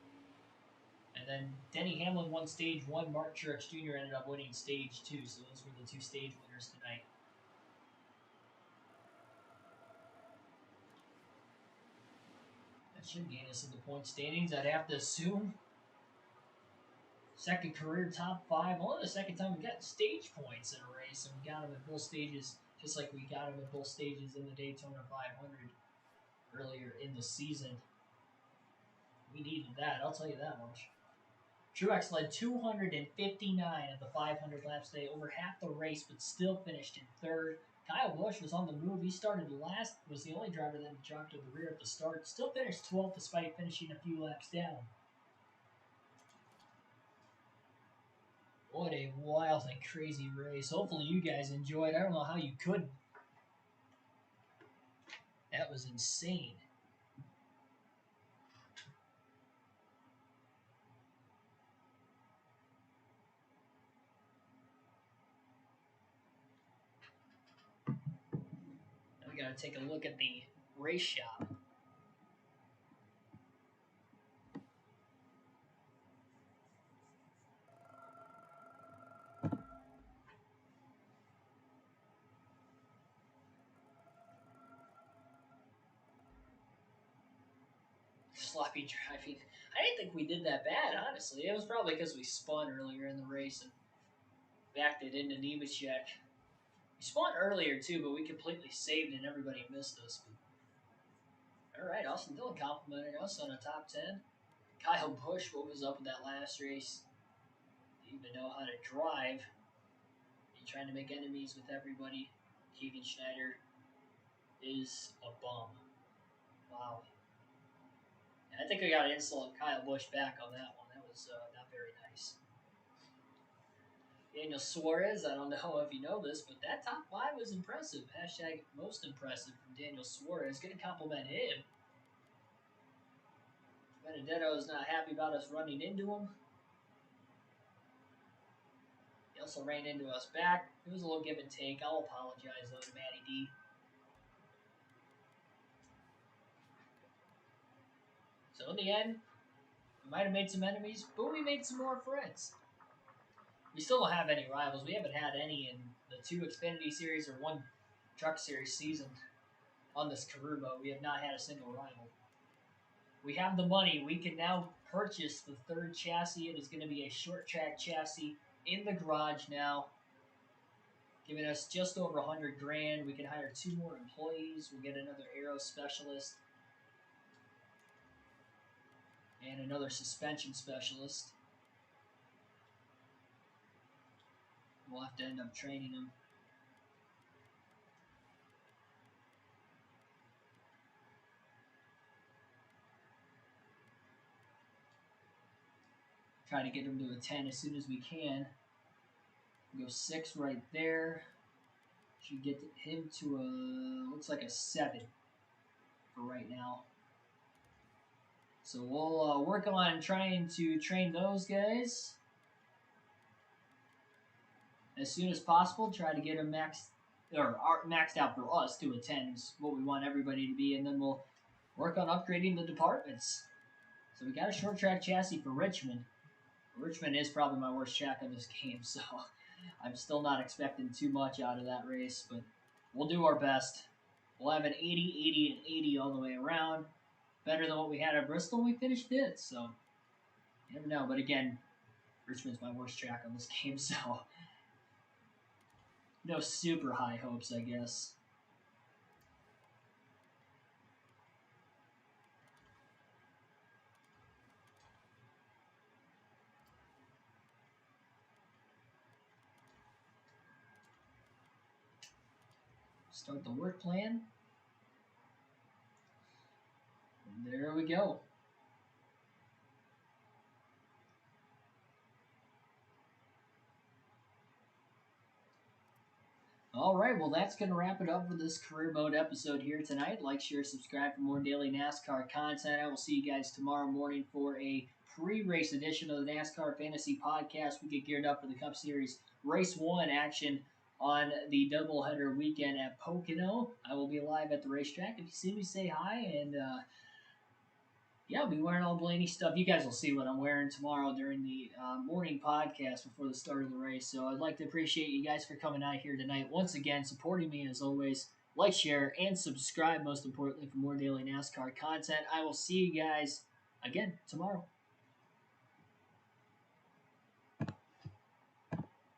And then Denny Hamlin won stage 1. Mark Truex Jr. ended up winning stage 2. So those were the 2 stage winners tonight. That should gain us in the point standings, I'd have to assume. Second career top 5. Only the second time we got stage points in a race. And we got them at both stages, just like we got them at both stages in the Daytona 500 earlier in the season. We needed that, I'll tell you that much. Truex led 259 of the 500 laps today, over half the race, but still finished in third. Kyle Busch was on the move. He started last, was the only driver that dropped to the rear at the start. Still finished 12th despite finishing a few laps down. What a wild and crazy race. Hopefully you guys enjoyed. I don't know how you couldn't. That was insane. Now we got to take a look at the race shop. Sloppy driving. I didn't think we did that bad, honestly. It was probably because we spun earlier in the race and backed it into Nemechek. We spun earlier too, but we completely saved and everybody missed us. But... All right, Austin Dillon complimenting us on a top 10. Kyle Busch, what was up with that last race? Didn't even know how to drive. He trying to make enemies with everybody. Keegan Schneider is a bum. Wow. And I think I got to insult Kyle Busch back on that one. That was not very nice. Daniel Suarez, I don't know if you know this, but that top 5 was impressive. Hashtag most impressive from Daniel Suarez. Going to compliment him. Benedetto is not happy about us running into him. He also ran into us back. It was a little give and take. I'll apologize though to Matty D. So in the end, we might have made some enemies, but we made some more friends. We still don't have any rivals. We haven't had any in the 2 Xfinity Series or 1 Truck Series season on this career mode. We have not had a single rival. We have the money. We can now purchase the 3rd chassis. It is going to be a short track chassis in the garage now, giving us just over $100,000. We can hire 2 more employees. We'll get another aero specialist and another suspension specialist. We'll have to end up training them. Try to get him to a 10 as soon as we can. We'll go 6 right there. Should get him to a, looks like a 7 for right now. So we'll work on trying to train those guys as soon as possible. Try to get them maxed out for us to a 10 is what we want everybody to be, and then we'll work on upgrading the departments. So we got a short track chassis for Richmond. Richmond is probably my worst track of this game, so I'm still not expecting too much out of that race, but we'll do our best. We'll have an 80, 80, and 80 all the way around. Better than what we had at Bristol. We finished 5th, so you never know. But again, Richmond's my worst track on this game, so no super high hopes, I guess. Start the work plan. And there we go. All right, well, that's going to wrap it up for this career mode episode here tonight. Like, share, subscribe for more daily NASCAR content. I will see you guys tomorrow morning for a pre-race edition of the NASCAR Fantasy Podcast. We get geared up for the Cup Series Race 1 action on the doubleheader weekend at Pocono. I will be live at the racetrack. If you see me, say hi, and yeah, I'll be wearing all Blaney stuff. You guys will see what I'm wearing tomorrow during the morning podcast before the start of the race. So I'd like to appreciate you guys for coming out here tonight. Once again, supporting me as always. Like, share, and subscribe, most importantly, for more daily NASCAR content. I will see you guys again tomorrow.